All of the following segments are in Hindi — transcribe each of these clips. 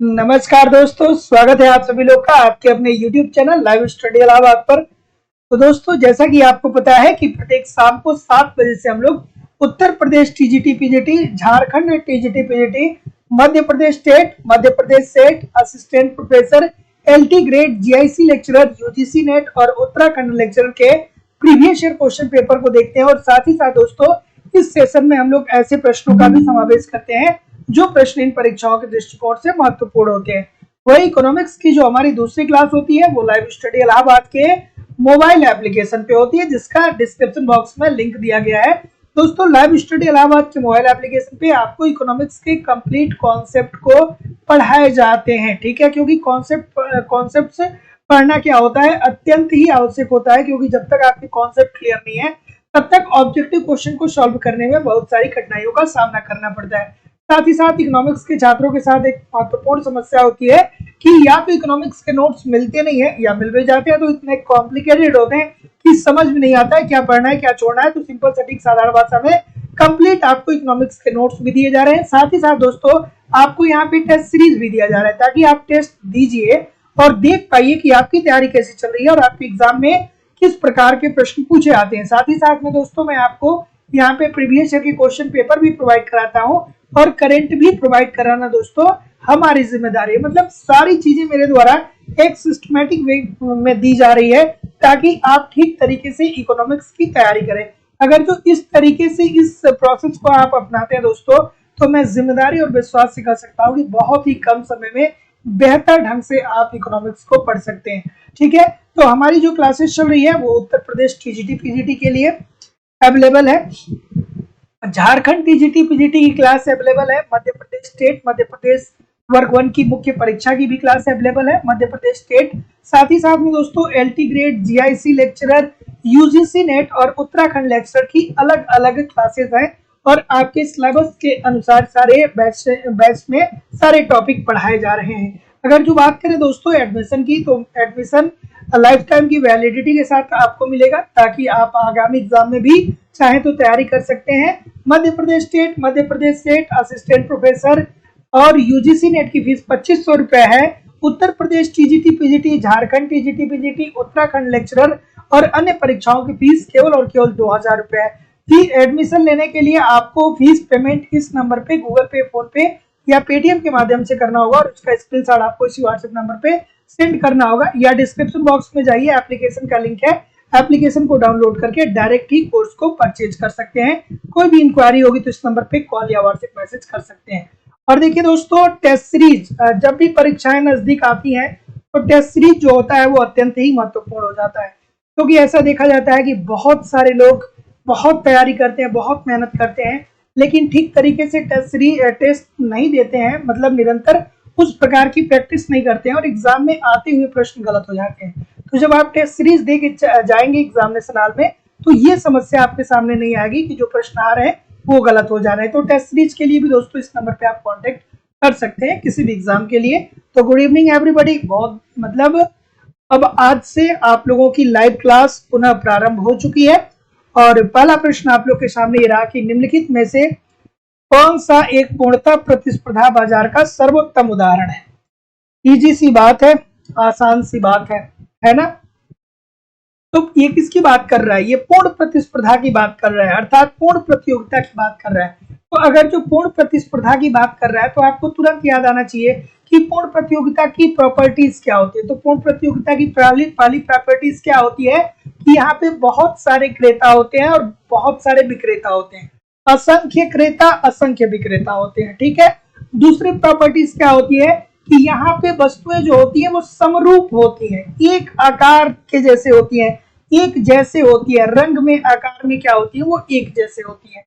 नमस्कार दोस्तों, स्वागत है आप सभी लोग का आपके अपने YouTube channel live study Allahabad पर। तो दोस्तों, जैसा कि आपको पता है कि प्रत्येक शाम को 7 बजे से हम लोग Uttar Pradesh TGT PGT, Jharkhand TGT PGT, Madhya Pradesh state, Madhya Pradesh SET, assistant professor, LT grade, GIC lecturer, UGC NET और उत्तराखंड लेक्चरर के प्रीवियस ईयर क्वेश्चन पेपर को देखते हैं। और साथ ही साथ दोस्तों, इस सेशन में हम लोग ऐसे प्रश्नों का भी समावेश करते हैं जो प्रश्न इन परीक्षाओं के दृष्टिकोण से महत्वपूर्ण होते हैं। वही इकोनॉमिक्स की जो हमारी दूसरी क्लास होती है वो लाइव स्टडी इलाहाबाद के मोबाइल एप्लीकेशन पे होती है, जिसका डिस्क्रिप्शन बॉक्स में लिंक दिया गया है। दोस्तों, लाइव स्टडी इलाहाबाद के मोबाइल एप्लीकेशन पे आपको इकोनॉमिक्स के कंप्लीट कॉन्सेप्ट को पढ़ाए जाते हैं, ठीक है। क्योंकि कॉन्सेप्ट से पढ़ना क्या होता है, अत्यंत ही आवश्यक होता है, क्योंकि जब तक आपके कॉन्सेप्ट क्लियर नहीं है तब तक ऑब्जेक्टिव क्वेश्चन को सॉल्व करने में बहुत सारी कठिनाइयों का सामना करना पड़ता है। साथ ही साथ इकोनॉमिक्स के छात्रों के साथ एक महत्वपूर्ण समस्या होती है कि या तो इकोनॉमिक्स के नोट्स मिलते नहीं है या मिल भी जाते हैं तो इतने कॉम्प्लिकेटेड होते हैं कि समझ में नहीं आता है क्या पढ़ना है क्या छोड़ना है। तो सिंपल सटीक साधारण भाषा में कंप्लीट आपको इकोनॉमिक्स के नोट्स भी दिए जा रहे हैं। साथ ही साथ दोस्तों, आपको यहाँ पे टेस्ट सीरीज भी दिया जा रहा है ताकि आप टेस्ट दीजिए और देख पाइए कि आपकी तैयारी कैसी चल रही है और आपके एग्जाम में किस प्रकार के प्रश्न पूछे आते हैं। साथ ही साथ में दोस्तों, मैं आपको यहाँ पे प्रीवियस ईयर के क्वेश्चन पेपर भी प्रोवाइड कराता हूँ और करंट भी प्रोवाइड कराना दोस्तों हमारी जिम्मेदारी है। मतलब सारी चीजें मेरे द्वारा एक सिस्टमैटिक वे में दी जा रही है ताकि आप ठीक तरीके से इकोनॉमिक्स की तैयारी करें। अगर जो इस तरीके से इस प्रोसेस को आप अपनाते हैं दोस्तों, तो मैं जिम्मेदारी और विश्वास से कह सकता हूँ कि बहुत ही कम समय में बेहतर ढंग से आप इकोनॉमिक्स को पढ़ सकते हैं, ठीक है। तो हमारी जो क्लासेस चल रही है वो उत्तर प्रदेश टीजीटी पीजीटी के लिए अवेलेबल है, झारखंड टीजीटी पीजीटी की क्लास अवेलेबल है, मध्य प्रदेश स्टेट, मध्य प्रदेश वर्ग 1 की मुख्य परीक्षा की भी क्लास अवेलेबल है, मध्य प्रदेश स्टेट। साथ ही साथ में दोस्तों, LT grade, GIC lecturer, UGC NET और उत्तराखंड लेक्चरर की अलग अलग क्लासेस हैं और आपके सिलेबस के अनुसार सारे बैच में सारे टॉपिक पढ़ाए जा रहे हैं। अगर जो बात करें दोस्तों एडमिशन की, तो एडमिशन लाइफ टाइम की वैलिडिटी के साथ आपको मिलेगा ताकि आप आगामी एग्जाम में भी चाहे तो तैयारी कर सकते हैं। Madhya Pradesh state, Madhya Pradesh state, assistant professor और यूजीसी नेट की फीस 2500 रुपए है। Uttar Pradesh TGT PGT, Jharkhand TGT PGT, Uttarakhand lecturer और अन्य परीक्षाओं की फीस केवल और केवल 2000 रुपए है। एडमिशन लेने के लिए आपको फीस पेमेंट इस नंबर पे गूगल पे, फोन पे या पेटीएम के माध्यम से करना होगा और उसका स्क्रीनशॉट आपको इसी व्हाट्सएप नंबर पे सेंड करना होगा या डिस्क्रिप्शन बॉक्स में जाइए, एप्लीकेशन का लिंक है, एप्लीकेशन को डाउनलोड करके डायरेक्ट ही कोर्स को परचेज कर सकते हैं। कोई भी इंक्वायरी होगी तो इस नंबर पे कॉल या व्हाट्सएप मैसेज कर सकते हैं। और देखिए दोस्तों, टेस्ट सीरीज जब भी परीक्षाएं नजदीक आती हैं तो टेस्ट सीरीज जो होता है वो अत्यंत ही महत्वपूर्ण हो जाता है, क्योंकि ऐसा देखा जाता है कि बहुत सारे लोग बहुत तैयारी करते हैं, बहुत मेहनत करते हैं, लेकिन ठीक तरीके से टेस्ट नहीं देते हैं, मतलब निरंतर उस प्रकार की प्रैक्टिस नहीं करते हैं और एग्जाम में आते हुए प्रश्न गलत हो जाते हैं। तो जब आप टेस्ट सीरीज दे के जाएंगे एग्जामिनेशन हॉल में तो ये समस्या आपके सामने नहीं आएगी कि जो प्रश्न आ रहे हैं वो गलत हो जा रहे हैं। तो टेस्ट सीरीज के लिए भी दोस्तों इस नंबर पे आप कांटेक्ट कर सकते हैं किसी भी एग्जाम के लिए। तो गुड इवनिंग एवरीबॉडी। बहुत मतलब अब आज से आप लोगों की लाइव क्लास पुनः प्रारंभ हो चुकी है और पहला प्रश्न आप लोग के सामने ये रहा कि निम्नलिखित में से कौन सा एक पूर्णतः प्रतिस्पर्धा बाजार का सर्वोत्तम उदाहरण है। इजी सी बात है, आसान सी बात है ना। तो ये किसकी बात कर रहा है, ये पूर्ण प्रतिस्पर्धा की बात कर रहा है, अर्थात पूर्ण प्रतियोगिता की बात कर रहा है। तो अगर जो पूर्ण प्रतिस्पर्धा की बात कर रहा है तो आपको तुरंत याद आना चाहिए कि पूर्ण प्रतियोगिता की प्रॉपर्टीज क्या होती है। तो पूर्ण प्रतियोगिता की पहली प्रॉपर्टीज क्या होती है कि यहाँ पे बहुत सारे क्रेता होते हैं और बहुत सारे विक्रेता होते हैं, असंख्य क्रेता असंख्य विक्रेता होते हैं, ठीक है। दूसरी प्रॉपर्टीज क्या होती है कि यहाँ पे वस्तुएं जो होती है वो समरूप होती है, एक आकार के जैसे होती है, एक जैसे होती है, रंग में आकार में क्या होती है वो एक जैसे होती है।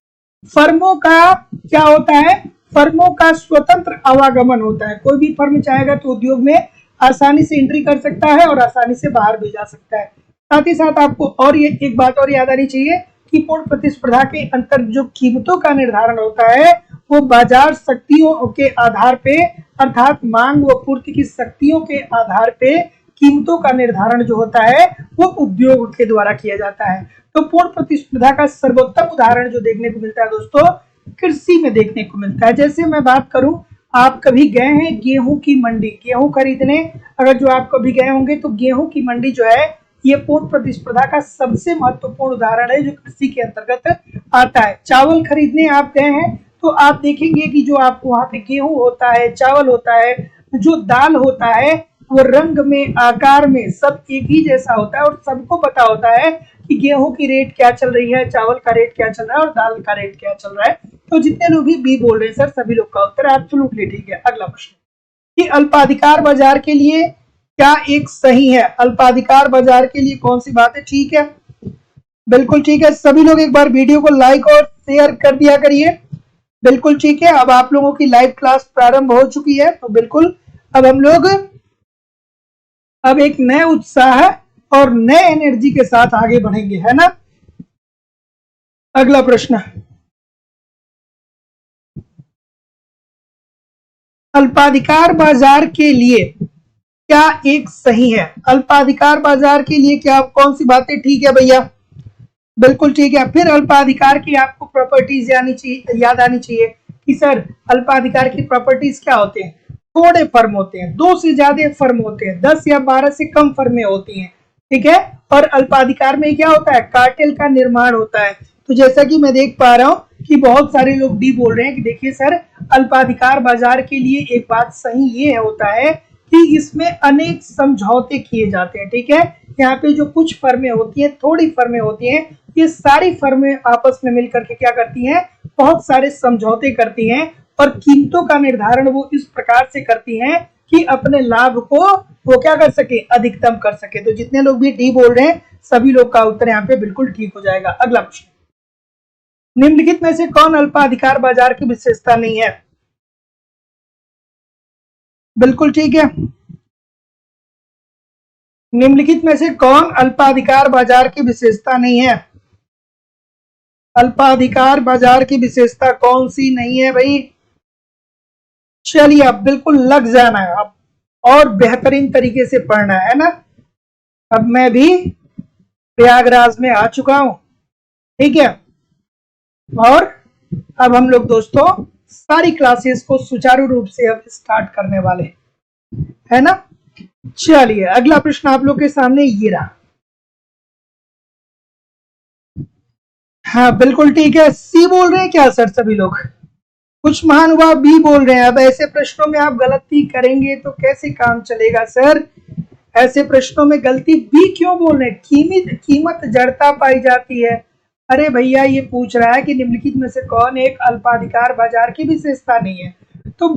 फर्मों का क्या होता है, फर्मों का स्वतंत्र आवागमन होता है, कोई भी फर्म चाहेगा तो उद्योग में आसानी से एंट्री कर सकता है और आसानी से बाहर भी जा सकता है। साथ ही साथ आपको और ये एक बात और याद आनी चाहिए कि पूर्ण प्रतिस्पर्धा के अंतर जो कीमतों का निर्धारण होता है वो बाजार शक्तियों के आधार पे, अर्थात मांग व पूर्ति की शक्तियों के आधार पे कीमतों का निर्धारण जो होता है वो उद्योग के द्वारा किया जाता है। तो पूर्ण प्रतिस्पर्धा का सर्वोत्तम उदाहरण जो देखने को मिलता है दोस्तों, कृषि में देखने को मिलता है। जैसे मैं बात करूं आप कभी गए हैं गेहूं की मंडी, गेहूं खरीदने? अगर जो आप कभी गए होंगे तो गेहूं की मंडी जो है ये पूर्ण प्रतिस्पर्धा का सबसे महत्वपूर्ण उदाहरण है जो कृषि के अंतर्गत आता है। चावल खरीदने आप गए हैं तो आप देखेंगे कि जो आपको वहां पे गेहूं होता है, चावल होता है, जो दाल होता है, वो रंग में, आकार में सब एक ही जैसा होता है और सबको पता होता है कि गेहूं की रेट क्या चल रही है, चावल का रेट क्या चल रहा है और दाल का रेट क्या चल रहा है। तो जितने लोग भी बी बोल रहे हैं सर, सभी लोग का उत्तर एब्सोल्युटली ठीक है। अगला प्रश्न कि अल्पाधिकार बाजार के लिए क्या एक सही है? अल्पाधिकार बाजार के लिए कौन सी बात है ठीक है? बिल्कुल ठीक है। सभी लोग एक बार वीडियो को लाइक और शेयर कर दिया करिए। बिल्कुल ठीक है। अब आप लोगों की लाइव क्लास प्रारंभ हो चुकी है, तो बिल्कुल अब हम लोग अब एक नए उत्साह और नए एनर्जी के साथ आगे बढ़ेंगे, है ना? अगला प्रश्न, अल्पाधिकार बाजार के लिए क्या एक सही है? अल्पाधिकार बाजार के लिए क्या कौन सी बातें ठीक है भैया? बिल्कुल ठीक है। फिर अल्पाधिकार की आपको प्रॉपर्टीज याद आनी चाहिए कि सर अल्पाधिकार की प्रॉपर्टीज क्या होते हैं? थोड़े फर्म होते हैं, 2 से ज्यादा फर्म होते हैं, 10 या 12 से कम फर्में होती हैं, ठीक है। और अल्पाधिकार में क्या होता है? कार्टेल का निर्माण होता है। तो जैसा कि मैं देख पा रहा हूं कि बहुत सारे लोग डी बोल रहे हैं कि देखिए सर अल्पाधिकार बाजार के लिए एक बात सही ये होता है कि इसमें अनेक समझौते किए जाते हैं, ठीक है। यहाँ पे जो कुछ फर्में होती हैं, थोड़ी फर्में होती हैं, ये सारी फर्में आपस में मिलकर के क्या करती हैं? बहुत सारे समझौते करती हैं और कीमतों का निर्धारण वो इस प्रकार से करती हैं कि अपने लाभ को वो क्या कर सके? अधिकतम कर सके। तो जितने लोग भी डी बोल रहे हैं सभी लोग का उत्तर यहाँ पे बिल्कुल ठीक हो जाएगा। अगला प्रश्न, निम्नलिखित में से कौन अल्पाधिकार बाजार की विशेषता नहीं है? बिल्कुल ठीक है। निम्नलिखित में से कौन अल्पाधिकार बाजार की विशेषता नहीं है? अल्पाधिकार बाजार की विशेषता कौन सी नहीं है भाई? चलिए अब बिल्कुल लग जाना है अब और बेहतरीन तरीके से पढ़ना है ना। अब मैं भी प्रयागराज में आ चुका हूं, ठीक है। और अब हम लोग दोस्तों सारी क्लासेस को सुचारू रूप से अब स्टार्ट करने वाले है ना। चलिए अगला प्रश्न आप लोग के सामने ये रहा। हाँ बिल्कुल ठीक है। सी बोल रहे हैं क्या सर सभी लोग? कुछ महानुभाव बी बोल रहे हैं। अब ऐसे प्रश्नों में आप गलती करेंगे तो कैसे काम चलेगा सर? ऐसे प्रश्नों में गलती बी क्यों बोल रहे हैं? कीमत जड़ता पाई जाती है। अरे भैया ये पूछ रहा है कि निम्नलिखित में से कौन एक अल्पाधिकार बाजार की विशेषता नहीं है? तो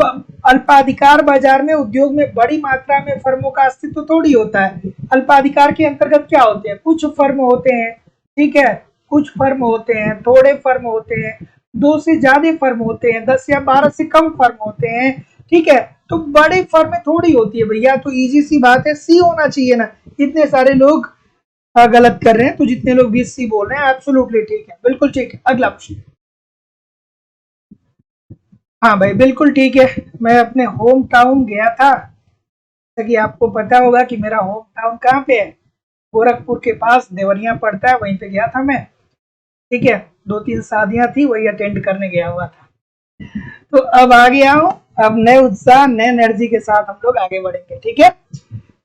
अल्पाधिकार बाजार में उद्योग में बड़ी मात्रा में फर्मों का अस्तित्व थोड़ी होता है। अल्पाधिकार के अंतर्गत क्या होते हैं? कुछ फर्म होते हैं, ठीक है, कुछ फर्म होते हैं, थोड़े फर्म होते हैं, 2 से ज्यादा फर्म होते हैं, 10 या 12 से कम फर्म होते हैं, ठीक है। तो बड़ी फर्म थोड़ी होती है भैया। तो इजी सी बात है, सी होना चाहिए ना। इतने सारे लोग गलत कर रहे हैं, तो जितने लोग भी सी बोल रहे हैं एब्सोल्युटली ठीक है, बिल्कुल ठीक है। अगला प्रश्न, हाँ भाई बिल्कुल ठीक है। मैं अपने होम टाउन गया था, जैसा कि आपको पता होगा कि मेरा होम टाउन कहाँ पे है, गोरखपुर के पास देवरिया पड़ता है, वहीं पे गया था मैं, ठीक है। 2-3 शादियां थी, वही अटेंड करने गया हुआ था। तो अब आ गया हूँ, अब नए उत्साह नए एनर्जी के साथ हम लोग आगे बढ़ेंगे, ठीक है।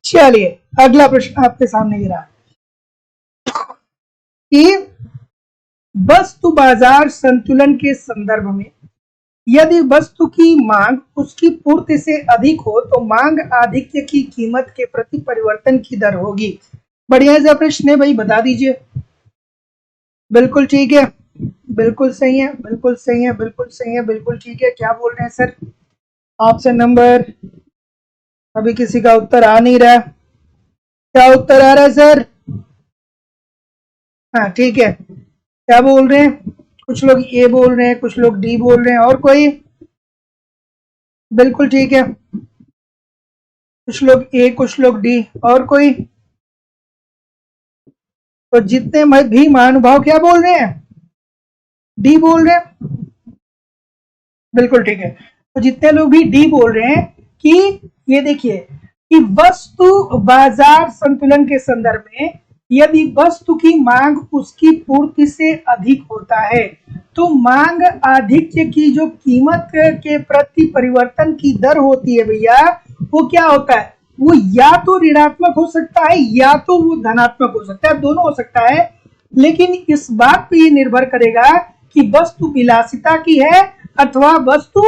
चलिए अगला प्रश्न आपके सामने ये रहा कि वस्तु बाजार संतुलन के संदर्भ में यदि वस्तु की मांग उसकी पूर्ति से अधिक हो तो मांग आधिक्य की कीमत के प्रति परिवर्तन की दर होगी। बढ़िया सा प्रश्न है भाई, बता दीजिए। बिल्कुल ठीक है, बिल्कुल सही है, बिल्कुल सही है, बिल्कुल सही है, बिल्कुल ठीक है। क्या बोल रहे हैं सर? ऑप्शन नंबर, अभी किसी का उत्तर आ नहीं रहा। क्या उत्तर आ रहा है सर? हाँ ठीक है। क्या बोल रहे हैं? कुछ लोग ए बोल रहे हैं, कुछ लोग डी बोल रहे हैं, और कोई? बिल्कुल ठीक है, कुछ लोग ए कुछ लोग डी, और कोई? तो जितने भी महानुभाव क्या बोल रहे हैं? डी बोल रहे हैं। बिल्कुल ठीक है। तो जितने लोग भी डी बोल रहे हैं कि ये देखिए कि वस्तु बाजार संतुलन के संदर्भ में यदि वस्तु की मांग उसकी पूर्ति से अधिक होता है तो मांग आधिक्य की जो कीमत के प्रति परिवर्तन की दर होती है भैया, वो क्या होता है, वो या तो ऋणात्मक हो सकता है या तो वो धनात्मक हो सकता है, दोनों हो सकता है। लेकिन इस बात पे ये निर्भर करेगा कि वस्तु विलासिता की है अथवा वस्तु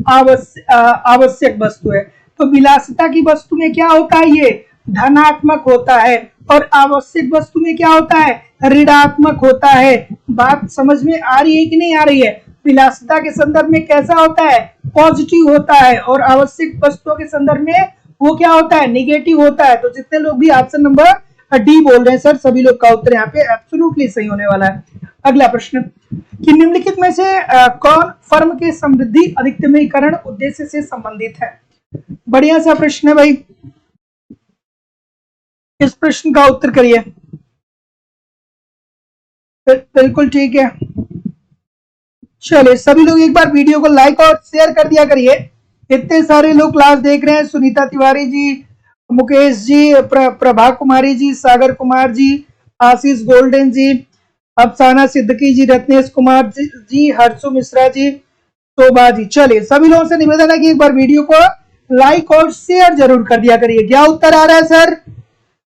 आवश्यक वस्तु है। तो विलासिता की वस्तु में क्या होता है, ये धनात्मक होता है, और आवश्यक वस्तु में क्या होता है, ऋणात्मक होता है। बात समझ में आ रही है कि नहीं आ रही है? विलासिता के संदर्भ में कैसा होता है, पॉजिटिव होता है, और आवश्यक वस्तुओं के संदर्भ में वो क्या होता है, निगेटिव होता है। तो जितने लोग भी ऑप्शन नंबर डी बोल रहे हैं सर, सभी लोग का उत्तर यहाँ पे एब्सोल्युटली सही होने वाला है। अगला प्रश्न, कि निम्नलिखित में से कौन फर्म के समृद्धि अधिकतमीकरण उद्देश्य से संबंधित है? बढ़िया सा प्रश्न है भाई, इस प्रश्न का उत्तर करिए। बिल्कुल ठीक है, चलिए सभी लोग एक बार वीडियो को लाइक और शेयर कर दिया करिए। इतने सारे लोग क्लास देख रहे हैं, सुनीता तिवारी जी, मुकेश जी, प्रभा कुमारी जी, सागर कुमार जी, आशीष गोल्डन जी, अफसाना सिद्दीकी जी, रत्नेश कुमार जी, हर्षु मिश्रा जी, शोभा जी। चलिए सभी लोगों से निवेदन है कि एक बार वीडियो को लाइक और शेयर जरूर कर दिया करिए। क्या उत्तर आ रहा है सर?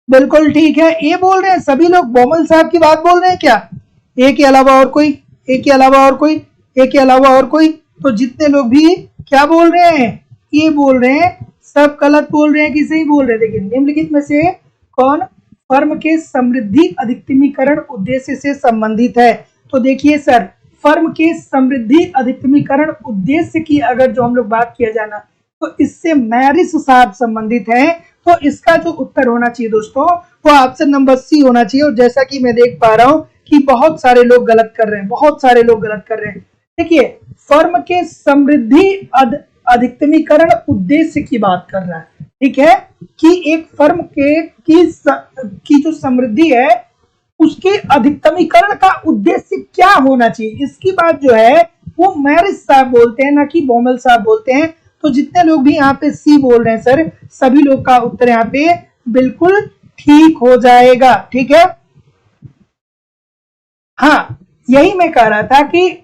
बिल्कुल ठीक है, ए बोल रहे हैं सभी लोग। बोमल साहब की बात बोल रहे हैं क्या? ए के अलावा और कोई? ए के अलावा और कोई? ए के अलावा और कोई? तो जितने लोग भी क्या बोल रहे हैं, ये बोल रहे हैं, सब गलत बोल रहे हैं कि सही बोल रहे हैं? देखिए, निम्नलिखित में से कौन फर्म के समृद्धि अधिकतमीकरण उद्देश्य से संबंधित है? तो देखिए सर, फर्म के समृद्धि अधिकतमीकरण उद्देश्य की अगर जो हम लोग बात किया जाना, तो इससे मैरिस साहब संबंधित हैं। तो इसका जो उत्तर होना चाहिए दोस्तों, वो ऑप्शन नंबर सी होना चाहिए। और जैसा कि मैं देख पा रहा हूं कि बहुत सारे लोग गलत कर रहे हैं, बहुत सारे लोग गलत कर रहे हैं। देखिए, फर्म के समृद्धि अधिकतमीकरण उद्देश्य की बात कर रहा है, ठीक है, कि एक फर्म की जो समृद्धि है उसके अधिकतमीकरण का उद्देश्य क्या होना चाहिए, इसकी बात जो है वो मैरिस साहब बोलते हैं, ना कि बोमल साहब बोलते हैं। तो जितने लोग भी यहाँ पे सी बोल रहे हैं सर, सभी लोग का उत्तर यहाँ पे बिल्कुल ठीक हो जाएगा, ठीक है। हाँ, यही मैं कह रहा था कि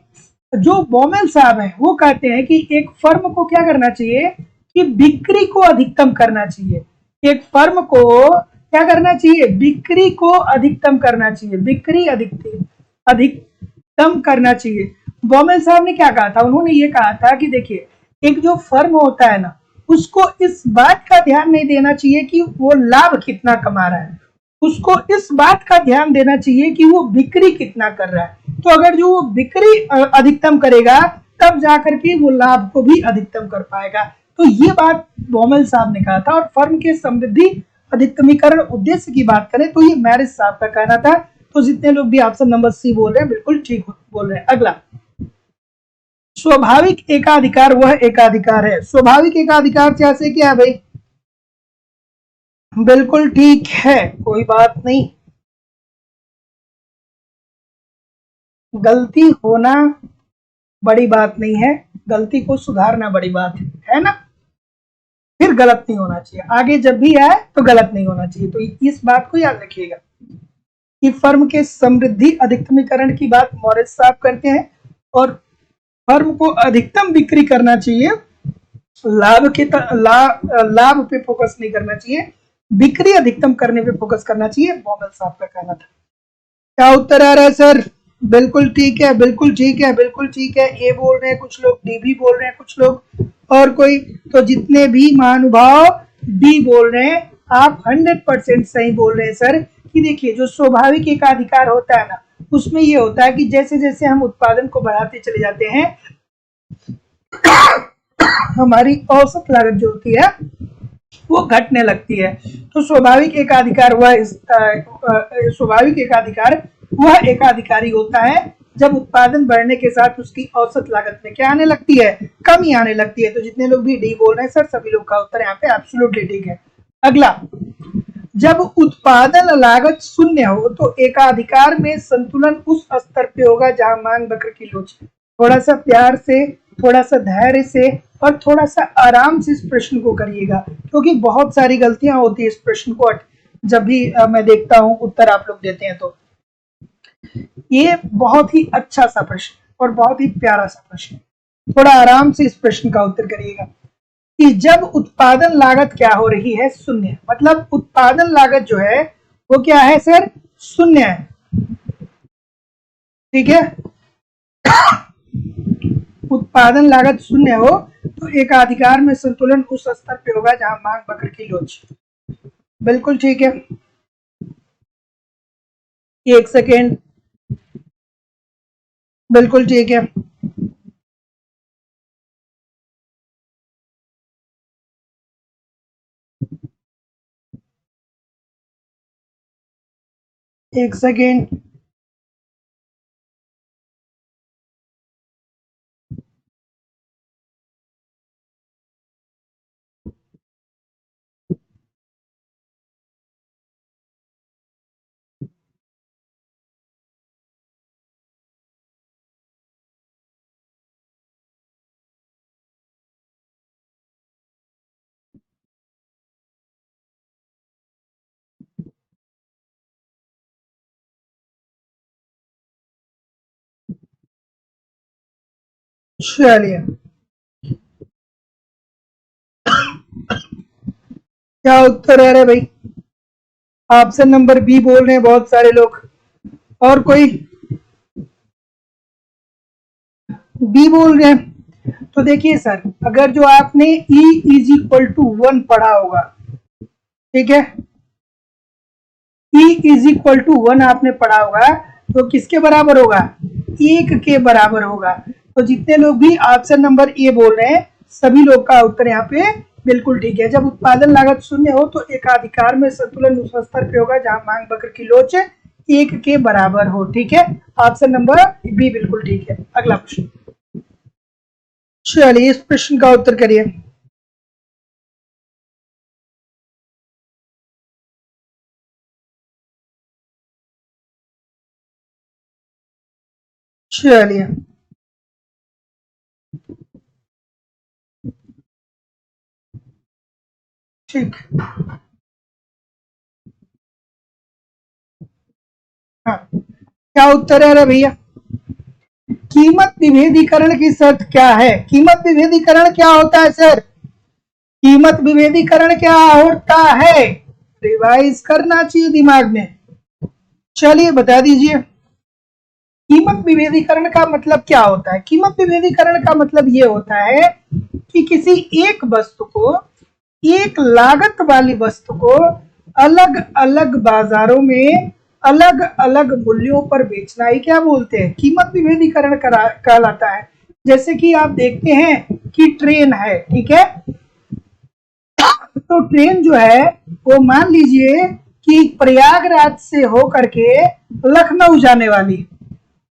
जो बोमेल साहब हैं वो कहते हैं कि एक फर्म को क्या करना चाहिए, कि बिक्री को अधिकतम करना चाहिए। एक फर्म को क्या करना चाहिए, बिक्री को अधिकतम करना चाहिए, बिक्री अधिकतम करना चाहिए। बोमेल साहब ने क्या कहा था, उन्होंने ये कहा था कि देखिए, एक जो फर्म होता है ना, उसको इस बात का ध्यान नहीं देना चाहिए कि वो लाभ कितना कमा रहा है, उसको इस बात का ध्यान देना चाहिए कि वो बिक्री कितना कर रहा है। तो अगर जो वो बिक्री अधिकतम करेगा, तब जाकर के वो लाभ को भी अधिकतम कर पाएगा। तो ये बात बोमेल साहब ने कहा था। और फर्म के समृद्धि अधिकतमीकरण उद्देश्य की बात करें तो ये मैरिस साहब का कहना था। तो जितने लोग भी ऑप्शन नंबर सी बोल रहे हैं, बिल्कुल ठीक बोल रहे हैं। अगला, स्वाभाविक एकाधिकार वह एकाधिकार है। स्वाभाविक एकाधिकार जैसे क्या है भाई? बिल्कुल ठीक है, कोई बात नहीं। गलती होना बड़ी बात नहीं है, गलती को सुधारना बड़ी बात है ना। फिर गलत नहीं होना चाहिए, आगे जब भी आए तो गलत नहीं होना चाहिए। तो इस बात को याद रखिएगा कि फर्म के समृद्धि अधिकतमीकरण की बात मॉरिस साहब करते हैं, और फर्म को अधिकतम बिक्री करना चाहिए, लाभ पे फोकस नहीं करना चाहिए, बिक्री अधिकतम करने पे फोकस करना चाहिए, बोमेल साहब का कहना था। क्या उत्तर आ रहा है सर? बिल्कुल ठीक है, बिल्कुल ठीक है, बिल्कुल ठीक है। ए बोल रहे हैं कुछ लोग, डी भी बोल रहे हैं कुछ लोग, और कोई? तो जितने भी महानुभाव डी बोल रहे हैं, आप 100% सही बोल रहे हैं सर। कि देखिए, जो स्वाभाविक एकाधिकार होता है ना, उसमें ये होता है कि जैसे जैसे हम उत्पादन को बढ़ाते चले जाते हैं, हमारी औसत लागत जो होती है वो घटने लगती है। तो स्वाभाविक एकाधिकार वह एकाधिकारी होता है जब उत्पादन बढ़ने के साथ उसकी औसत लागत में क्या आने लगती है, कमी आने लगती है। तो जितने लोग भी डी बोल रहे हैं सर, सभी लोग का उत्तर यहाँ पे एब्सोल्युटली ठीक है। अगला, जब उत्पादन लागत शून्य हो तो एकाधिकार में संतुलन उस स्तर पे होगा जहां मांग वक्र की लोच। थोड़ा सा प्यार से, थोड़ा सा धैर्य से और थोड़ा सा आराम से इस प्रश्न को करिएगा, क्योंकि बहुत सारी गलतियां होती है इस प्रश्न को जब भी मैं देखता हूं उत्तर आप लोग देते हैं। तो ये बहुत ही अच्छा सा प्रश्न, और बहुत ही प्यारा सा प्रश्न है, थोड़ा आराम से इस प्रश्न का उत्तर करिएगा कि जब उत्पादन लागत क्या हो रही है, शून्य, मतलब उत्पादन लागत जो है वो क्या है सर, शून्य है, ठीक है। उत्पादन लागत शून्य हो तो एकाधिकार में संतुलन उस स्तर पे होगा जहां मांग वक्र की लोच। बिल्कुल ठीक है, एक सेकेंड, बिल्कुल ठीक है। एक सेकेंड, चलिए क्या उत्तर है रे भाई? ऑप्शन नंबर बी बोल रहे हैं बहुत सारे लोग, और कोई बी बोल रहे हैं। तो देखिए सर, अगर जो आपने E इज इक्वल टू 1 पढ़ा होगा, ठीक है, E इज इक्वल टू 1 आपने पढ़ा होगा, तो किसके बराबर होगा, 1 के बराबर होगा। तो जितने लोग भी ऑप्शन नंबर ए बोल रहे हैं सभी लोग का उत्तर यहाँ पे बिल्कुल ठीक है। जब उत्पादन लागत शून्य हो तो एकाधिकार में संतुलन उस स्तर पे होगा जहां मांग वक्र की लोच 1 के बराबर हो, ठीक है। ऑप्शन नंबर बी बिल्कुल ठीक है। अगला प्रश्न, चलिए इस प्रश्न का उत्तर करिए। चलिए ठीक, हाँ, क्या उत्तर है भैया? कीमत विभेदीकरण की शर्त क्या है? कीमत विभेदीकरण क्या होता है सर? कीमत विभेदीकरण क्या होता है? रिवाइज करना चाहिए दिमाग में। चलिए बता दीजिए, कीमत विभेदीकरण का मतलब क्या होता है? कीमत विभेदीकरण का मतलब ये होता है कि किसी एक वस्तु को, एक लागत वाली वस्तु को अलग अलग बाजारों में अलग अलग मूल्यों पर बेचना ही क्या बोलते हैं, कीमत विभेदीकरण कहलाता है। जैसे कि आप देखते हैं कि ट्रेन है, ठीक है, तो ट्रेन जो है वो मान लीजिए कि प्रयागराज से होकर के लखनऊ जाने वाली,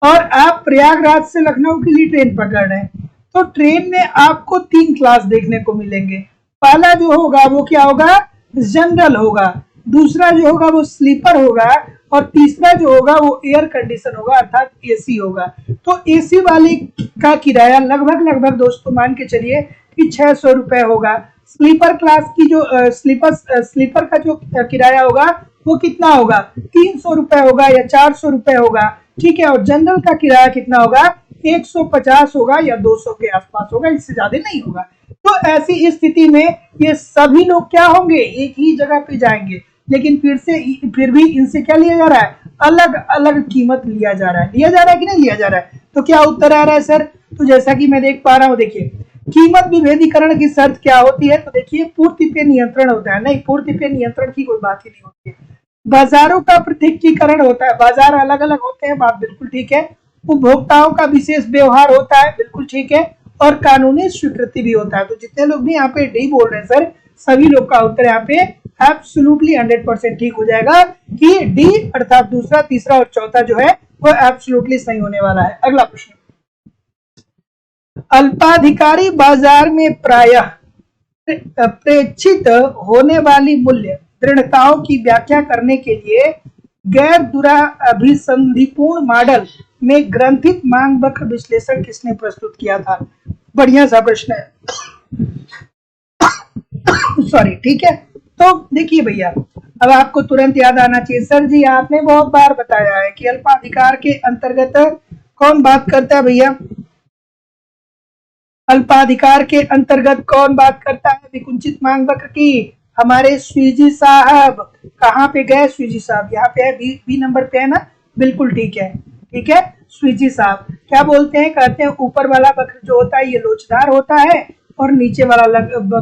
और आप प्रयागराज से लखनऊ के लिए ट्रेन पकड़ रहे हैं, तो ट्रेन में आपको 3 क्लास देखने को मिलेंगे। पहला जो होगा वो क्या होगा, जनरल होगा, दूसरा जो होगा वो स्लीपर होगा, और तीसरा जो होगा वो एयर कंडीशन होगा अर्थात एसी होगा। तो एसी वाली का किराया लगभग दोस्तों मान के चलिए कि 600 रुपए होगा। स्लीपर क्लास की जो स्लीपर का जो किराया होगा वो कितना होगा, 300 रुपए होगा या 400 रुपए होगा, ठीक है। और जनरल का किराया कितना होगा, 150 होगा या 200 के आसपास होगा, इससे ज्यादा नहीं होगा। तो ऐसी स्थिति में ये सभी लोग क्या होंगे, एक ही जगह पे जाएंगे, लेकिन फिर भी इनसे क्या लिया जा रहा है, अलग अलग कीमत लिया जा रहा है। लिया जा रहा है कि नहीं लिया जा रहा है? तो क्या उत्तर आ रहा है सर? तो जैसा कि मैं देख पा रहा हूं, देखिए कीमत विभेदीकरण की शर्त क्या होती है, तो देखिए पूर्ति पे नियंत्रण होता है। नहीं, पूर्ति पे नियंत्रण की कोई बात ही नहीं होती है। बाजारों का पृथकीकरण होता है, बाजार अलग अलग होते हैं, बात बिल्कुल ठीक है। उपभोक्ताओं का विशेष व्यवहार होता है, बिल्कुल ठीक है। और कानूनी स्वीकृति भी होता है। तो जितने लोग भी यहाँ पे डी बोल रहे हैं सर, सभी लोग का उत्तर यहाँ पे एब्सोल्युटली 100% ठीक हो जाएगा कि डी अर्थात दूसरा, तीसरा और चौथा जो है वो एब्सोल्युटली सही होने वाला है। अगला प्रश्न, अल्पाधिकारी बाजार में प्रायः प्रेक्षित होने वाली मूल्य दृढ़ताओं की व्याख्या करने के लिए गैर दुराभिसंधिपूर्ण मॉडल में ग्रंथित मांग वक्र विश्लेषण किसने प्रस्तुत किया था? बढ़िया सा प्रश्न है। सॉरी, ठीक है। तो देखिए भैया, अब आपको तुरंत याद आना चाहिए, सर जी आपने बहुत बार बताया है कि अल्पाधिकार के अंतर्गत कौन बात करता है भैया? अल्पाधिकार के अंतर्गत कौन बात करता है विकुंचित मांग वक्र की? हमारे स्वीजी साहब। कहाँ पे गए स्वीजी साहब? यहाँ पे है, बी नंबर पे है ना? बिल्कुल ठीक है, ठीक है। स्वीजी साहब क्या बोलते हैं? कहते हैं ऊपर वाला वक्र जो होता है ये लोचदार होता है और नीचे वाला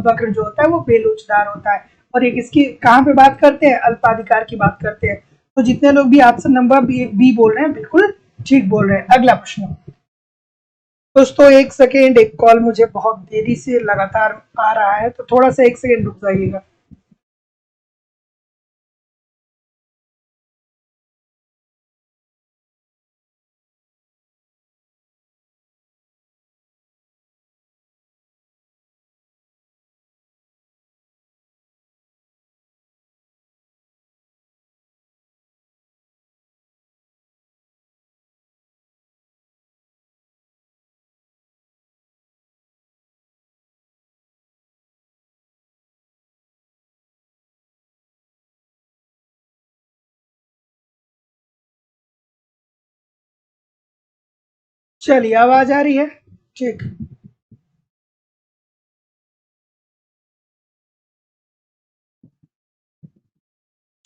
वक्र जो होता है वो बेलोचदार होता है। और एक इसकी कहाँ पे बात करते हैं? अल्पाधिकार की बात करते हैं। तो जितने लोग भी ऑप्शन नंबर बी बोल रहे हैं बिल्कुल ठीक बोल रहे हैं। अगला प्रश्न दोस्तों, एक सेकेंड, एक कॉल मुझे बहुत देरी से लगातार आ रहा है तो थोड़ा सा एक सेकेंड रुक जाइएगा। चलिए, आवाज आ रही है? ठीक।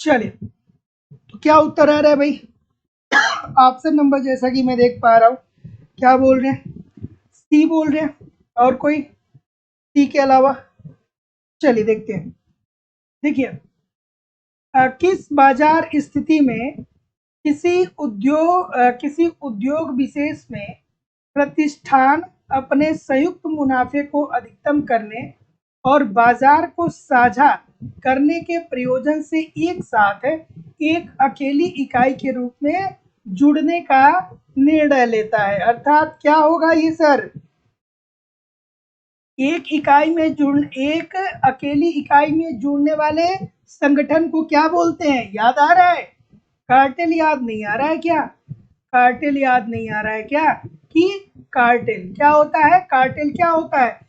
चलिए, तो क्या उत्तर आ रहा है भाई? ऑप्शन नंबर जैसा कि मैं देख पा रहा हूँ, क्या बोल रहे हैं? सी बोल रहे हैं। और कोई सी के अलावा? चलिए देखते हैं। देखिए, किस बाजार स्थिति में किसी उद्योग विशेष में प्रतिष्ठान अपने संयुक्त मुनाफे को अधिकतम करने और बाजार को साझा करने के प्रयोजन से एक साथ एक अकेली इकाई के रूप में जुड़ने का निर्णय लेता है? अर्थात क्या होगा ये सर? एक अकेली इकाई में जुड़ने वाले संगठन को क्या बोलते हैं? याद आ रहा है? कार्टेल याद नहीं आ रहा है क्या? कार्टेल याद नहीं आ रहा है क्या? कि कार्टेल क्या होता है? कार्टेल क्या होता है?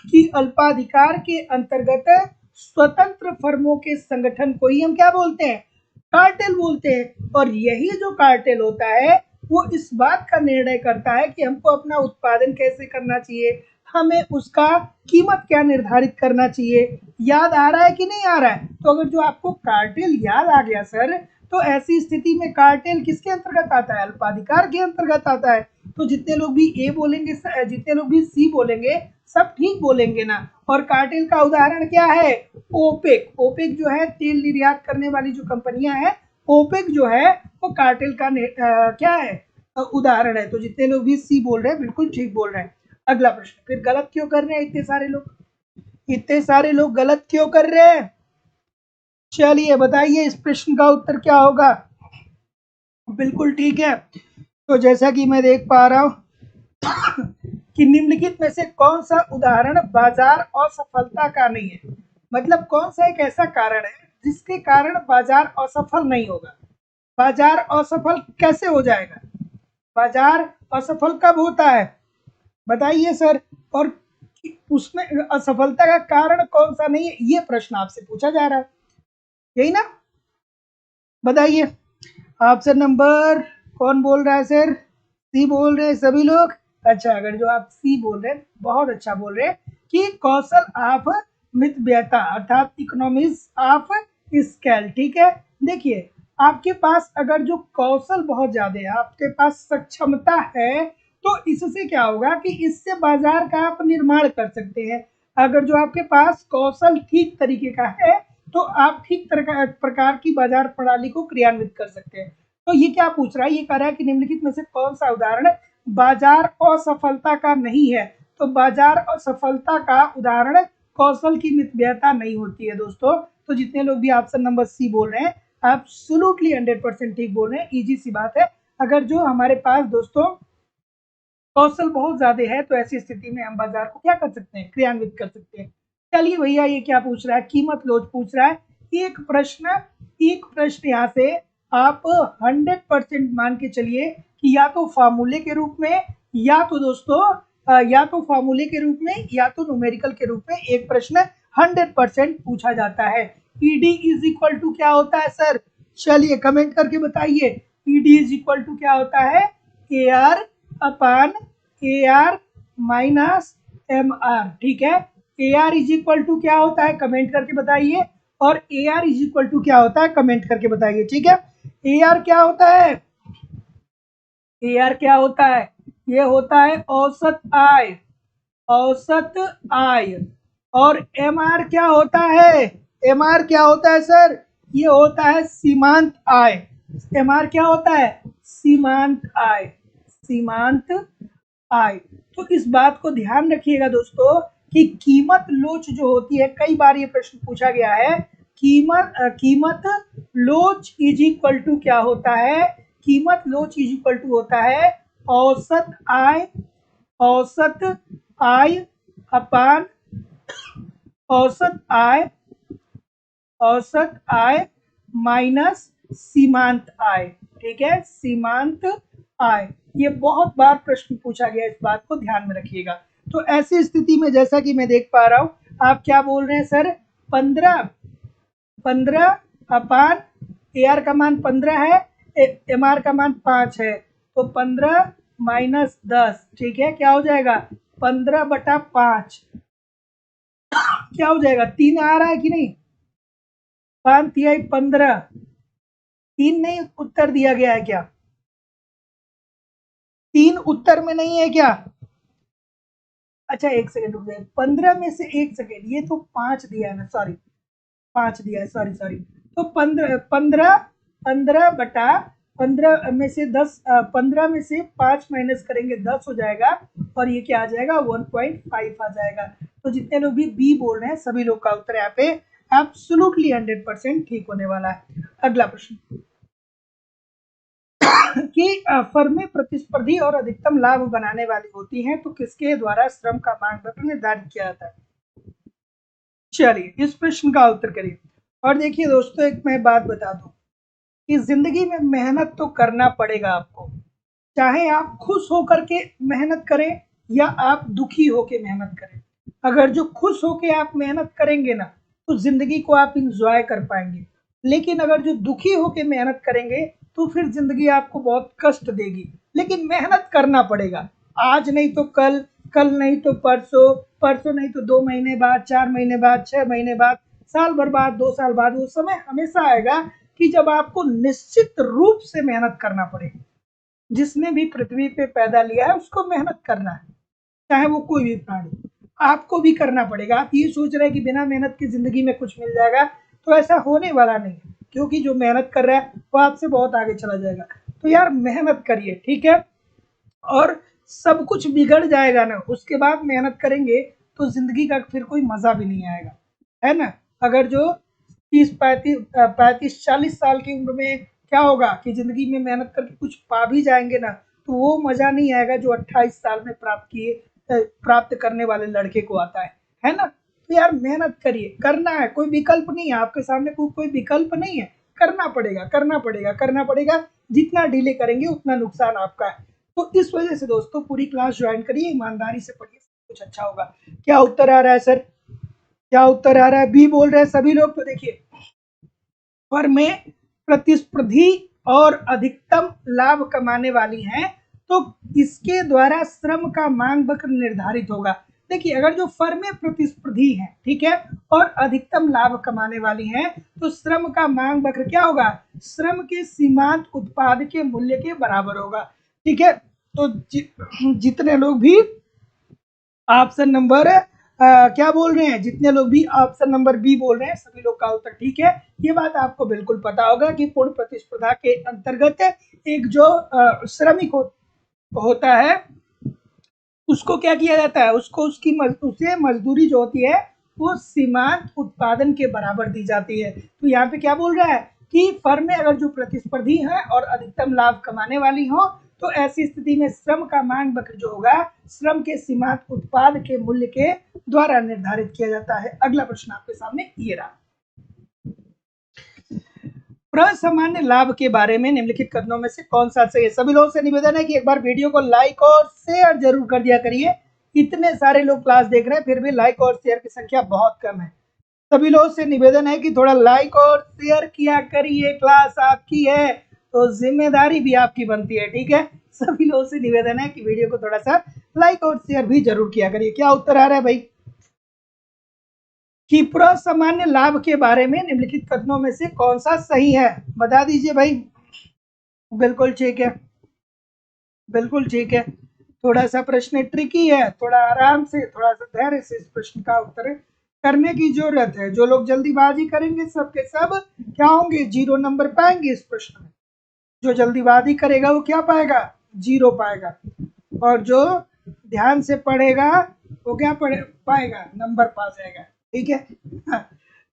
कि अल्पाधिकार के अंतर्गत स्वतंत्र फर्मों के संगठन को ही हम क्या बोलते हैं? कार्टेल बोलते हैं। और यही जो कार्टेल होता है वो इस बात का निर्णय करता है कि हमको अपना उत्पादन कैसे करना चाहिए, हमें उसका कीमत क्या निर्धारित करना चाहिए। याद आ रहा है कि नहीं आ रहा है? तो अगर जो आपको कार्टेल याद आ गया सर, तो ऐसी स्थिति में कार्टेल किसके अंतर्गत आता है? अल्पाधिकार के अंतर्गत आता है। तो जितने लोग भी ए बोलेंगे, जितने लोग भी सी बोलेंगे, सब ठीक बोलेंगे ना? और कार्टेल का उदाहरण क्या है? ओपेक। ओपेक जो है तेल निर्यात करने वाली जो कंपनियां हैं, ओपेक जो है वो कार्टेल का क्या है? उदाहरण है। तो जितने लोग भी सी बोल रहे हैं बिल्कुल ठीक बोल रहे हैं। अगला प्रश्न, फिर गलत क्यों कर रहे हैं इतने सारे लोग? इतने सारे लोग गलत क्यों कर रहे हैं? चलिए बताइए इस प्रश्न का उत्तर क्या होगा? बिल्कुल ठीक है। तो जैसा कि मैं देख पा रहा हूं कि निम्नलिखित में से कौन सा उदाहरण बाजार असफलता का नहीं है? मतलब कौन सा एक ऐसा कारण है जिसके कारण बाजार असफल नहीं होगा? बाजार असफल कैसे हो जाएगा? बाजार असफल कब होता है बताइए सर? और उसमें असफलता का कारण कौन सा नहीं है, ये प्रश्न आपसे पूछा जा रहा है, यही ना? बताइए। ऑप्शन नंबर कौन बोल रहा है सर? सी बोल रहे हैं सभी लोग? अच्छा, अगर जो आप सी बोल रहे हैं बहुत अच्छा बोल रहे हैं कि कौशल ऑफ मितव्ययता अर्थात इकोनॉमिक्स ऑफ स्केल। ठीक है, देखिए आपके पास अगर जो कौशल बहुत ज्यादा है, आपके पास सक्षमता है, तो इससे क्या होगा कि इससे बाजार का आप निर्माण कर सकते हैं। अगर जो आपके पास कौशल ठीक तरीके का है तो आप ठीक प्रकार की बाजार प्रणाली को क्रियान्वित कर सकते हैं। तो ये क्या पूछ रहा है? ये कह रहा है कि निम्नलिखित में से कौन सा उदाहरण बाजार असफलता का नहीं है? तो बाजार असफलता का उदाहरण कौशल की मितव्ययता नहीं होती है दोस्तों। तो जितने लोग भी ऑप्शन नंबर सी बोल रहे हैं एब्सोल्युटली 100% ठीक बोल रहे हैं। इजी सी बात है। अगर जो हमारे पास दोस्तों कौशल बहुत ज्यादा है तो ऐसी स्थिति में हम बाजार को क्या कर सकते हैं? क्रियान्वित कर सकते हैं। चलिए भैया, ये क्या पूछ रहा है? कीमत लोच पूछ रहा है। एक प्रश्न यहाँ से आप 100% मान के चलिए कि या तो फार्मूले के रूप में, या तो दोस्तों या तो फार्मूले के रूप में या तो न्यूमेरिकल के रूप में एक प्रश्न 100% पूछा जाता है। ईडी इज इक्वल टू क्या होता है सर? चलिए कमेंट करके बताइए। ईडी इज इक्वल टू क्या होता है? AR upon A R minus M R. ठीक है, A R is equal to क्या होता है कमेंट करके बताइए, और A R is equal to क्या होता है कमेंट करके बताइए। ठीक है, ए आर क्या होता है, ए आर क्या होता है, ये होता है औसत आय, औसत आय। और एम आर क्या होता है, एम आर क्या होता है सर, ये होता है सीमांत आय। एम आर क्या होता है, सीमांत आय, सीमांत आय। तो इस बात को ध्यान रखिएगा दोस्तों कि कीमत लोच जो होती है, कई बार ये प्रश्न पूछा गया है, कीमत लोच इज इक्वल टू क्या होता है, कीमत लोच इज इक्वल टू होता है औसत आय, औसत आय अपान औसत आय, औसत आय माइनस सीमांत आय। ठीक है, सीमांत आय, ये बहुत बार प्रश्न पूछा गया, इस बात को ध्यान में रखिएगा। तो ऐसी स्थिति में जैसा कि मैं देख पा रहा हूं, आप क्या बोल रहे हैं सर, 15 अपान ए आर का मान 15 है, एम आर का मान 5 है, तो 15 माइनस 10। ठीक है, क्या हो जाएगा 15/5, क्या हो जाएगा 3 आ रहा है कि नहीं, 5 तिहाई 15, 3 नहीं उत्तर दिया गया है क्या, 3 उत्तर में नहीं है क्या, अच्छा एक सेकंड रुक जाए, 15 में से एक सेकंड, ये तो 5 दिया है ना, सॉरी 5 दिया है, सॉरी सॉरी। तो 15 में से 10, 15 में से 5 माइनस करेंगे 10 हो जाएगा, और ये क्या आ जाएगा 1.5 आ जाएगा। तो जितने लोग भी बी बोल रहे हैं सभी लोग का उत्तर यहाँ पे एब्सोल्युटली 100% ठीक होने वाला है। अगला प्रश्न कि फर्में प्रतिस्पर्धी और अधिकतम लाभ बनाने वाली होती हैं, तो किसके द्वारा श्रम का मानदंड निर्धारित किया जाता है। चलिए इस प्रश्न का उत्तर करिए। और देखिए दोस्तों, एक मैं बात बता दूं कि जिंदगी में मेहनत तो करना पड़ेगा आपको, चाहे आप खुश होकर के मेहनत करें या आप दुखी होकर मेहनत करें। अगर जो खुश होकर आप मेहनत करेंगे ना, तो जिंदगी को आप इंजॉय कर पाएंगे, लेकिन अगर जो दुखी होकर मेहनत करेंगे तो फिर जिंदगी आपको बहुत कष्ट देगी। लेकिन मेहनत करना पड़ेगा, आज नहीं तो कल, कल नहीं तो परसों, परसों नहीं तो 2 महीने बाद, 4 महीने बाद, 6 महीने बाद, साल भर बाद, 2 साल बाद। वो समय हमेशा आएगा कि जब आपको निश्चित रूप से मेहनत करना पड़ेगा। जिसने भी पृथ्वी पे पैदा लिया है उसको मेहनत करना है, चाहे वो कोई भी प्राणी, आपको भी करना पड़ेगा। आप ये सोच रहे हैं कि बिना मेहनत की जिंदगी में कुछ मिल जाएगा, तो ऐसा होने वाला नहीं है, क्योंकि जो मेहनत कर रहा है वो आपसे बहुत आगे चला जाएगा। तो यार मेहनत करिए, ठीक है, और सब कुछ बिगड़ जाएगा ना, उसके बाद मेहनत करेंगे तो जिंदगी का फिर कोई मजा भी नहीं आएगा, है ना। अगर जो 30, 35, 40 साल की उम्र में क्या होगा कि जिंदगी में मेहनत करके कुछ पा भी जाएंगे ना, तो वो मजा नहीं आएगा जो 28 साल में प्राप्त करने वाले लड़के को आता है ना। तो यार मेहनत करिए, करना है, कोई विकल्प नहीं है आपके सामने, कोई विकल्प नहीं है, करना पड़ेगा करना पड़ेगा करना पड़ेगा। जितना डिले करेंगे उतना नुकसान आपका है। तो इस वजह से दोस्तों पूरी क्लास ज्वाइन करिए, ईमानदारी से पढ़िए, कुछ अच्छा होगा। क्या उत्तर आ रहा है सर, क्या उत्तर आ रहा है, बी बोल रहे हैं सभी लोग। तो देखिए, फर्में प्रतिस्पर्धी और अधिकतम लाभ कमाने वाली हैं, तो इसके द्वारा श्रम का मांग वक्र निर्धारित होगा। देखिए, अगर जो फर्में प्रतिस्पर्धी हैं, ठीक है, और अधिकतम लाभ कमाने वाली हैं, तो श्रम का मांग वक्र क्या होगा, श्रम के सीमांत उत्पाद के मूल्य के बराबर होगा। ठीक है, तो जितने लोग भी ऑप्शन नंबर क्या बोल रहे हैं, जितने लोग भी ऑप्शन नंबर बी बोल रहे हैं सभी लोग का उत्तर ठीक है। ये बात आपको बिल्कुल पता होगा कि पूर्ण प्रतिस्पर्धा के अंतर्गत एक जो श्रमिक होता है उसको क्या किया जाता है, उसको उसे मजदूरी जो होती है वो सीमांत उत्पादन के बराबर दी जाती है। तो यहाँ पे क्या बोल रहा है कि फर्में अगर जो प्रतिस्पर्धी हैं और अधिकतम लाभ कमाने वाली हो, तो ऐसी स्थिति में श्रम का मांग वक्र जो होगा श्रम के सीमांत उत्पाद के मूल्य के द्वारा निर्धारित किया जाता है। अगला प्रश्न आपके सामने ये रहा, प्रसामान्य लाभ के बारे में निम्नलिखित कथनों में से कौन सा सही है। सभी लोगों से निवेदन है कि एक बार वीडियो को लाइक और शेयर जरूर कर दिया करिए। इतने सारे लोग क्लास देख रहे हैं फिर भी लाइक और शेयर की संख्या बहुत कम है। सभी लोगों से निवेदन है कि थोड़ा लाइक और शेयर किया करिए, क्लास आपकी है तो जिम्मेदारी भी आपकी बनती है, ठीक है। सभी लोगों से निवेदन है कि वीडियो को थोड़ा सा लाइक और शेयर भी जरूर किया करिए। क्या उत्तर आ रहा है भाई? कि सामान्य लाभ के बारे में निम्नलिखित कथनों में से कौन सा सही है? बता दीजिए भाई। बिल्कुल ठीक है, बिल्कुल ठीक है। थोड़ा सा प्रश्न ट्रिकी है, थोड़ा आराम से, थोड़ा सा धैर्य से इस प्रश्न का उत्तर करने की जरूरत है। जो लोग जल्दीबाजी करेंगे सबके सब क्या होंगे? 0 नंबर पाएंगे इस प्रश्न में। जो जल्दीबाजी करेगा वो क्या पाएगा? 0 पाएगा। और जो ध्यान से पढ़ेगा वो क्या पाएगा? नंबर पा जाएगा। ठीक है। हाँ,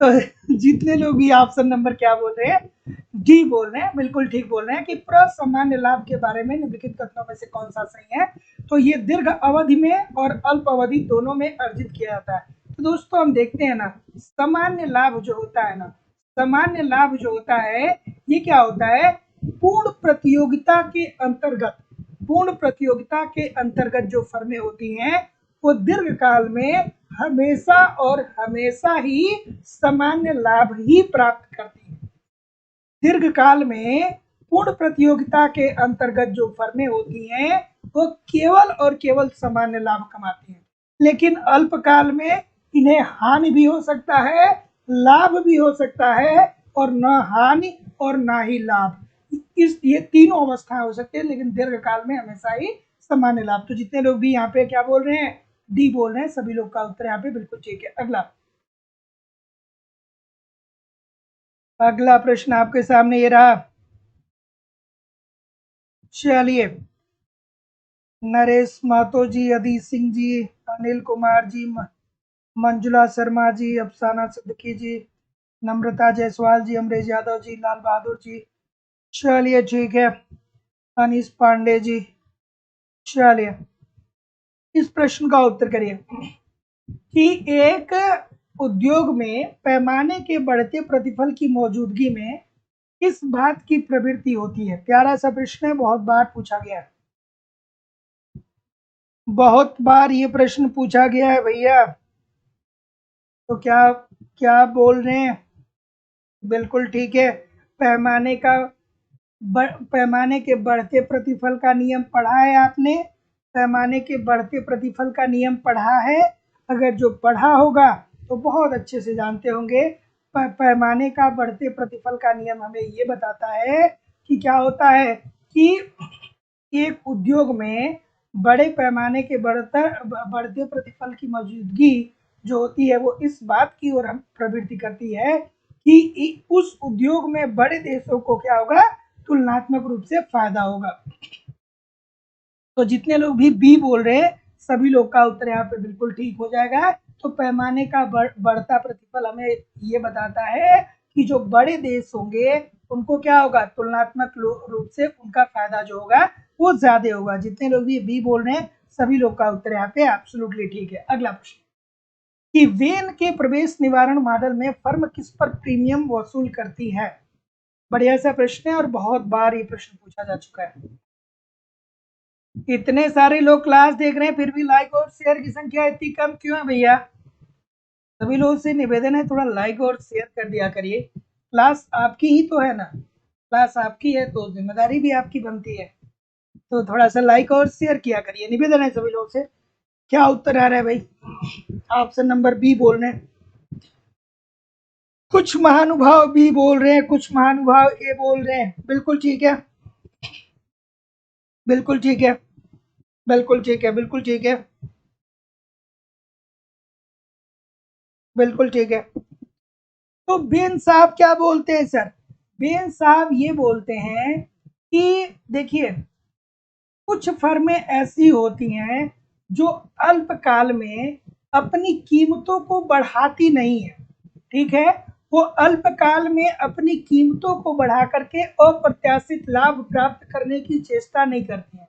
तो जितने लोग भी ऑप्शन नंबर क्या बोल रहे हैं? डी बोल रहे हैं, बिल्कुल ठीक बोल रहे हैं कि प्रसामान्य लाभ के बारे में निम्नलिखित कथनों में से कौन सा सही है? तो ये दीर्घ अवधि में और अल्प अवधि दोनों में अर्जित किया जाता है। तो दोस्तों हम देखते हैं ना, सामान्य लाभ जो होता है ना, सामान्य लाभ जो होता है ये क्या होता है? पूर्ण प्रतियोगिता के अंतर्गत, पूर्ण प्रतियोगिता के अंतर्गत जो फर्में होती हैं वो दीर्घ काल में हमेशा और हमेशा ही सामान्य लाभ ही प्राप्त करती है। दीर्घ काल में पूर्ण प्रतियोगिता के अंतर्गत जो फर्में होती हैं वो केवल और केवल सामान्य लाभ कमाती हैं, लेकिन अल्पकाल में इन्हें हानि भी हो सकता है, लाभ भी हो सकता है, और न हानि और ना ही लाभ। इस ये तीनों अवस्थाएं हो सकती है, लेकिन दीर्घकाल में हमेशा ही सामान्य लाभ। तो जितने लोग भी यहाँ पे क्या बोल रहे हैं? डी बोल रहे हैं, सभी लोग का उत्तर यहाँ पे बिल्कुल ठीक है। अगला प्रश्न आपके सामने ये रहा। चलिए, नरेश मातो जी, अदीप सिंह जी, अनिल कुमार जी, मंजुला शर्मा जी, अफसाना सिद्दीकी जी, नम्रता जायसवाल जी, अमरेश यादव जी, लाल बहादुर जी। चलिए ठीक है, अनीस पांडे जी। चलिए, इस प्रश्न का उत्तर करिए कि एक उद्योग में पैमाने के बढ़ते प्रतिफल की मौजूदगी में किस बात की प्रवृत्ति होती है? प्यारा सा प्रश्न है, बहुत बार पूछा गया है, बहुत बार ये प्रश्न पूछा गया है भैया। तो क्या क्या बोल रहे हैं? बिल्कुल ठीक है। पैमाने का पैमाने के बढ़ते प्रतिफल का नियम पढ़ा है आपने? पैमाने के बढ़ते प्रतिफल का नियम पढ़ा है? अगर जो पढ़ा होगा तो बहुत अच्छे से जानते होंगे। पैमाने का बढ़ते प्रतिफल का नियम हमें ये बताता है कि क्या होता है कि एक उद्योग में बड़े पैमाने के बढ़ते प्रतिफल की मौजूदगी जो होती है वो इस बात की ओर हम प्रवृत्ति करती है कि उस उद्योग में बड़े देशों को क्या होगा? तुलनात्मक रूप से फायदा होगा। तो जितने लोग भी बी बोल रहे हैं सभी लोग का उत्तर यहाँ पे बिल्कुल ठीक हो जाएगा। तो पैमाने का बढ़ता प्रतिफल हमें ये बताता है कि जो बड़े देश होंगे उनको क्या होगा? तुलनात्मक रूप से उनका फायदा जो होगा वो ज्यादा होगा। जितने लोग भी बी बोल रहे हैं सभी लोग का उत्तर यहाँ पे एब्सोल्युटली ठीक है। अगला प्रश्न कि वेन के प्रवेश निवारण मॉडल में फर्म किस पर प्रीमियम वसूल करती है? बढ़िया सा प्रश्न है और बहुत बार ये प्रश्न पूछा जा चुका है। इतने सारे लोग क्लास देख रहे हैं फिर भी लाइक और शेयर की संख्या इतनी कम क्यों है भैया? सभी लोगों से निवेदन है थोड़ा लाइक और शेयर कर दिया करिए। क्लास आपकी ही तो है ना, क्लास आपकी है तो जिम्मेदारी भी आपकी बनती है। तो थोड़ा सा लाइक और शेयर किया करिए, निवेदन है सभी लोगों से। क्या उत्तर आ रहा है भाई? ऑप्शन नंबर बी बोल रहे हैं, कुछ महानुभाव बी बोल रहे हैं, कुछ महानुभाव ए बोल रहे हैं। बिल्कुल ठीक है, बिल्कुल ठीक है, बिल्कुल ठीक है, बिल्कुल ठीक है, बिल्कुल ठीक है। तो बेन साहब क्या बोलते हैं सर? बेन साहब ये बोलते हैं कि देखिए कुछ फर्में ऐसी होती हैं जो अल्पकाल में अपनी कीमतों को बढ़ाती नहीं है। ठीक है, वो अल्पकाल में अपनी कीमतों को बढ़ा करके अप्रत्याशित लाभ प्राप्त करने की चेष्टा नहीं करती हैं।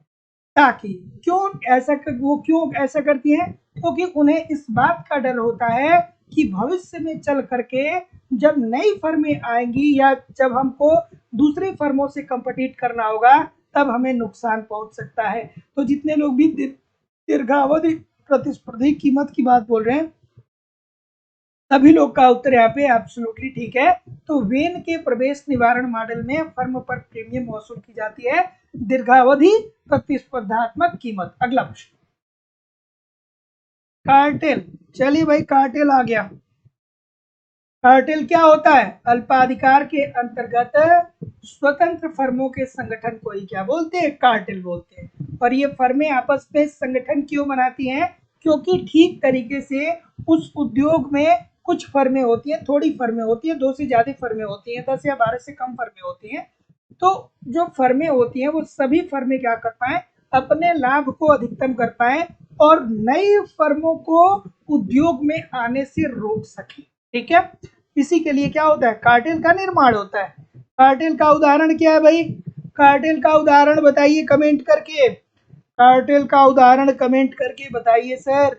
ताकि वो क्यों ऐसा करती हैं? क्योंकि उन्हें इस बात का डर होता है कि भविष्य में चल करके जब नई फर्में आएंगी या जब हमको दूसरी फर्मों से कंपीट करना होगा तब हमें नुकसान पहुंच सकता है। तो जितने लोग भी दीर्घावधि प्रतिस्पर्धी कीमत की बात बोल रहे हैं सभी लोग का उत्तर यहाँ पे एब्सोल्युटली ठीक है। तो वेन के प्रवेश निवारण मॉडल में फर्म पर प्रीमियम वसूल की जाती है, दीर्घावधि प्रतिस्पर्धात्मक कीमत। अगला प्रश्न, कार्टेल। चलिए भाई, कार्टेल आ गया। कार्टेल क्या होता है? अल्पाधिकार के अंतर्गत स्वतंत्र फर्मों के संगठन को ही क्या बोलते हैं? कार्टेल बोलते हैं। और ये फर्में आपस में संगठन क्यों बनाती हैं? क्योंकि ठीक तरीके से उस उद्योग में कुछ फर्में होती हैं, थोड़ी फर्में होती हैं, 2 से ज्यादा फर्में होती हैं, 10 या 12 से कम फर्में होती हैं। तो जो फर्में होती हैं वो सभी फर्में क्या कर पाए? अपने लाभ को अधिकतम कर पाए और नई फर्मों को उद्योग में आने से रोक सके। ठीक है, इसी के लिए क्या होता है? कार्टेल का निर्माण होता है। कार्टेल का उदाहरण क्या है भाई? कार्टेल का उदाहरण बताइए कमेंट करके। कार्टेल का उदाहरण कमेंट करके बताइए सर।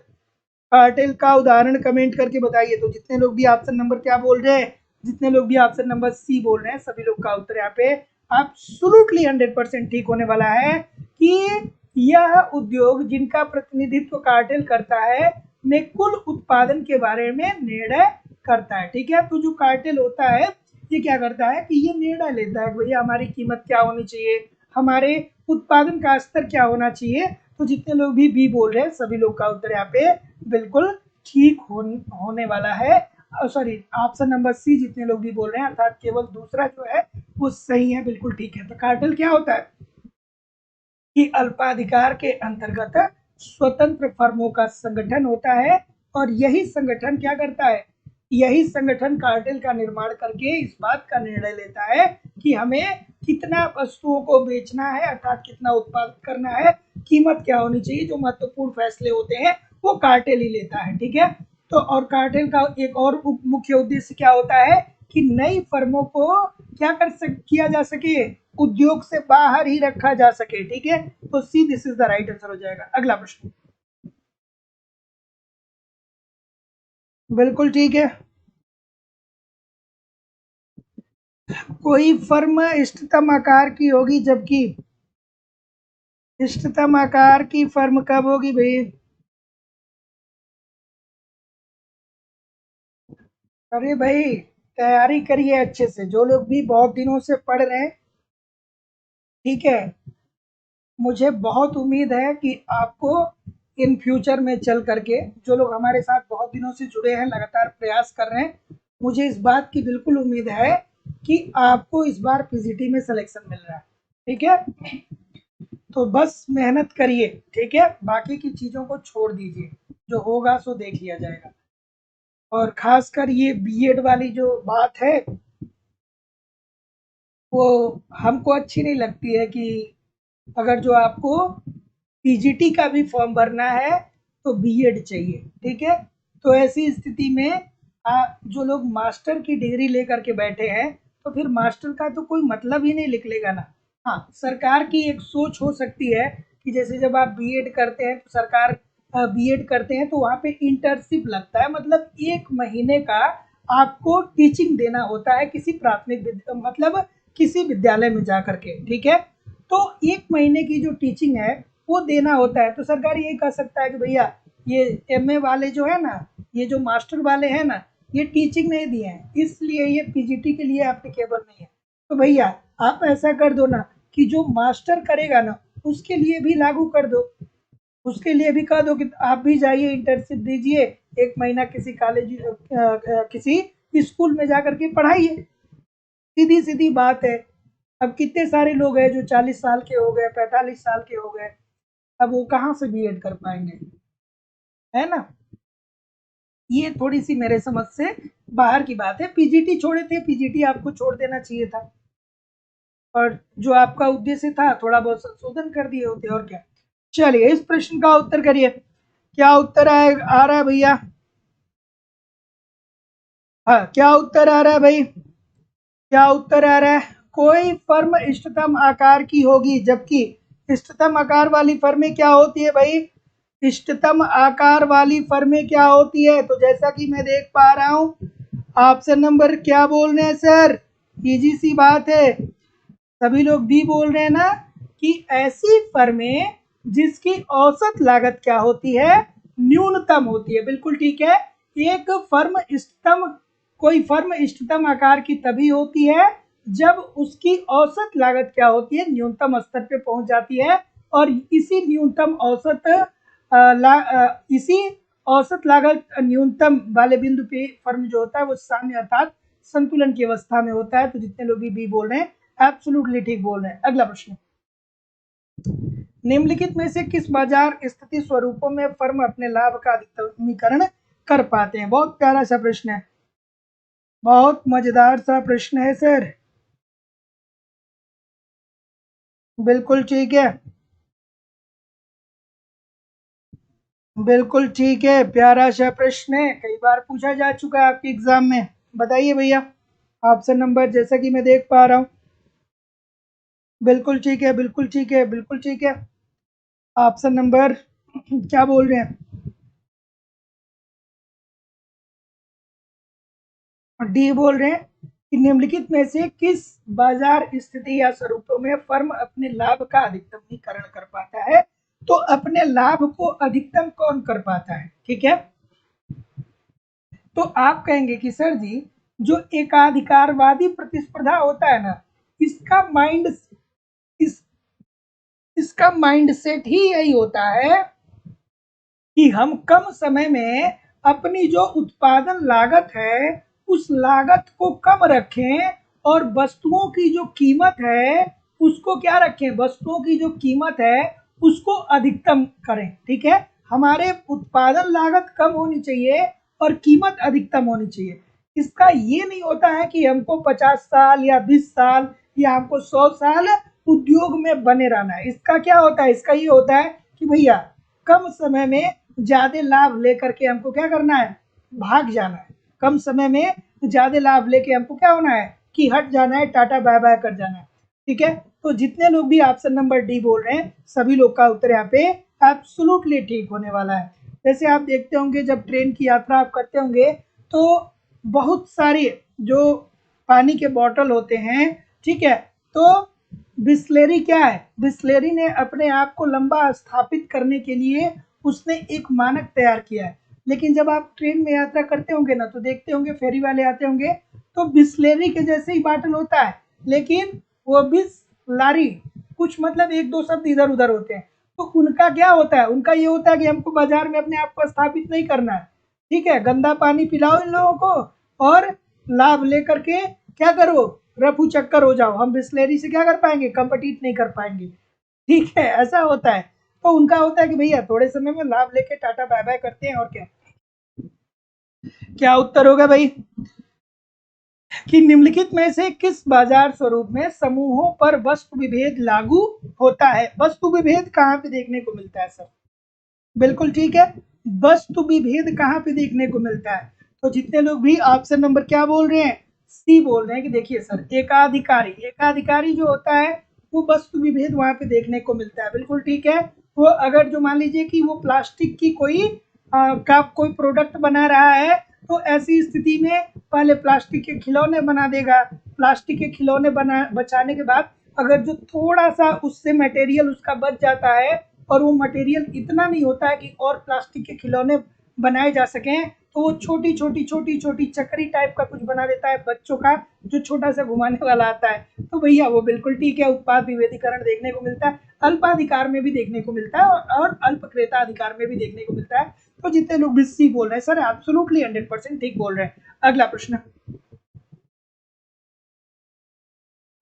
कार्टेल का उदाहरण कमेंट करके बताइए। तो जितने लोग भी ऑप्शन नंबर क्या बोल रहे हैं, जितने लोग भी ऑप्शन नंबर सी बोल रहे हैं, सभी लोग का उत्तर यहाँ पे एब्सोल्युटली 100% ठीक होने वाला है कि यह उद्योग जिनका प्रतिनिधित्व कार्टेल करता है में कुल उत्पादन के बारे में निर्णय करता है। ठीक है, तो जो कार्टेल होता है ये क्या करता है कि ये निर्णय लेता है भैया हमारी कीमत क्या होनी चाहिए, हमारे उत्पादन का स्तर क्या होना चाहिए। तो जितने लोग भी बी बोल रहे हैं सभी लोग का उत्तर यहाँ पे बिल्कुल ठीक होने वाला है। सॉरी, ऑप्शन नंबर सी जितने लोग भी बोल रहे हैं, अर्थात केवल दूसरा जो है वो सही है, बिल्कुल ठीक है। तो कार्टेल क्या होता है कि अल्पाधिकार के अंतर्गत स्वतंत्र फर्मों का संगठन होता है और यही संगठन क्या करता है? यही संगठन कार्टेल का निर्माण करके इस बात का निर्णय लेता है कि हमें कितना वस्तुओं को बेचना है, अर्थात कितना उत्पादन करना है, कीमत क्या होनी चाहिए, जो महत्वपूर्ण फैसले होते हैं वो कार्टेल ही लेता है। ठीक है, तो और कार्टेल का एक और मुख्य उद्देश्य क्या होता है कि नई फर्मों को क्या किया जा सके? उद्योग से बाहर ही रखा जा सके। ठीक है, तो see this is the right answer हो जाएगा। अगला प्रश्न, बिल्कुल ठीक है। कोई फर्म इष्टतम आकार की होगी जबकि इष्टतम आकार की फर्म कब होगी भाई? अरे भाई, तैयारी करिए अच्छे से, जो लोग भी बहुत दिनों से पढ़ रहे हैं। ठीक है, मुझे बहुत उम्मीद है कि आपको इन फ्यूचर में चल करके, जो लोग हमारे साथ बहुत दिनों से जुड़े हैं, लगातार प्रयास कर रहे हैं, मुझे इस बात की बिल्कुल उम्मीद है कि आपको इस बार पीजीटी में सिलेक्शन मिल रहा है। ठीक है, तो बस मेहनत करिए। ठीक है, बाकी की चीज़ों को छोड़ दीजिए, जो होगा सो देख लिया जाएगा। और खासकर ये बीएड वाली जो बात है वो हमको अच्छी नहीं लगती है कि अगर जो आपको पीजीटी का भी फॉर्म भरना है तो बीएड चाहिए। ठीक है, तो ऐसी स्थिति में जो लोग मास्टर की डिग्री लेकर के बैठे हैं तो फिर मास्टर का तो कोई मतलब ही नहीं निकलेगा ना। हाँ, सरकार की एक सोच हो सकती है कि जैसे जब आप बीएड करते हैं तो सरकार बीएड करते हैं तो वहाँ पे इंटर्नशिप लगता है, मतलब 1 महीने का आपको टीचिंग देना होता है किसी मतलब किसी विद्यालय में जा करके। ठीक है, तो 1 महीने की जो टीचिंग है वो देना होता है। तो सरकार ये कह सकता है कि भैया ये एमए वाले जो है ना, ये जो मास्टर वाले हैं ना, ये टीचिंग नहीं दिए हैं, इसलिए ये पीजीटी के लिए एप्लीकेबल नहीं है। तो भैया आप ऐसा कर दो ना कि जो मास्टर करेगा ना उसके लिए भी लागू कर दो, उसके लिए भी कह दो कि आप भी जाइए इंटर्नशिप दीजिए 1 महीना किसी कॉलेज किसी स्कूल में जा करके पढ़ाइए। सीधी सीधी बात है। अब कितने सारे लोग हैं जो 40 साल के हो गए, 45 साल के हो गए, अब वो कहाँ से बीएड कर पाएंगे? है ना, ये थोड़ी सी मेरे समझ से बाहर की बात है। पीजीटी छोड़े थे, पीजीटी आपको छोड़ देना चाहिए था और जो आपका उद्देश्य था थोड़ा बहुत संशोधन कर दिए होते, और क्या। चलिए इस प्रश्न का उत्तर करिए। क्या उत्तर आ रहा है भैया? हाँ, क्या उत्तर आ रहा है भाई? क्या उत्तर आ रहा है? कोई फर्म इष्टतम आकार की होगी जबकि इष्टतम आकार वाली फर्में क्या होती है भाई? इष्टतम आकार वाली फर्में क्या होती है? तो जैसा कि मैं देख पा रहा हूं, ऑप्शन नंबर क्या बोल रहे हैं सर? इजी सी बात है, सभी लोग भी बोल रहे हैं ना कि ऐसी फर्में जिसकी औसत लागत क्या होती है? न्यूनतम होती है। बिल्कुल ठीक है, एक फर्म इष्टतम कोई फर्म इष्टतम आकार की तभी होती है जब उसकी औसत लागत क्या होती है, न्यूनतम स्तर पे पहुंच जाती है, और इसी न्यूनतम औसत इसी औसत लागत न्यूनतम वाले बिंदु पे फर्म जो होता है वो साम्य अर्थात संतुलन की अवस्था में होता है। तो जितने लोग भी बी बोल रहे हैं एब्सोल्युटली ठीक बोल रहे हैं। अगला प्रश्न, निम्नलिखित में से किस बाजार स्थिति स्वरूपों में फर्म अपने लाभ का अधिकतमीकरण कर पाते हैं? बहुत प्यारा सा प्रश्न है, बहुत मजेदार सा प्रश्न है सर। बिल्कुल ठीक है, बिल्कुल ठीक है, प्यारा सा प्रश्न है, कई बार पूछा जा चुका है आपके एग्जाम में। बताइए भैया, ऑप्शन नंबर जैसा कि मैं देख पा रहा हूँ, बिल्कुल ठीक है, बिल्कुल ठीक है, बिल्कुल ठीक है। ऑप्शन नंबर क्या बोल रहे हैं? डी बोल रहे हैं कि निम्नलिखित में से किस बाजार स्थिति या स्वरूपों में फर्म अपने लाभ का अधिकतमीकरण कर पाता है? तो अपने लाभ को अधिकतम कौन कर पाता है? ठीक है, तो आप कहेंगे कि सर जी जो एकाधिकारवादी प्रतिस्पर्धा होता है ना, इसका माइंड इस इसका माइंडसेट ही यही होता है कि हम कम समय में अपनी जो उत्पादन लागत है उस लागत को कम रखें और वस्तुओं की जो कीमत है उसको क्या रखें, वस्तुओं की जो कीमत है उसको अधिकतम करें। ठीक है, हमारे उत्पादन लागत कम होनी चाहिए और कीमत अधिकतम होनी चाहिए। इसका ये नहीं होता है कि हमको 50 साल या 20 साल या हमको 100 साल उद्योग में बने रहना है। इसका क्या होता है, इसका ये होता है कि भैया कम समय में ज्यादा लाभ लेकर के हमको क्या करना है, भाग जाना है। कम समय में ज्यादा लाभ लेके हमको क्या होना है कि हट जाना है, टाटा बाय बाय कर जाना है। ठीक है, तो जितने लोग भी ऑप्शन नंबर डी बोल रहे हैं सभी लोग का उत्तर यहाँ पे एब्सोल्युटली ठीक होने वाला है। जैसे आप देखते होंगे जब ट्रेन की यात्रा आप करते होंगे तो बहुत सारे जो पानी के बॉटल होते हैं, ठीक है, तो बिस्लेरी क्या है, बिस्लेरी ने अपने आप को लंबा स्थापित करने के लिए उसने एक मानक तैयार किया है। लेकिन जब आप ट्रेन में यात्रा करते होंगे ना तो देखते होंगे फेरी वाले आते होंगे तो बिस्लेरी के जैसे ही बॉटल होता है, लेकिन वो बिस्लारी कुछ मतलब एक दो शब्द इधर उधर होते हैं। तो उनका क्या होता है, उनका ये होता है कि हमको बाजार में अपने आप को स्थापित नहीं करना है। ठीक है, गंदा पानी पिलाओ इन लोगों को और लाभ लेकर के क्या करो, रफू चक्कर हो जाओ। हम बिस्लेरी से क्या कर पाएंगे, कंपटीट नहीं कर पाएंगे। ठीक है, ऐसा होता है। तो उनका होता है कि भैया थोड़े समय में लाभ लेके टाटा बाय बाय करते हैं। और क्या क्या उत्तर होगा भाई कि निम्नलिखित में से किस बाजार स्वरूप में समूहों पर वस्तु विभेद लागू होता है? वस्तु विभेद कहाँ पे देखने को मिलता है सर? बिल्कुल ठीक है, वस्तु विभेद कहाँ पे देखने को मिलता है? तो जितने लोग भी ऑप्शन नंबर क्या बोल रहे हैं, सी बोल रहे हैं कि देखिए सर एकाधिकारी, एकाधिकारी जो होता है वो वस्तु विभेद वहां पे देखने को मिलता है। बिल्कुल ठीक है, वो अगर जो मान लीजिए कि वो प्लास्टिक की कोई का कोई प्रोडक्ट बना रहा है तो ऐसी स्थिति में पहले प्लास्टिक के खिलौने बना देगा, प्लास्टिक के खिलौने बना बचाने के बाद अगर जो थोड़ा सा उससे मटेरियल उसका बच जाता है और वो मटेरियल इतना नहीं होता है कि और प्लास्टिक के खिलौने बनाए जा सकें, तो वो छोटी छोटी छोटी छोटी चक्री टाइप का कुछ बना देता है बच्चों का, जो छोटा सा घुमाने वाला आता है। तो भैया वो बिल्कुल ठीक है, उत्पाद विभेदीकरण देखने को मिलता है, अल्पाधिकार में भी देखने को मिलता है और अल्प क्रेता अधिकार में भी देखने को मिलता है। तो जितने लोग भी सी बोल रहे हैं सर एब्सोल्युटली 100% ठीक बोल रहे हैं। अगला प्रश्न,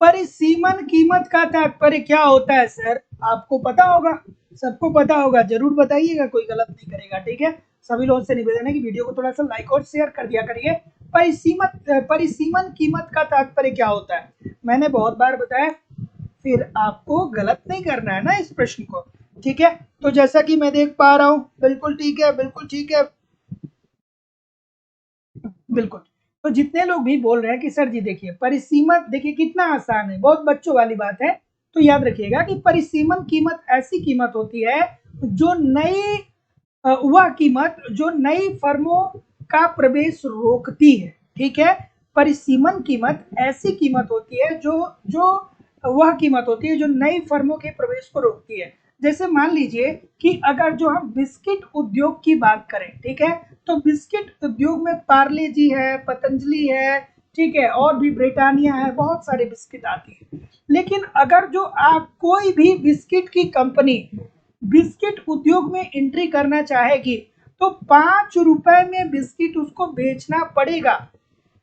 परिसीमन कीमत का तात्पर्य क्या होता है सर? आपको पता होगा, सबको पता होगा, जरूर बताइएगा, कोई गलत नहीं करेगा। ठीक है, सभी लोगों से निवेदन है कि वीडियो को थोड़ा सा लाइक और शेयर कर दिया करिए। परिसीमन कीमत का तात्पर्य क्या होता है? मैंने बहुत बार बताया, फिर आपको गलत नहीं करना है ना इस प्रश्न को। ठीक है, तो जैसा कि मैं देख पा रहा हूँ, बिल्कुल ठीक है, बिल्कुल ठीक है, बिल्कुल। तो जितने लोग भी बोल रहे हैं कि सर जी देखिए परिसीमन, देखिए कितना आसान है, बहुत बच्चों वाली बात है। तो याद रखिएगा कि परिसीमन कीमत ऐसी कीमत होती है जो नई वह कीमत जो नई फर्मों का प्रवेश रोकती है। ठीक है, परिसीमन कीमत ऐसी कीमत होती है जो जो वह कीमत होती है जो नई फर्मों के प्रवेश को रोकती है। जैसे मान लीजिए कि अगर जो हम बिस्किट उद्योग की बात करें, ठीक है, तो बिस्किट उद्योग में पार्ले जी है, पतंजलि है, ठीक है, और भी ब्रिटानिया है, बहुत सारे बिस्किट आती है। लेकिन अगर जो आप कोई भी बिस्किट की कंपनी बिस्किट उद्योग में एंट्री करना चाहेगी तो 5 रुपए में बिस्किट उसको बेचना पड़ेगा,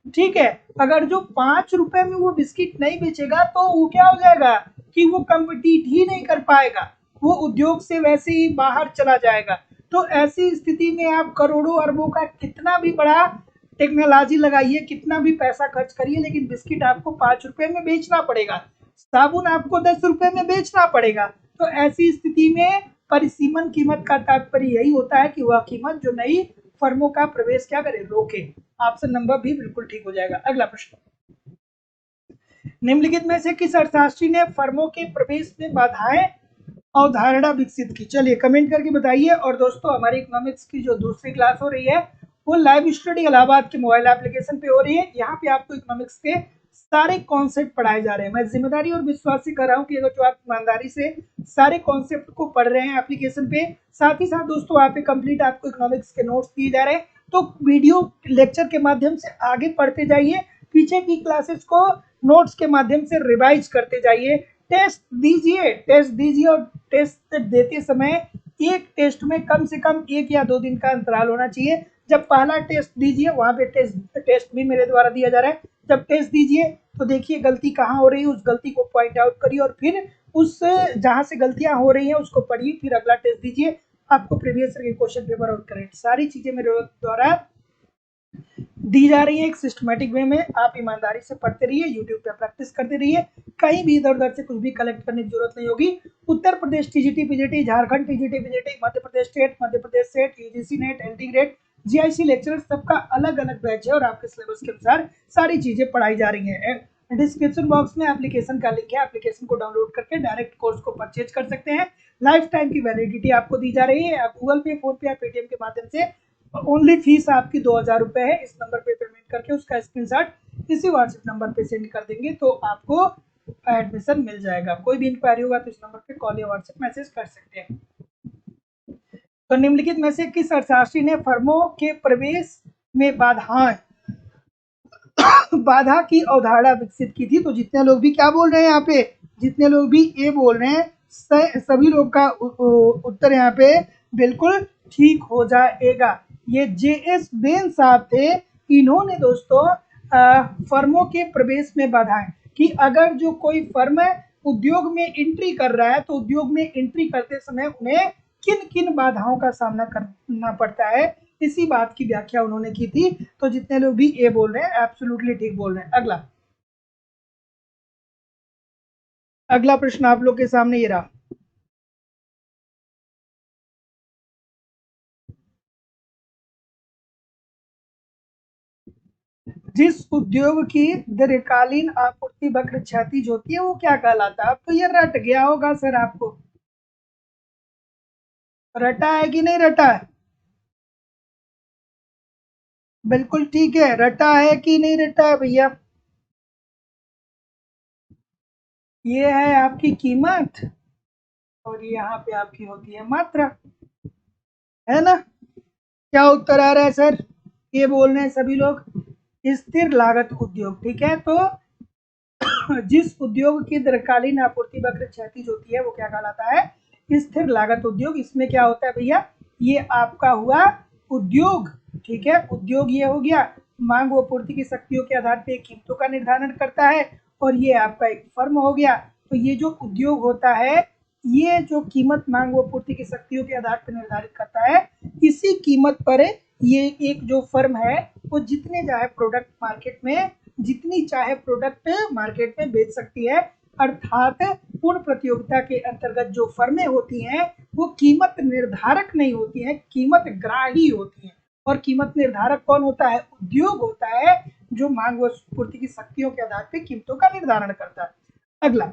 ठीक है। अगर जो 5 रुपए में वो बिस्किट नहीं बेचेगा तो वो क्या हो जाएगा कि वो कम्पिटिट ही नहीं कर पाएगा, वो उद्योग से वैसे ही बाहर चला जाएगा। तो ऐसी स्थिति में आप करोड़ों अरबों का कितना भी बड़ा टेक्नोलॉजी लगाइए, कितना भी पैसा खर्च करिए, लेकिन बिस्किट आपको 5 रुपए में बेचना पड़ेगा, साबुन आपको 10 रुपए में बेचना पड़ेगा। तो ऐसी स्थिति में परिसीमन कीमत का तात्पर्य यही होता है कि वह कीमत जो नई फर्मों का प्रवेश क्या करे, रोके। ऑप्शन नंबर बी बिल्कुल ठीक हो जाएगा। अगला प्रश्न, निम्नलिखित में से किस अर्थशास्त्री ने फर्मों के प्रवेश में बाधाएं अवधारणा विकसित की? चलिए कमेंट करके बताइए। और दोस्तों हमारी इकोनॉमिक्स की जो दूसरी क्लास हो रही है वो लाइव स्टडी इलाहाबाद के मोबाइल एप्लीकेशन पे हो रही है। यहाँ पे आपको इकोनॉमिक्स के सारे कॉन्सेप्ट पढ़ाए जा रहे हैं। मैं जिम्मेदारी और विश्वास से कर रहा हूँ कि अगर जो आप ईमानदारी से सारे कॉन्सेप्ट को पढ़ रहे हैं एप्लीकेशन पे, साथ ही साथ दोस्तों वहाँ पे कंप्लीट आपको इकोनॉमिक्स के नोट्स दिए जा रहे हैं, तो वीडियो लेक्चर के माध्यम से आगे पढ़ते जाइए, पीछे की क्लासेस को नोट्स के माध्यम से रिवाइज करते जाइए, टेस्ट दीजिए और टेस्ट देते समय एक टेस्ट में कम से कम 1 या 2 दिन का अंतराल होना चाहिए। जब पहला टेस्ट दीजिए वहां पे टेस्ट भी मेरे द्वारा दिया जा रहा है, जब टेस्ट दीजिए तो देखिए गलती कहाँ हो रही है, उस गलती को पॉइंट आउट करिए और फिर उस जहां से गलतियां हो रही हैं उसको पढ़िए, फिर अगला टेस्ट दीजिए। आपको प्रीवियस ईयर के क्वेश्चन पेपर और करेंट सारी चीजें मेरे द्वारा दी जा रही है एक सिस्टमेटिक वे में। आप ईमानदारी से पढ़ते रहिए, यूट्यूब पे प्रैक्टिस करते रहिए, कहीं भी इधर उधर से कुछ भी कलेक्ट करने की जरूरत नहीं होगी। Uttar Pradesh TGT PGT, Jharkhand TGT PGT, Madhya Pradesh state, UGC NET, LT grade, GIC lecture सबका अलग अलग बैच है और आपके सिलेबस के अनुसार सारी चीजें पढ़ाई जा रही है। डिस्क्रिप्शन बॉक्स में एप्लीकेशन का लिंक है, एप्लीकेशन को डाउनलोड करके डायरेक्ट कोर्स को परचेज कर सकते हैं। लाइफ टाइम की वैलिडिटी आपको दी जा रही है। गूगल पे, फोन पे या पेटीएम के माध्यम से ओनली फीस आपकी 2000 रुपए है। इस नंबर पे पेमेंट करके उसका स्क्रीनशॉट इसी व्हाट्सएप नंबर पे सेंड कर देंगे तो आपको एडमिशन मिल जाएगा। कोई भी इंक्वायरी होगा तो इस नंबर पे कॉल या व्हाट्सएप मैसेज कर सकते हैं। तो निम्नलिखित में से किस अर्थशास्त्री ने फर्मों के प्रवेश में बाधा की अवधारणा विकसित की थी? तो जितने लोग भी क्या बोल रहे हैं यहाँ पे, जितने लोग भी ए बोल रहे हैं सभी लोग का उत्तर यहाँ पे बिल्कुल ठीक हो जाएगा। ये जेएस बेन साहब थे, इन्होंने दोस्तों फर्मों के प्रवेश में बाधाएं कि अगर जो कोई फर्म उद्योग में एंट्री कर रहा है तो उद्योग में एंट्री करते समय उन्हें किन किन बाधाओं का सामना करना पड़ता है, इसी बात की व्याख्या उन्होंने की थी। तो जितने लोग भी ए बोल रहे हैं एब्सोल्युटली ठीक बोल रहे हैं। अगला प्रश्न आप लोग के सामने ये रहा। जिस उद्योग की दीर्घकालीन आपूर्ति वक्र क्षैतिज होती है वो क्या कहलाता है? अब तो ये रट गया होगा सर, आपको रटा है कि नहीं रटा है? बिल्कुल ठीक है, रटा है कि नहीं रटा है भैया? ये है आपकी कीमत और यहाँ पे आपकी होती है मात्रा, है ना? क्या उत्तर आ रहा है सर? ये बोल रहे हैं सभी लोग स्थिर लागत उद्योग, ठीक है। तो जिस उद्योग की दीर्घकालीन आपूर्ति वक्र क्षैतिज होती है वो क्या कहलाता है? स्थिर लागत उद्योग। इसमें क्या होता है भैया, ये आपका हुआ उद्योग, ठीक है। उद्योग ये हो गया, मांग व पूर्ति की शक्तियों के आधार पर कीमतों का निर्धारण करता है, और ये आपका एक फर्म हो गया। तो ये जो उद्योग होता है ये जो कीमत मांग व पूर्ति की शक्तियों के आधार पर निर्धारित करता है, इसी कीमत पर ये एक जो फर्म है वो जितने चाहे प्रोडक्ट मार्केट में बेच सकती है। अर्थात पूर्ण प्रतियोगिता के अंतर्गत जो फर्में होती हैं वो कीमत निर्धारक नहीं होती हैं, कीमत ग्राही होती हैं। और कीमत निर्धारक कौन होता है? उद्योग होता है, जो मांग व पूर्ति की शक्तियों के आधार पर कीमतों का निर्धारण करता है। अगला,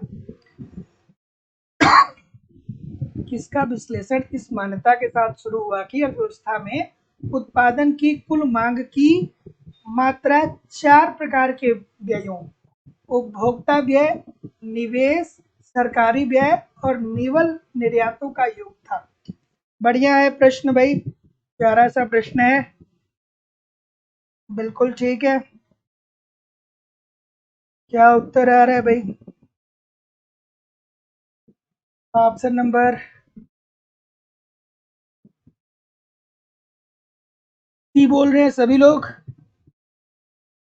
किसका विश्लेषण इस मान्यता के साथ शुरू हुआ कि अर्थव्यवस्था में उत्पादन की कुल मांग की मात्रा 4 प्रकार के व्ययों, उपभोक्ता व्यय, निवेश, सरकारी व्यय और निवल निर्यातों का योग था। बढ़िया है प्रश्न भाई, प्यारा सा प्रश्न है, बिल्कुल ठीक है। क्या उत्तर आ रहा है भाई? ऑप्शन नंबर सी बोल रहे हैं सभी लोग?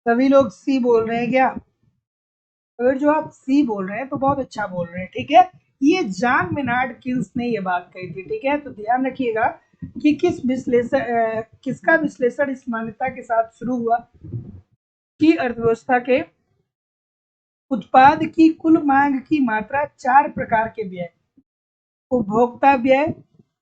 सभी लोग सी बोल रहे हैं क्या? अगर जो आप सी बोल रहे हैं तो बहुत अच्छा बोल रहे हैं, ठीक है। ये जॉन मेनार्ड किन्स ने ये बात कही थी, ठीक है। तो ध्यान रखिएगा कि किसका विश्लेषण इस मान्यता के साथ शुरू हुआ कि अर्थव्यवस्था के उत्पाद की कुल मांग की मात्रा 4 प्रकार के व्यय, उपभोक्ता व्यय,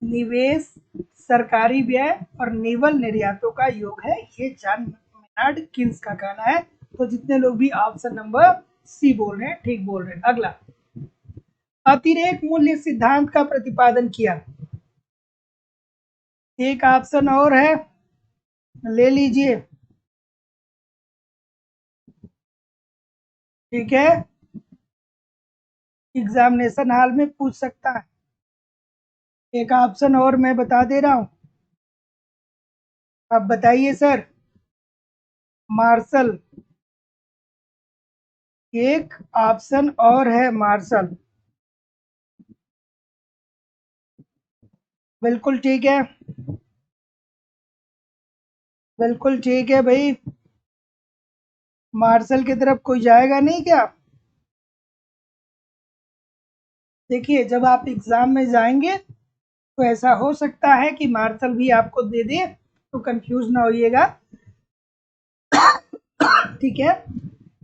निवेश, सरकारी व्यय और निवल निर्यातों का योग है। ये जॉन मेनार्ड किन्स का कहना है। तो जितने लोग भी ऑप्शन नंबर सी बोल रहे हैं ठीक बोल रहे हैं। अगला, अतिरेक मूल्य सिद्धांत का प्रतिपादन किया। एक ऑप्शन और है, ले लीजिए, ठीक है, एग्जामिनेशन हॉल में पूछ सकता है। एक ऑप्शन और मैं बता दे रहा हूं, अब बताइए सर। मार्शल, एक ऑप्शन और है मार्शल। बिल्कुल ठीक है, बिल्कुल ठीक है भाई। मार्शल की तरफ कोई जाएगा नहीं क्या? देखिए, जब आप एग्जाम में जाएंगे तो ऐसा हो सकता है कि मार्शल भी आपको दे दे, तो कंफ्यूज ना होइएगा, ठीक है।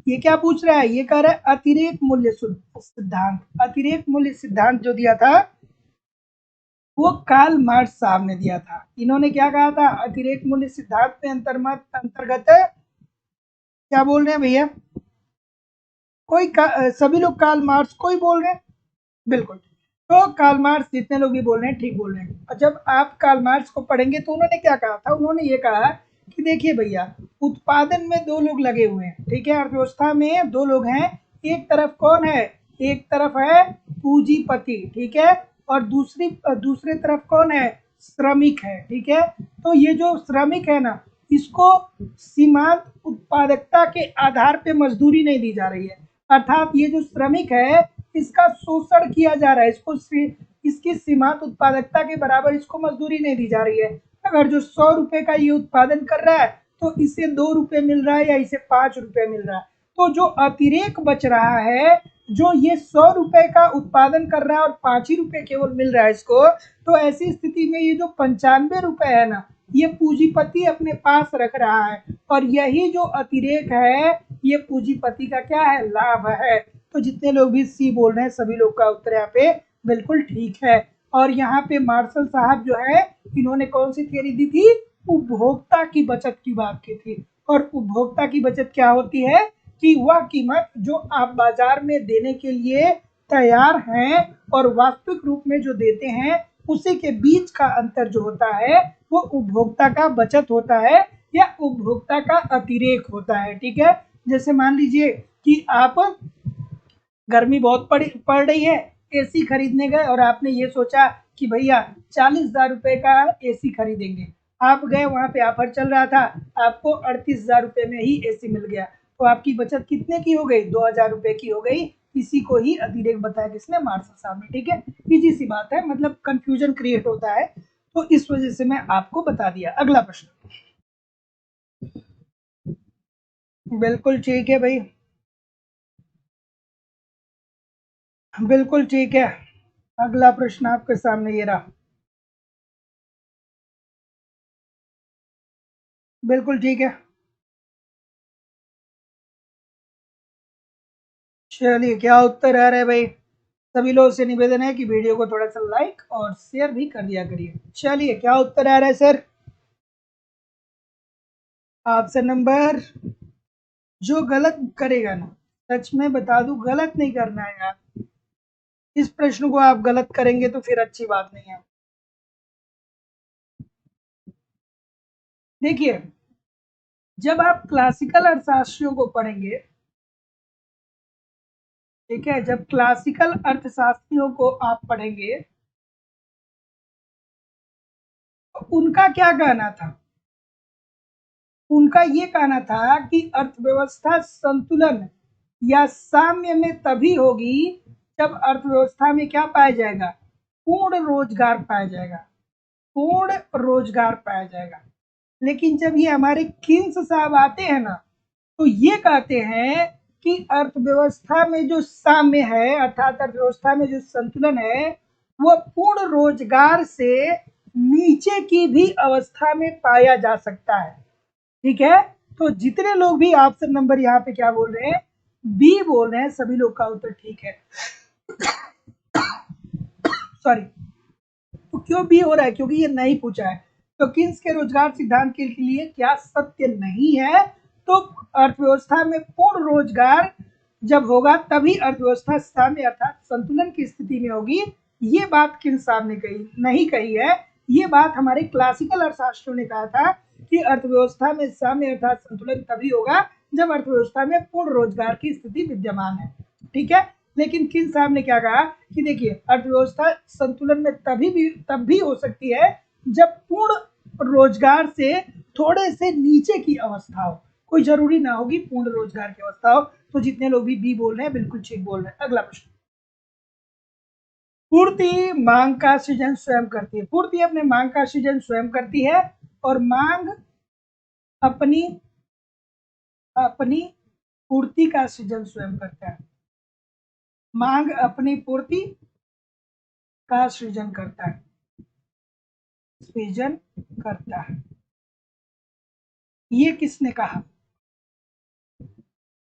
ये क्या पूछ रहा है? ये कह रहा है अतिरेक मूल्य सिद्धांत। अतिरेक मूल्य सिद्धांत जो दिया था वो कार्ल मार्क्स साहब ने दिया था। इन्होंने क्या कहा था? अतिरेक मूल्य सिद्धांत में अंतर्गत क्या बोल रहे हैं भैया? सभी लोग कार्ल मार्क्स को ही बोल रहे हैं, बिल्कुल। तो कार्ल मार्क्स जितने लोग भी बोल रहे हैं ठीक बोल रहे हैं। और जब आप कार्ल मार्क्स को पढ़ेंगे तो उन्होंने क्या कहा था? उन्होंने ये कहा कि देखिए भैया, उत्पादन में दो लोग लगे हुए हैं, ठीक है, अर्थव्यवस्था में दो लोग हैं। एक तरफ कौन है? एक तरफ है पूंजीपति, ठीक है, और दूसरे तरफ कौन है? श्रमिक है, ठीक है। तो ये जो श्रमिक है ना, इसको सीमांत उत्पादकता के आधार पे मजदूरी नहीं दी जा रही है। अर्थात ये जो श्रमिक है इसका शोषण किया जा रहा है, इसकी सीमांत उत्पादकता के बराबर इसको मजदूरी नहीं दी जा रही है। अगर जो 100 रुपए का ये उत्पादन कर रहा है तो इसे 2 रुपए मिल रहा है या इसे 5 रुपए मिल रहा है। तो जो अतिरेक बच रहा है, जो ये 100 रुपए का उत्पादन कर रहा है और 5 ही रुपए केवल मिल रहा है इसको, तो ऐसी स्थिति में ये जो 95 रुपए है ना, ये पूंजीपति अपने पास रख रहा है, और यही जो अतिरेक है ये पूंजीपति का क्या है? लाभ है। तो जितने लोग भी सी बोल रहे हैं सभी लोग का उत्तर यहाँ पे बिल्कुल ठीक है। और यहाँ पे मार्शल साहब जो है, इन्होंने कौन सी थियरी दी थी? उपभोक्ता की बचत की बात की थी। और उपभोक्ता की बचत क्या होती है? कि वह कीमत जो आप बाजार में देने के लिए तैयार हैं और वास्तविक रूप में जो देते हैं उसी के बीच का अंतर जो होता है वो उपभोक्ता का बचत होता है या उपभोक्ता का अतिरेक होता है, ठीक है। जैसे मान लीजिए कि आप, गर्मी बहुत पड़ रही है, एसी खरीदने गए और आपने ये सोचा कि भैया 40,000 रुपए का एसी खरीदेंगे। आप गए, वहां पे ऑफर चल रहा था, आपको 38,000 रुपए में ही एसी मिल गया। तो आपकी बचत कितने की हो गई? 2,000 रुपए की हो गई। इसी को ही अतिरेक बताया किसने? मार्शल साहब ने, ठीक है। इजी सी बात है, मतलब कंफ्यूजन क्रिएट होता है, तो इस वजह से मैं आपको बता दिया। अगला प्रश्न। बिल्कुल ठीक है भाई, बिल्कुल ठीक है। अगला प्रश्न आपके सामने ये रहा। बिल्कुल ठीक है। चलिए, क्या उत्तर आ रहा है भाई? सभी लोगों से निवेदन है कि वीडियो को थोड़ा सा लाइक और शेयर भी कर दिया करिए। चलिए, क्या उत्तर आ रहा है सर? ऑप्शन नंबर, जो गलत करेगा ना, सच में बता दूं, गलत नहीं करना है यार। इस प्रश्न को आप गलत करेंगे तो फिर अच्छी बात नहीं है। देखिए, जब आप क्लासिकल अर्थशास्त्रियों को पढ़ेंगे ठीक है, जब क्लासिकल अर्थशास्त्रियों को आप पढ़ेंगे तो उनका क्या कहना था? उनका ये कहना था कि अर्थव्यवस्था संतुलन या साम्य में तभी होगी जब अर्थव्यवस्था में क्या पाया जाएगा? पूर्ण रोजगार पाया जाएगा, पूर्ण रोजगार पाया जाएगा। लेकिन जब ये हमारे किन्स साहब आते हैं ना, तो ये कहते हैं कि अर्थव्यवस्था में जो साम्य है, अर्थात अर्थव्यवस्था में जो संतुलन है, वो पूर्ण रोजगार से नीचे की भी अवस्था में पाया जा सकता है। ठीक है, तो जितने लोग भी ऑप्शन नंबर यहाँ पे क्या बोल रहे हैं, बी बोल रहे हैं, सभी लोग का उत्तर ठीक है। सॉरी, तो क्यों बी हो रहा है? क्योंकि ये नहीं पूछा है। तो किन्स के रोजगार सिद्धांत के लिए क्या सत्य नहीं है? तो अर्थव्यवस्था में पूर्ण रोजगार जब होगा तभी अर्थव्यवस्था साम्य अर्थात संतुलन की स्थिति में होगी। ये बात किन्स साहब ने नहीं कही है, ये बात हमारे क्लासिकल अर्थशास्त्रियों ने कहा था कि अर्थव्यवस्था में साम्य अर्थात संतुलन तभी होगा जब अर्थव्यवस्था में पूर्ण रोजगार की स्थिति विद्यमान है। ठीक है, लेकिन किन्स साहब ने क्या कहा कि देखिए, अर्थव्यवस्था संतुलन में तब भी हो सकती है जब पूर्ण रोजगार से थोड़े से नीचे की अवस्था हो, कोई जरूरी ना होगी पूर्ण रोजगार की अवस्था हो। तो जितने लोग भी बी बोल रहे हैं बिल्कुल ठीक बोल रहे हैं। अगला प्रश्न, पूर्ति मांग का सृजन स्वयं करती है। पूर्ति अपने मांग का सृजन स्वयं करती है और मांग अपनी अपनी पूर्ति का सृजन स्वयं करता है। मांग अपनी पूर्ति का सृजन करता है, सृजन करता है। ये किसने कहा?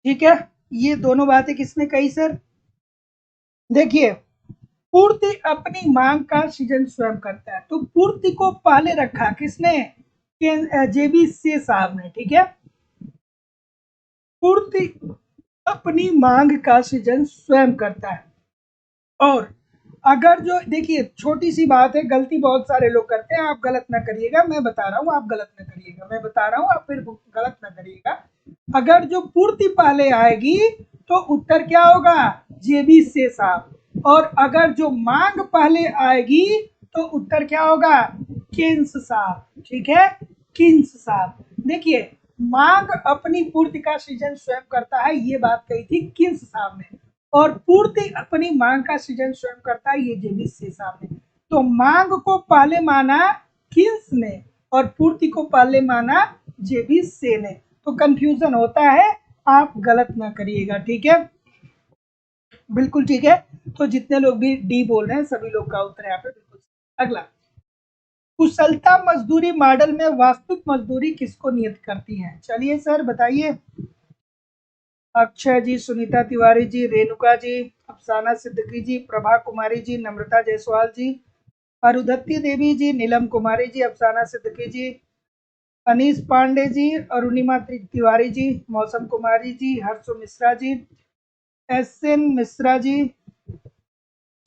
ठीक है, ये दोनों बातें किसने कही सर? देखिए, पूर्ति अपनी मांग का सृजन स्वयं करता है, तो पूर्ति को पहले रखा किसने? जेबी से साहब ने। ठीक है, पूर्ति अपनी मांग का सृजन स्वयं करता है। और अगर जो देखिए, छोटी सी बात है, गलती बहुत सारे लोग करते हैं, आप गलत ना करिएगा, मैं बता रहा हूँ, आप गलत ना करिएगा, मैं बता रहा हूँ, आप फिर गलत ना करिएगा। अगर जो पूर्ति पहले आएगी तो उत्तर क्या होगा? जेबी से साहब। और अगर जो मांग पहले आएगी तो उत्तर क्या होगा? किन्स साहब। ठीक है, किन्स साहब। देखिए, मांग अपनी पूर्ति का सृजन स्वयं करता है, ये बात कही थी किन्स साहब ने, और पूर्ति अपनी मांग का सृजन स्वयं करता है, ये जेबी से साहब ने। तो मांग को पहले माना किन्स ने और पूर्ति को पहले माना जेबी से ने। तो कंफ्यूजन होता है, आप गलत ना करिएगा। ठीक है, बिल्कुल ठीक है। तो जितने लोग भी डी बोल रहे हैं सभी लोग का उत्तर यहाँ पे बिल्कुल। अगला, कुशलता मजदूरी मॉडल में वास्तविक मजदूरी किसको नियत करती है? चलिए सर बताइए। अक्षय जी, सुनीता तिवारी जी, रेणुका जी, अफसाना सिद्दीकी जी, प्रभा कुमारी जी, नम्रता जायसवाल जी, अरुधति देवी जी, नीलम कुमारी जी, अफसाना सिद्दीकी जी, अनीस पांडे जी, अरुणिमा तिवारी जी, मौसम कुमारी जी, हर्षो मिश्रा जी, एस.एन. मिश्रा जी।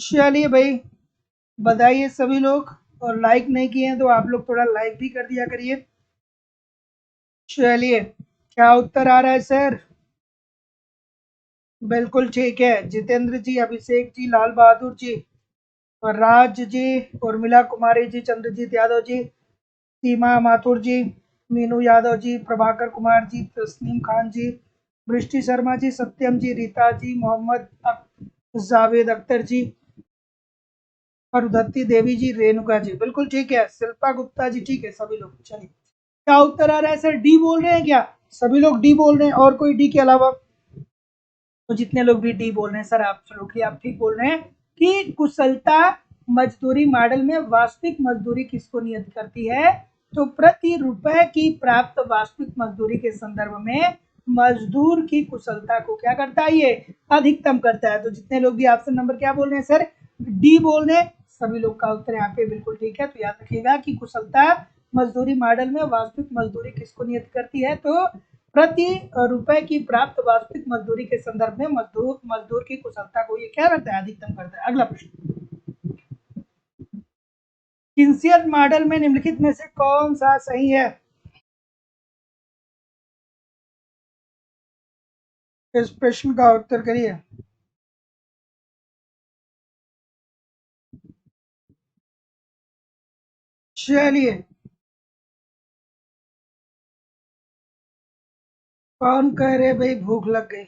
चलिए भाई, बताइए सभी लोग, और लाइक नहीं किए हैं तो आप लोग थोड़ा लाइक भी कर दिया करिए। चलिए, क्या उत्तर आ रहा है सर? बिल्कुल ठीक है, जितेंद्र जी, अभिषेक जी, लाल बहादुर जी, और राज जी, उर्मिला कुमारी जी, चंद्रजीत यादव जी, सीमा माथुर जी, मीनू यादव जी, प्रभाकर कुमार जी, तस्नीम खान जी, वृष्टि शर्मा जी, सत्यम जी, रीता जी, मोहम्मद जावेद अख्तर जी, अरुधति देवी जी, रेणुका जी। बिल्कुल ठीक है, शिल्पा गुप्ता जी। ठीक है सभी लोग। चलिए, क्या उत्तर आ रहा है सर? डी बोल रहे हैं क्या सभी लोग? डी बोल रहे हैं, और कोई डी के अलावा? तो जितने लोग भी डी बोल रहे हैं सर, आप ठीक बोल रहे हैं कि कुशलता मजदूरी मॉडल में वास्तविक मजदूरी किसको नियत करती है? तो प्रति रुपए की प्राप्त वास्तविक मजदूरी के संदर्भ में मजदूर की कुशलता को क्या करता है? ये अधिकतम करता है। तो जितने लोग भी ऑप्शन नंबर क्या बोल रहे हैं सर? डी बोल रहे हैं, सभी लोग का उत्तर यहाँ पे बिल्कुल ठीक है। तो याद रखिएगा कि कुशलता मजदूरी मॉडल में वास्तविक मजदूरी किसको नियत करती है? तो प्रति रुपए की प्राप्त वास्तविक मजदूरी के संदर्भ में मजदूर की कुशलता को ये क्या करता है? अधिकतम करता है। अगला प्रश्न, किन्सियन मॉडल में निम्नलिखित में से कौन सा सही है? इस प्रश्न का उत्तर करिए। चलिए, कौन कह रहे भाई भूख लग गई?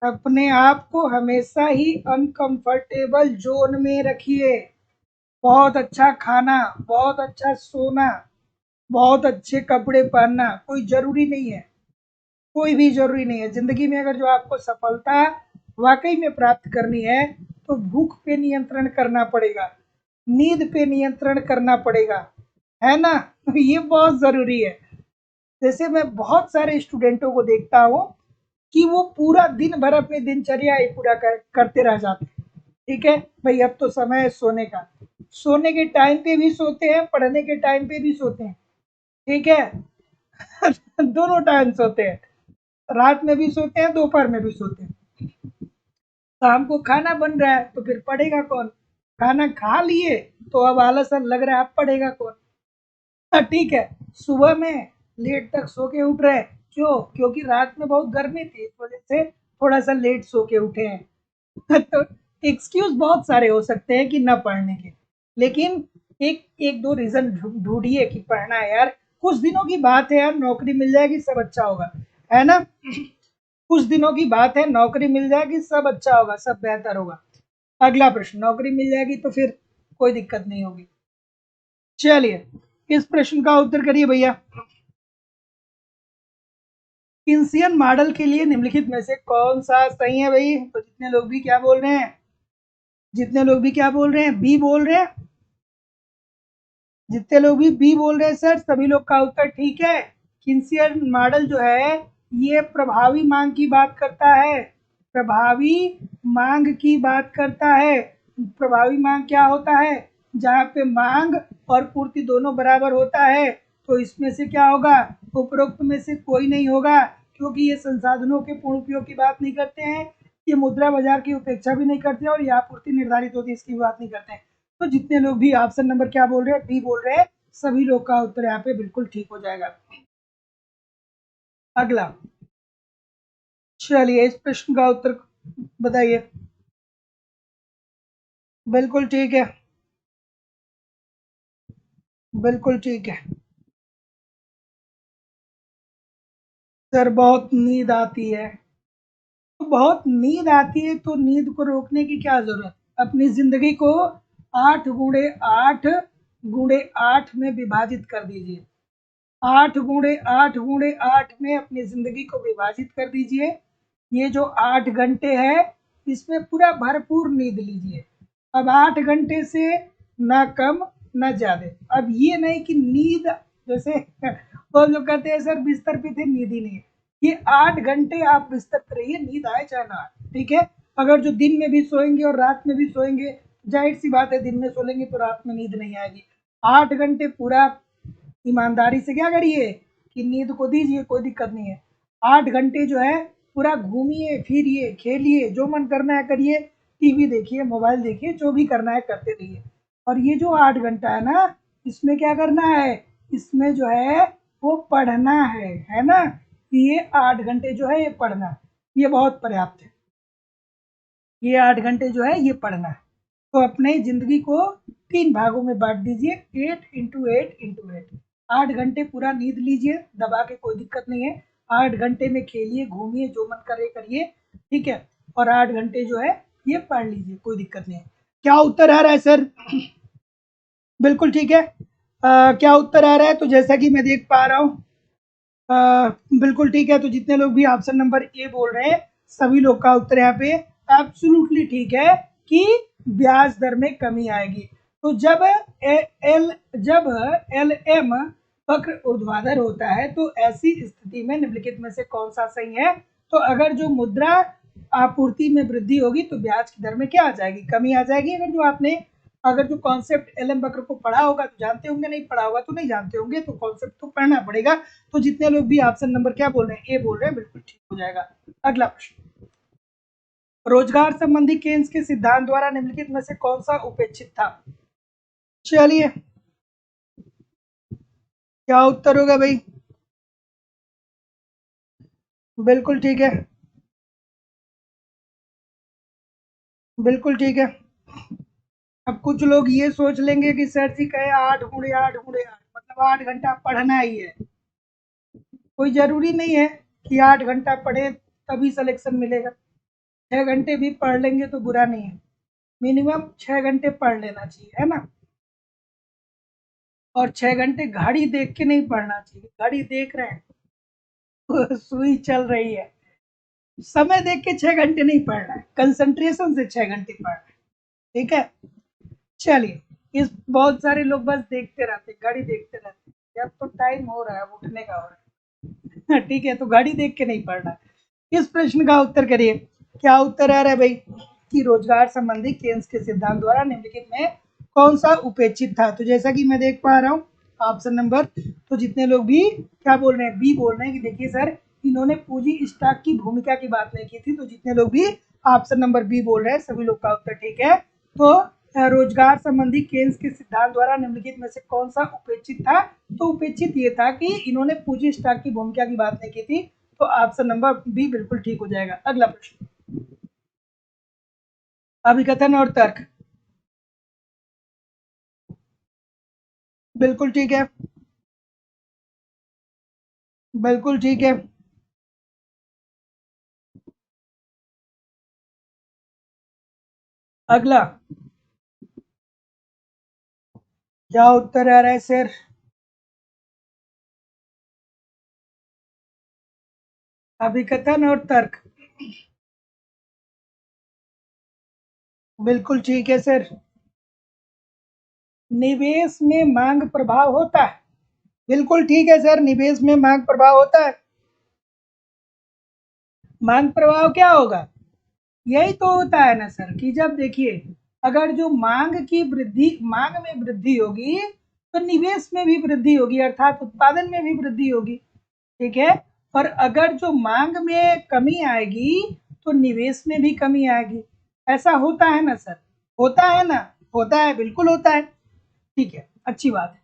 अपने आप को हमेशा ही अनकंफर्टेबल जोन में रखिए। बहुत अच्छा खाना, बहुत अच्छा सोना, बहुत अच्छे कपड़े पहनना कोई जरूरी नहीं है। कोई भी जरूरी नहीं है जिंदगी में। अगर जो आपको सफलता वाकई में प्राप्त करनी है तो भूख पे नियंत्रण करना पड़ेगा, नींद पे नियंत्रण करना पड़ेगा, है ना? ये बहुत जरूरी है। जैसे मैं बहुत सारे स्टूडेंटों को देखता हूँ कि वो पूरा दिन भर अपनी दिनचर्या ही पूरा करते रह जाते हैं। ठीक है भाई, अब तो समय है सोने का। सोने के टाइम पे भी सोते हैं, पढ़ने के टाइम पे भी सोते हैं। ठीक है। दोनों टाइम सोते हैं, रात में भी सोते हैं, दोपहर में भी सोते हैं। शाम को खाना बन रहा है तो फिर पढ़ेगा कौन? खाना खा लिए तो अब आलस लग रहा है, अब पढ़ेगा कौन? हाँ, ठीक है। सुबह में लेट तक सो के उठ रहे हैं, क्यों? क्योंकि रात में बहुत गर्मी थी, इस वजह से थोड़ा सा लेट सो के उठे हैं। तो एक्सक्यूज बहुत सारे हो सकते हैं कि ना पढ़ने के, लेकिन एक एक दो रीजन ढूंढिए कि पढ़ना है यार। कुछ दिनों की बात है यार, नौकरी मिल जाएगी सब अच्छा होगा, है ना? कुछ दिनों की बात है, नौकरी मिल जाएगी सब अच्छा होगा, सब बेहतर होगा। अगला प्रश्न, नौकरी मिल जाएगी तो फिर कोई दिक्कत नहीं होगी। चलिए, इस प्रश्न का उत्तर करिए भैया। किन्सियन मॉडल के लिए निम्नलिखित में से कौन सा सही है भाई? तो जितने लोग भी क्या बोल रहे हैं, जितने लोग भी क्या बोल रहे हैं, बी बोल रहे हैं। जितने लोग भी बी बोल रहे हैं सर, सभी लोग का उत्तर ठीक है। किन्सियन मॉडल जो है ये प्रभावी मांग की बात करता है। प्रभावी मांग की बात करता है। प्रभावी मांग क्या होता है? जहाँ पे मांग और पूर्ति दोनों बराबर होता है। तो इसमें से क्या होगा? उपरोक्त में से कोई नहीं होगा, क्योंकि ये संसाधनों के पूर्ण उपयोग की बात नहीं करते हैं, ये मुद्रा बाजार की उपेक्षा भी नहीं करते और यहाँ पूर्ति निर्धारित होती है इसकी बात नहीं करते हैं। तो जितने लोग भी ऑप्शन नंबर क्या बोल रहे हैं, बी बोल रहे हैं, सभी लोग का उत्तर यहाँ पे बिल्कुल ठीक हो जाएगा। अगला, चलिए इस प्रश्न का उत्तर बताइए। बिल्कुल ठीक है, बिल्कुल ठीक है। सर बहुत नींद आती है। तो बहुत नींद आती है तो नींद को रोकने की क्या जरूरत? अपनी जिंदगी को 8 गुणे 8 में विभाजित कर दीजिए। 8 गुणे 8 में अपनी जिंदगी को विभाजित कर दीजिए। ये जो 8 घंटे है इसमें पूरा भरपूर नींद लीजिए। अब 8 घंटे से ना कम ना ज्यादा। अब ये नहीं कि नींद, जैसे बहुत लोग कहते हैं सर बिस्तर पे थे नींद ही नहीं है। ये 8 घंटे आप बिस्तर पर रहिए, नींद आए चाहे ना आए, ठीक है? अगर जो दिन में भी सोएंगे और रात में भी सोएंगे, जाहिर सी बात है दिन में सो लेंगे तो रात में नींद नहीं आएगी। 8 घंटे पूरा ईमानदारी से क्या करिए कि नींद को दीजिए, कोई दिक्कत नहीं है। 8 घंटे जो है पूरा घूमिए फिरिए खेलिए, जो मन करना है करिए, टीवी देखिए मोबाइल देखिए, जो भी करना है करते रहिए। और ये जो 8 घंटा है ना, इसमें क्या करना है? इसमें जो है वो पढ़ना है ना? ये 8 घंटे जो है ये पढ़ना, ये बहुत पर्याप्त है। ये 8 घंटे जो है ये पढ़ना है। तो अपने जिंदगी को 3 भागों में बांट दीजिए, 8 × 8 × 8। 8 घंटे पूरा नींद लीजिए दबा के, कोई दिक्कत नहीं है। 8 घंटे में खेलिए घूमिए, जो मन करे करिए, ठीक है? और 8 घंटे जो है ये पढ़ लीजिए, कोई दिक्कत नहीं है। क्या उत्तर आ रहा है सर? बिल्कुल ठीक है। क्या उत्तर आ रहा है? तो जैसा कि मैं देख पा रहा हूँ, बिल्कुल ठीक है। तो जितने लोग भी ऑप्शन नंबर ए बोल रहे हैं, सभी लोग का उत्तर यहाँ पे एब्सोल्युटली ठीक है कि ब्याज दर में कमी आएगी। तो जब एल एम वक्र ऊर्ध्वाधर होता है तो ऐसी स्थिति में निम्नलिखित में से कौन सा सही है? तो अगर जो मुद्रा आपूर्ति में वृद्धि होगी तो ब्याज की दर में क्या आ जाएगी? कमी आ जाएगी। अगर जो कॉन्सेप्ट एल एम वक्र को पढ़ा होगा तो जानते होंगे, नहीं पढ़ा होगा तो नहीं जानते होंगे, तो कॉन्सेप्ट तो पढ़ना पड़ेगा। तो जितने लोग भी ऑप्शन नंबर क्या बोल रहे हैं, ए बोल रहे हैं, बिल्कुल ठीक हो जाएगा। अगला प्रश्न, रोजगार संबंधी केन्स के सिद्धांत द्वारा निम्नलिखित में से कौन सा उपेक्षित था? चलिए, क्या उत्तर होगा भाई? बिल्कुल ठीक है, बिल्कुल ठीक है। अब कुछ लोग ये सोच लेंगे कि सर जी कहे 8 × 8 × 8 मतलब 8 घंटा पढ़ना ही है। कोई जरूरी नहीं है कि 8 घंटा पढ़े तभी सिलेक्शन मिलेगा। 6 घंटे भी पढ़ लेंगे तो बुरा नहीं है। मिनिमम 6 घंटे पढ़ लेना चाहिए, है ना। और 6 घंटे घड़ी देख के नहीं पढ़ना चाहिए। घड़ी देख रहे हैं सुई चल रही है, समय देख के 6 घंटे नहीं पढ़ना है, कंसंट्रेशन से 6 घंटे पढ़ना है। ठीक है, चलिए। इस बहुत सारे लोग बस देखते रहते, घड़ी देखते रहते, जब तो टाइम हो रहा है, उठने का हो रहा है ठीक है, तो घड़ी देख के नहीं पढ़ना है। इस प्रश्न का उत्तर करिए। क्या उत्तर आ रहा है भाई कि रोजगार संबंधी केन्स के सिद्धांत द्वारा निम्नलिखित में कौन सा उपेक्षित था। तो जैसा कि मैं देख पा रहा हूँ ऑप्शन नंबर, तो जितने लोग भी क्या बोल रहे हैं, बी बोल रहे हैं कि देखिए सर इन्होंने पूंजी स्टॉक की भूमिका की बात नहीं की थी। तो जितने लोग भी ऑप्शन नंबर बी बोल रहे हैं सभी लोग का उत्तर ठीक है। तो रोजगार संबंधी केन्स के सिद्धांत द्वारा निम्नलिखित में से कौन सा उपेक्षित था। तो उपेक्षित ये था कि इन्होंने पूंजी स्टॉक की भूमिका की बात नहीं की थी। तो ऑप्शन नंबर बी बिल्कुल ठीक हो जाएगा। अगला प्रश्न, अभिकथन और तर्क। बिल्कुल ठीक है, बिल्कुल ठीक है। अगला, क्या उत्तर आ रहा है सर। अभिकथन और तर्क, बिल्कुल ठीक है सर। निवेश में मांग प्रभाव होता है, बिल्कुल ठीक है सर, निवेश में मांग प्रभाव होता है। मांग प्रभाव क्या होगा, यही तो होता है ना सर कि जब देखिए अगर जो मांग में वृद्धि होगी तो निवेश में भी वृद्धि होगी, अर्थात उत्पादन में भी वृद्धि होगी। ठीक है, और अगर जो मांग में कमी आएगी तो निवेश में भी कमी आएगी। ऐसा होता है ना सर, होता है ना, होता है, बिल्कुल होता है। ठीक है, अच्छी बात है।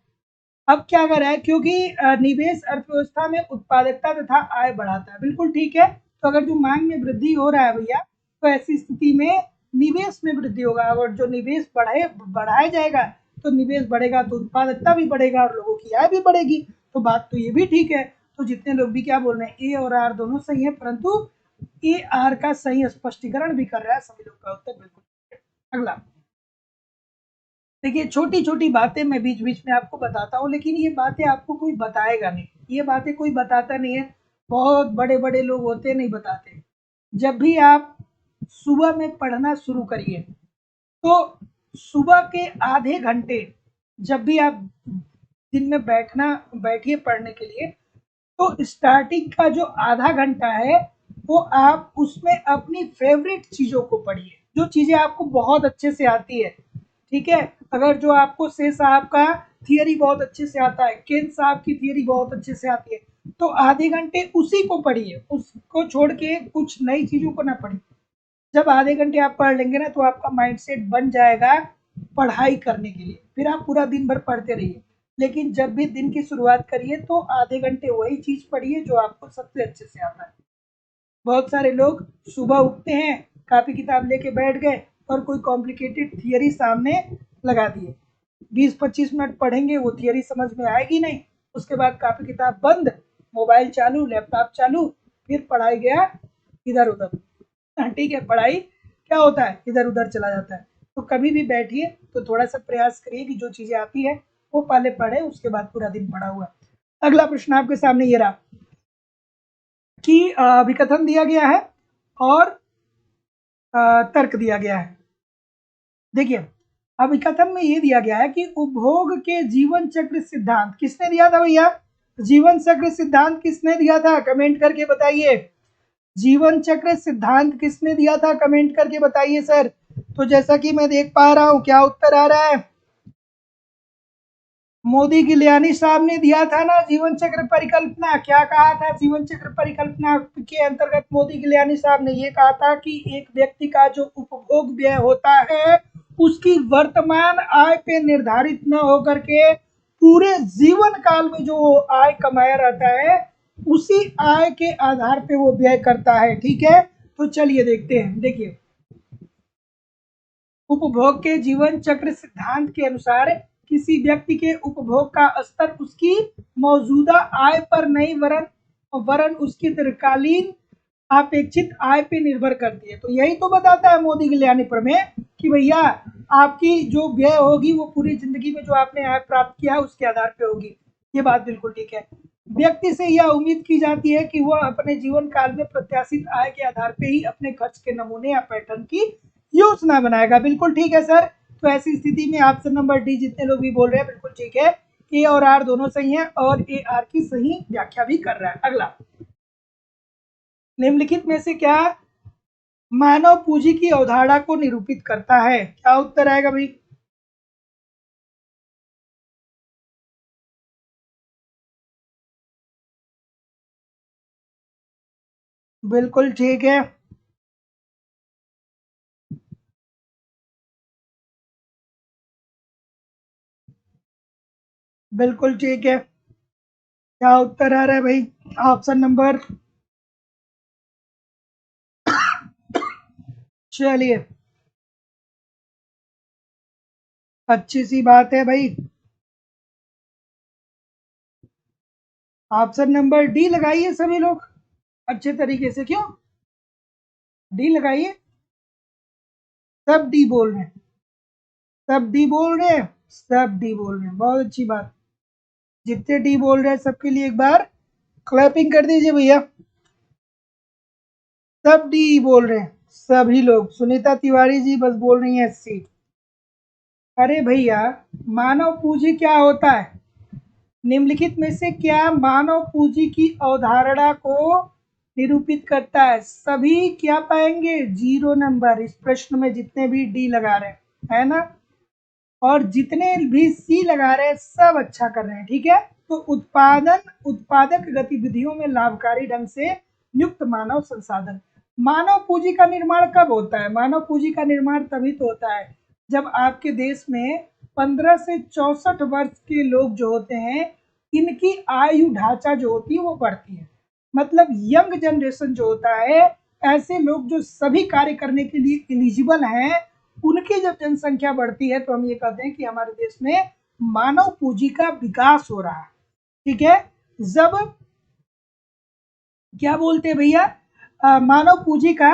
अब क्या कर रहा है, क्योंकि निवेश अर्थव्यवस्था में उत्पादकता तथा आय बढ़ाता है, बिल्कुल ठीक है। तो अगर जो मांग में वृद्धि हो रहा है भैया, तो ऐसी स्थिति में निवेश में वृद्धि होगा। अगर जो निवेश बढ़ाया जाएगा तो निवेश बढ़ेगा तो उत्पादकता भी बढ़ेगा और लोगों की आय भी बढ़ेगी। तो बात तो ये भी ठीक है। तो जितने लोग भी क्या बोल रहे हैं, ए और आर दोनों सही है, परंतु ए आर का सही स्पष्टीकरण भी कर रहा है। सभी लोग का उत्तर बिल्कुल ठीक है। अगला, देखिए छोटी छोटी बातें मैं बीच बीच में आपको बताता हूँ, लेकिन ये बातें आपको कोई बताएगा नहीं, ये बातें कोई बताता नहीं है। बहुत बड़े बड़े लोग होते नहीं बताते। जब भी आप सुबह में पढ़ना शुरू करिए तो सुबह के आधे घंटे जब भी आप दिन में बैठिए पढ़ने के लिए, तो स्टार्टिंग का जो आधा घंटा है वो आप उसमें अपनी फेवरेट चीजों को पढ़िए, जो चीजें आपको बहुत अच्छे से आती है। ठीक है, अगर जो आपको से साहब का थियरी बहुत अच्छे से आता है, केन साहब की थियरी बहुत अच्छे से आती है, तो आधे घंटे उसी को पढ़िए, उसको छोड़ के कुछ नई चीजों को ना पढ़िए। जब आधे घंटे आप पढ़ लेंगे ना तो आपका माइंडसेट बन जाएगा पढ़ाई करने के लिए, फिर आप पूरा दिन भर पढ़ते रहिए। लेकिन जब भी दिन की शुरुआत करिए तो आधे घंटे वही चीज पढ़िए जो आपको सबसे अच्छे से आता है। बहुत सारे लोग सुबह उठते हैं, कापी किताब लेके बैठ गए और कोई कॉम्प्लिकेटेड थियरी सामने लगा दिए, 20-25 मिनट पढ़ेंगे, वो थियरी समझ में आएगी नहीं। उसके बाद कापी किताब बंद, मोबाइल चालू, लैपटॉप चालू, फिर पढ़ाई गया इधर उधर। ठीक है, पढ़ाई क्या होता है, इधर उधर चला जाता है। तो कभी भी बैठिए तो थोड़ा सा प्रयास करिए कि जो चीजें आती है वो पहले पढ़े, उसके बाद पूरा दिन पढ़ा हुआ। अगला प्रश्न आपके सामने ये रहा कि अभिकथन दिया गया है और तर्क दिया गया है। देखिए अभिकथन में ये दिया गया है कि उपभोग के जीवन चक्र सिद्धांत किसने दिया था भैया, जीवन चक्र सिद्धांत किसने दिया था, कमेंट करके बताइए। जीवन चक्र सिद्धांत किसने दिया था, कमेंट करके बताइए सर। तो जैसा कि मैं देख पा रहा हूं, क्या उत्तर आ रहा है, मोदी गिलियानी साहब ने दिया था ना जीवन चक्र परिकल्पना। क्या कहा था जीवन चक्र परिकल्पना के अंतर्गत, मोदी गिलियानी साहब ने ये कहा था कि एक व्यक्ति का जो उपभोग व्यय होता है उसकी वर्तमान आय पे निर्धारित न होकर के पूरे जीवन काल में जो आय कमाया रहता है उसी आय के आधार पे वो व्यय करता है। ठीक है, तो चलिए देखते हैं। देखिए उपभोग के जीवन चक्र सिद्धांत के अनुसार किसी व्यक्ति के उपभोग का स्तर उसकी मौजूदा आय पर नहीं वरन उसकी दीर्घकालीन अपेक्षित आय पे निर्भर करती है। तो यही तो बताता है मोदी कल्याणी प्रमेय कि भैया आपकी जो व्यय होगी वो पूरी जिंदगी में जो आपने आय प्राप्त किया है उसके आधार पे होगी। ये बात बिल्कुल ठीक है। व्यक्ति से यह उम्मीद की जाती है कि वह अपने जीवन काल में प्रत्याशित आय के आधार पे ही अपने खर्च के नमूने या पैटर्न की योजना बनाएगा। बिल्कुल ठीक है सर। तो ऐसी स्थिति में ऑप्शन नंबर डी जितने लोग भी बोल रहे हैं बिल्कुल ठीक है। ए और आर दोनों सही है और ए आर की सही व्याख्या भी कर रहा है। अगला, निम्नलिखित में से क्या मानव पूंजी की अवधारणा को निरूपित करता है? क्या उत्तर आएगा भाई? बिल्कुल ठीक है। बिल्कुल ठीक है। क्या उत्तर आ रहा है भाई? ऑप्शन नंबर, चलिए अच्छी सी बात है भाई। ऑप्शन नंबर डी लगाइए सभी लोग अच्छे तरीके से। क्यों डी लगाइए? सब डी बोल रहे हैं, सब डी बोल रहे हैं, सब डी बोल रहे हैं, बहुत अच्छी बात। जितने डी बोल रहे हैं सबके लिए एक बार क्लैपिंग कर दीजिए भैया। सब डी बोल रहे हैं सभी लोग। सुनीता तिवारी जी बस बोल रही हैं सी। अरे भैया मानव पूंजी क्या होता है? निम्नलिखित में से क्या मानव पूंजी की अवधारणा को निरूपित करता है? सभी क्या पाएंगे? 0 नंबर। इस प्रश्न में जितने भी डी लगा रहे हैं है ना, और जितने भी सी लगा रहे हैं सब अच्छा कर रहे हैं। ठीक है। तो उत्पादक गतिविधियों में लाभकारी ढंग से नियुक्त मानव संसाधन। मानव पूंजी का निर्माण कब होता है? मानव पूंजी का निर्माण तभी तो होता है जब आपके देश में 15 से 64 वर्ष के लोग जो होते हैं इनकी आयु ढांचा जो होती है वो बढ़ती है। मतलब यंग जनरेशन जो होता है, ऐसे लोग जो सभी कार्य करने के लिए एलिजिबल हैं, उनकी जब जनसंख्या बढ़ती है तो हम ये कहते हैं कि हमारे देश में मानव पूंजी का विकास हो रहा है। ठीक है। जब क्या बोलते हैं भैया, मानव पूंजी का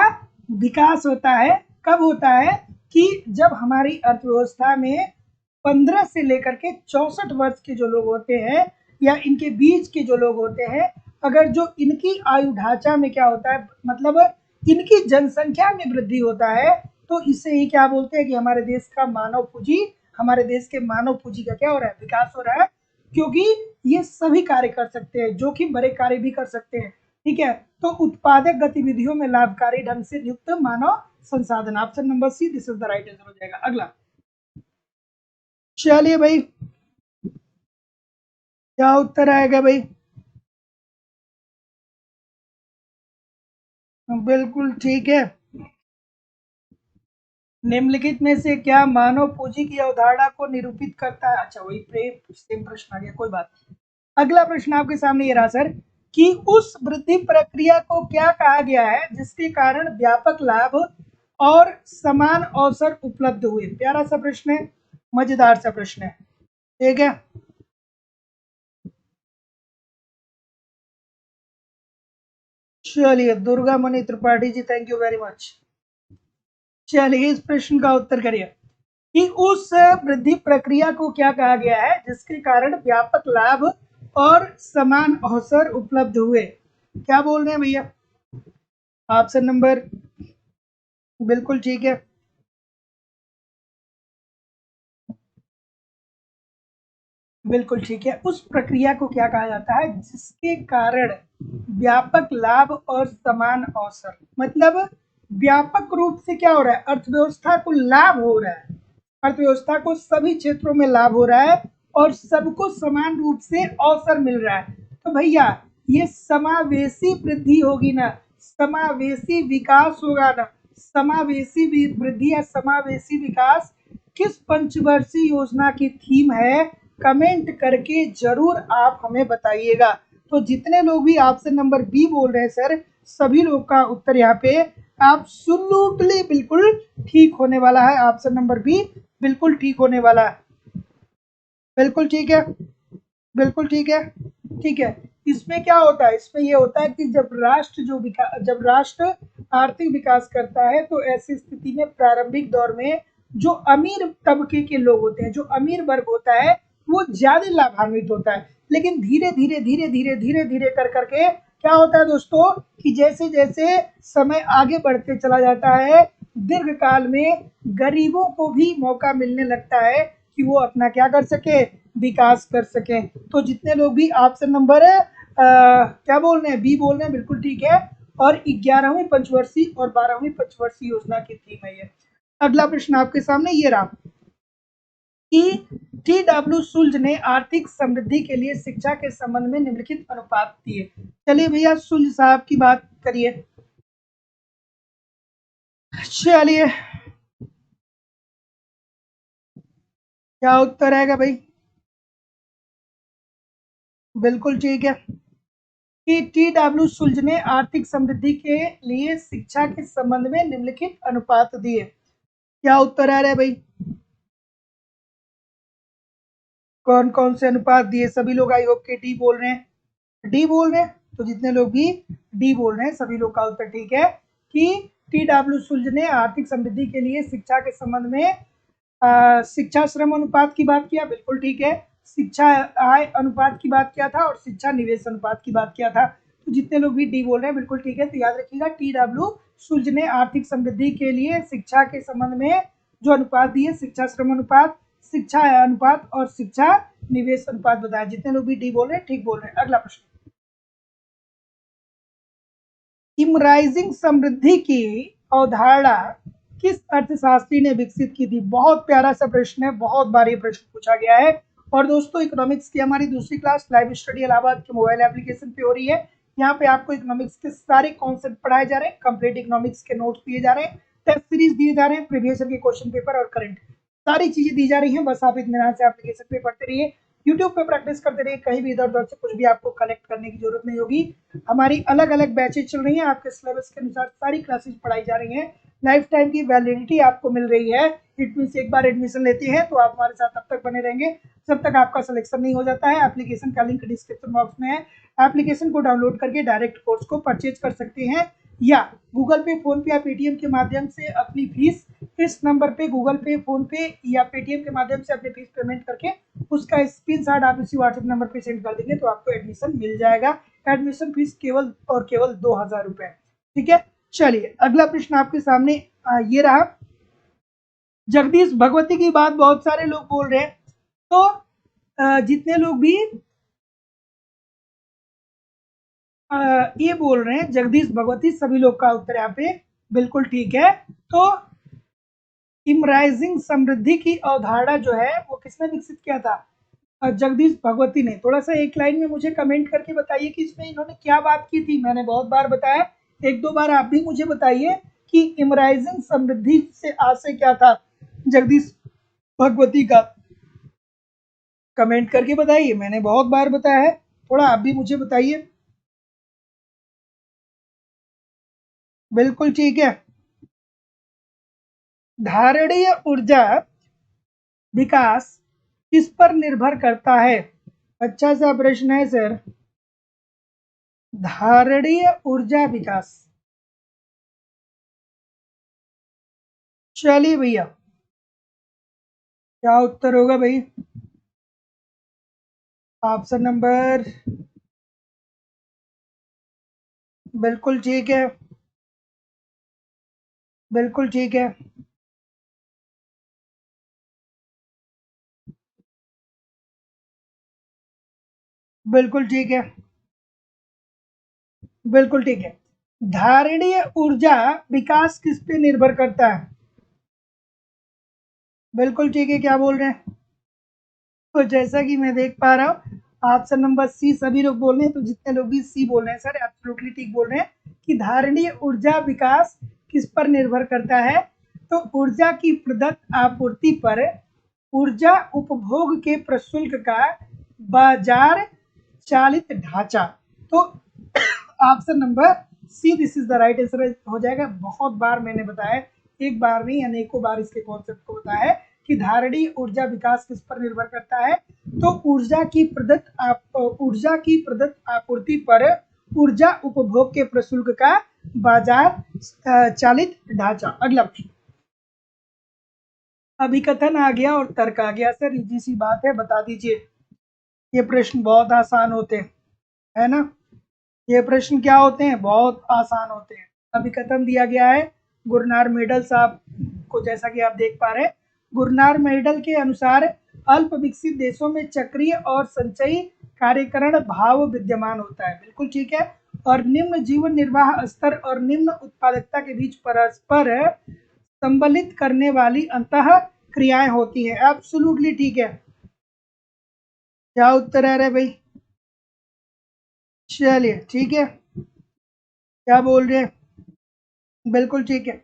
विकास होता है कब होता है? कि जब हमारी अर्थव्यवस्था में 15 से लेकर के 64 वर्ष के जो लोग होते हैं या इनके बीच के जो लोग होते हैं, अगर जो इनकी आयु ढांचा में क्या होता है, मतलब इनकी जनसंख्या में वृद्धि होता है, तो इससे ही क्या बोलते हैं कि हमारे देश का मानव पूंजी, हमारे देश के मानव पूंजी का क्या हो रहा है? विकास हो रहा है। क्योंकि ये सभी कार्य कर सकते हैं, जो कि बड़े कार्य भी कर सकते हैं। ठीक है। तो उत्पादक गतिविधियों में लाभकारी ढंग से नियुक्त मानव संसाधन। Option number see this is the right answer हो जाएगा। अगला, चलिए भाई क्या उत्तर आएगा भाई? बिल्कुल ठीक है। निम्नलिखित में से क्या मानव पूंजी की अवधारणा को निरूपित करता है? अच्छा वही सेम प्रश्न आ गया, कोई बात नहीं। अगला प्रश्न आपके सामने ये रहा सर कि उस वृद्धि प्रक्रिया को क्या कहा गया है जिसके कारण व्यापक लाभ और समान अवसर उपलब्ध हुए? प्यारा सा प्रश्न है, मजेदार सा प्रश्न है। ठीक है। चलिए Durga Mani Tripathi ji thank you very much. चलिए इस प्रश्न का उत्तर करिए कि उस वृद्धि प्रक्रिया को क्या कहा गया है जिसके कारण व्यापक लाभ और समान अवसर उपलब्ध हुए? क्या बोल रहे हैं भैया? ऑप्शन नंबर, बिल्कुल ठीक है। बिल्कुल ठीक है। उस प्रक्रिया को क्या कहा जाता है जिसके कारण व्यापक लाभ और समान अवसर, मतलब व्यापक रूप से क्या हो रहा है? अर्थव्यवस्था को लाभ हो रहा है, अर्थव्यवस्था को सभी क्षेत्रों में लाभ हो रहा है और सबको समान रूप से अवसर मिल रहा है। तो भैया ये समावेशी वृद्धि होगी ना, समावेशी विकास होगा ना। समावेशी वृद्धि या समावेशी विकास किस पंचवर्षीय योजना की थीम है? कमेंट करके जरूर आप हमें बताइएगा। तो जितने लोग भी ऑप्शन नंबर बी बोल रहे हैं सर, सभी लोग का उत्तर यहाँ पे एब्सोल्युटली बिल्कुल ठीक होने वाला है। ऑप्शन नंबर बी बिल्कुल ठीक होने वाला है। बिल्कुल ठीक है, बिल्कुल ठीक है, ठीक है। इसमें क्या होता है, इसमें ये होता है कि जब राष्ट्र आर्थिक विकास करता है तो ऐसी स्थिति में प्रारंभिक दौर में जो अमीर तबके के लोग होते हैं, जो अमीर वर्ग होता है, वो ज्यादा लाभान्वित होता है। लेकिन धीरे धीरे धीरे धीरे धीरे धीरे कर करके क्या होता है दोस्तों कि जैसे जैसे समय आगे बढ़ते चला जाता है, दीर्घ काल में गरीबों को भी मौका मिलने लगता है कि वो अपना क्या कर सके, विकास कर सके। तो जितने लोग भी ऑप्शन नंबर क्या बोल रहे हैं, बी बोल रहे हैं, बिल्कुल ठीक है। और 11वीं पंचवर्षीय और 12वीं पंचवर्षीय योजना की थीम है ये। अगला प्रश्न आपके सामने ये रहा कि टी.डब्ल्यू. सुल्ज ने आर्थिक समृद्धि के लिए शिक्षा के संबंध में निम्नलिखित अनुपात दिए। चलिए भैया सुल्ज साहब की बात करिए। चलिए क्या उत्तर आएगा भाई? बिल्कुल ठीक है कि टी.डब्ल्यू. सुल्ज ने आर्थिक समृद्धि के लिए शिक्षा के संबंध में निम्नलिखित अनुपात दिए। क्या उत्तर आ रहा है भाई? कौन कौन से अनुपात दिए? सभी लोग आई होप के डी बोल रहे हैं, डी बोल रहे हैं। तो जितने लोग भी डी बोल रहे हैं सभी लोग का उत्तर ठीक है कि टी.डब्ल्यू. सुल्ज ने आर्थिक समृद्धि के लिए शिक्षा के संबंध में शिक्षा श्रम अनुपात की बात किया, बिल्कुल ठीक है। शिक्षा आय अनुपात की बात किया था और शिक्षा निवेश अनुपात की बात किया था। तो जितने लोग भी डी बोल रहे हैं बिल्कुल ठीक है। तो याद रखिएगा टी.डब्ल्यू. सुल्ज ने आर्थिक समृद्धि के लिए शिक्षा के संबंध में जो अनुपात दिए, शिक्षा श्रम अनुपात, शिक्षा आय अनुपात और शिक्षा निवेश अनुपात बताया। जितने लोग भी डी बोल रहे हैं ठीक बोल रहे हैं। अगला प्रश्न, इमराइजिंग समृद्धि की अवधारणा किस अर्थशास्त्री ने विकसित की थी? बहुत प्यारा सा प्रश्न है, बहुत बार ये प्रश्न पूछा गया है। और दोस्तों इकोनॉमिक्स की हमारी दूसरी क्लास लाइव स्टडी इलाहाबाद के मोबाइल एप्लीकेशन पे हो रही है। यहाँ पे आपको इकोनॉमिक्स के सारे कॉन्सेप्ट पढ़ाए जा रहे हैं, कंप्लीट इकोनॉमिक्स के नोट्स दिए जा रहे हैं, टेस्ट सीरीज दिए जा रहे हैं, प्रीवियस ईयर के क्वेश्चन पेपर और करंट सारी चीजें दी जा रही हैं। बस आप इत्मीनान से एप्लीकेशन पे पढ़ते रहिए, यूट्यूब पे प्रैक्टिस करते रहिए, कहीं भी इधर उधर से कुछ भी आपको कलेक्ट करने की जरूरत नहीं होगी। हमारी अलग अलग बैचेज चल रही हैं, आपके सिलेबस के अनुसार सारी क्लासेज पढ़ाई जा रही हैं। लाइफ टाइम की वैलिडिटी आपको मिल रही है। इट मीन एक बार एडमिशन लेते हैं तो आप हमारे साथ तब तक बने रहेंगे जब तक आपका सिलेक्शन नहीं हो जाता है। एप्लीकेशन का लिंक डिस्क्रिप्शन बॉक्स में है, एप्लीकेशन को डाउनलोड करके डायरेक्ट कोर्स को परचेज कर सकते हैं या गूगल पे, फोन पे या पेटीएम के माध्यम से अपनी फीस इस नंबर पे गूगल पे, फोन पे या पेटीएम के माध्यम से अपनी फीस पेमेंट करके उसका स्क्रीनशॉट आप इसी व्हाट्सएप नंबर पे सेंड कर देंगे तो आपको एडमिशन मिल जाएगा। एडमिशन फीस केवल और केवल 2000 रुपए। ठीक है, चलिए अगला प्रश्न आपके सामने ये रहा। जगदीश भगवती की बात बहुत सारे लोग बोल रहे हैं, तो जितने लोग भी ये बोल रहे हैं जगदीश भगवती, सभी लोग का उत्तर यहाँ पे बिल्कुल ठीक है। तो इमराइजिंग समृद्धि की अवधारणा जो है वो किसने विकसित किया था? जगदीश भगवती ने। थोड़ा सा एक लाइन में मुझे कमेंट करके बताइए कि इसमें इन्होंने क्या बात की थी। मैंने बहुत बार बताया, एक दो बार आप भी मुझे बताइए कि इमराइजिंग समृद्धि से आशय क्या था जगदीश भगवती का। कमेंट करके बताइए, मैंने बहुत बार बताया है, थोड़ा आप भी मुझे बताइए। बिल्कुल ठीक है। धारणीय ऊर्जा विकास किस पर निर्भर करता है? अच्छा सा प्रश्न है सर। धारणीय ऊर्जा विकास, चलिए भैया क्या उत्तर होगा भाई? ऑप्शन नंबर बिल्कुल ठीक है, बिल्कुल ठीक है, बिल्कुल ठीक है, बिल्कुल ठीक है। धारणीय ऊर्जा विकास किस पे निर्भर करता है? बिल्कुल ठीक है, क्या बोल रहे हैं? तो जैसा कि मैं देख पा रहा हूँ ऑप्शन नंबर सी सभी लोग बोल रहे हैं। तो जितने लोग भी सी बोल रहे हैं सर एब्सोल्युटली ठीक बोल रहे हैं कि धारणीय ऊर्जा विकास किस पर निर्भर करता है? तो ऊर्जा की प्रदत्त आपूर्ति पर ऊर्जा उपभोग के प्रशुल्क का बाजार चालित ढांचा। तो option number see this is the right answer हो जाएगा। बहुत बार मैंने बताया, एक बार नहीं अनेकों बार इसके कॉन्सेप्ट को बताया है कि धारणीय ऊर्जा विकास किस पर निर्भर करता है। तो ऊर्जा की प्रदत्त आपूर्ति पर ऊर्जा उपभोग के प्रशुल्क का बाजार चालित ढांचा। अगला प्रश्न, अभिकथन आ गया और तर्क आ गया। सर इजी सी बात है, बता दीजिए। ये प्रश्न बहुत आसान होते हैं, है ना। ये प्रश्न क्या होते हैं, बहुत आसान होते हैं। अभिकथन दिया गया है गुरनार मेडल साहब को, जैसा कि आप देख पा रहे हैं। गुरनार मेडल के अनुसार अल्प विकसित देशों में चक्रीय और संचयी कार्यकरण भाव विद्यमान होता है, बिल्कुल ठीक है। और निम्न जीवन निर्वाह स्तर और निम्न उत्पादकता के बीच परस्पर संबलित करने वाली अंतः क्रियाएं होती है। एब्सोल्युटली ठीक है। क्या उत्तर है रे भाई? चलिए ठीक है, क्या बोल रहे हैं, बिल्कुल ठीक है।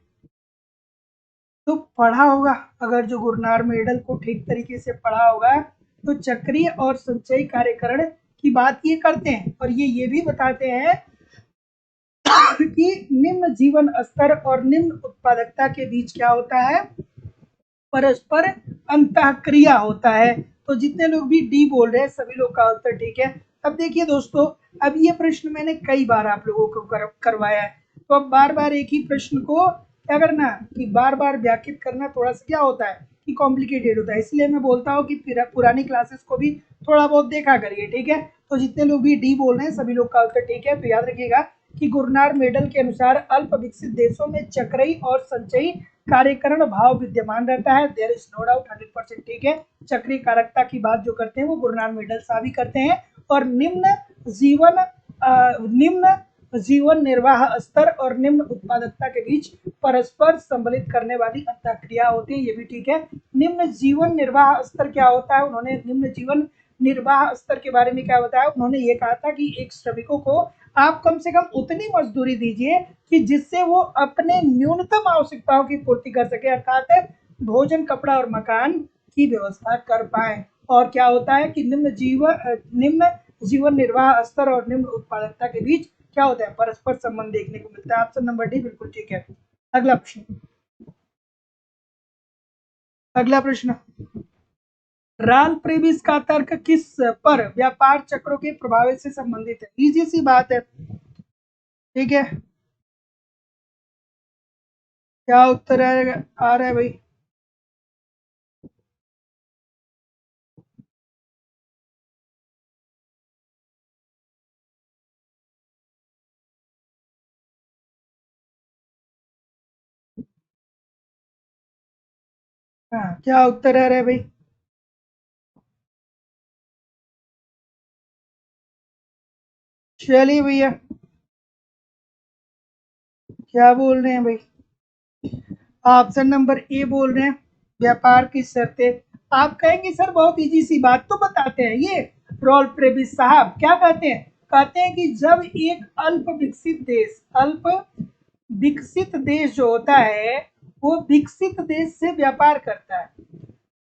तो पढ़ा होगा, अगर जो गुरनार मेडल को ठीक तरीके से पढ़ा होगा तो चक्रीय और संचयी कार्यकरण की बात ये करते हैं, और ये भी बताते हैं कि निम्न जीवन स्तर और निम्न उत्पादकता के बीच क्या होता है, परस्पर अंतःक्रिया होता है। तो जितने लोग भी डी बोल रहे हैं सभी लोग का उत्तर ठीक है। अब देखिए दोस्तों, अब ये प्रश्न मैंने कई बार आप लोगों को करवाया है, तो अब बार बार एक ही प्रश्न को क्या करना कि बार बार व्याख्यात करना थोड़ा सा क्या होता है कि कॉम्प्लिकेटेड होता है। इसलिए मैं बोलता हूँ कि पुरानी क्लासेस को भी थोड़ा बहुत देखा करिए, ठीक है। तो जितने लोग भी डी बोल रहे हैं सभी लोग का उत्तर ठीक है। तो याद रखिएगा कि गुरनार मेडल के अनुसार अल्प विकसित देशों में चक्रीय और संचयी कार्यकरण भाव विद्यमान रहता है। देयर इज नो डाउट, 100% ठीक है। चक्रीय कारकता की बात जो करते हैं वो गुरनार मेडल साहब ही करते हैं। और निम्न जीवन निर्वाह स्तर और निम्न उत्पादकता के बीच परस्पर संबलित करने वाली अंतःक्रिया होती है, ये भी ठीक है। निम्न जीवन निर्वाह स्तर क्या होता है, उन्होंने निम्न जीवन निर्वाह स्तर के बारे में क्या बताया, उन्होंने ये कहा था कि एक श्रमिकों को आप कम से कम उतनी मजदूरी दीजिए कि जिससे वो अपने न्यूनतम आवश्यकताओं की पूर्ति कर सके, अर्थात भोजन, कपड़ा और मकान की व्यवस्था कर पाए। और क्या होता है कि निम्न जीवन निर्वाह स्तर और निम्न उत्पादकता के बीच क्या होता है, परस्पर संबंध देखने को मिलता है। ऑप्शन नंबर डी बिल्कुल ठीक है। अगला प्रश्न, राल प्रेविस का तर्क किस पर व्यापार चक्रों के प्रभाव से संबंधित है? इजी सी बात है, ठीक है। क्या उत्तर आ रहा है भाई? हाँ, क्या उत्तर आ रहा है भाई? चलिए भैया, क्या बोल रहे हैं भाई? ऑप्शन नंबर ए बोल रहे हैं, व्यापार की शर्तें। आप कहेंगे सर बहुत इजी सी बात तो बताते हैं ये रॉल प्रेविस साहब, क्या कहते हैं, कहते हैं कि जब एक अल्प विकसित देश जो होता है वो विकसित देश से व्यापार करता है,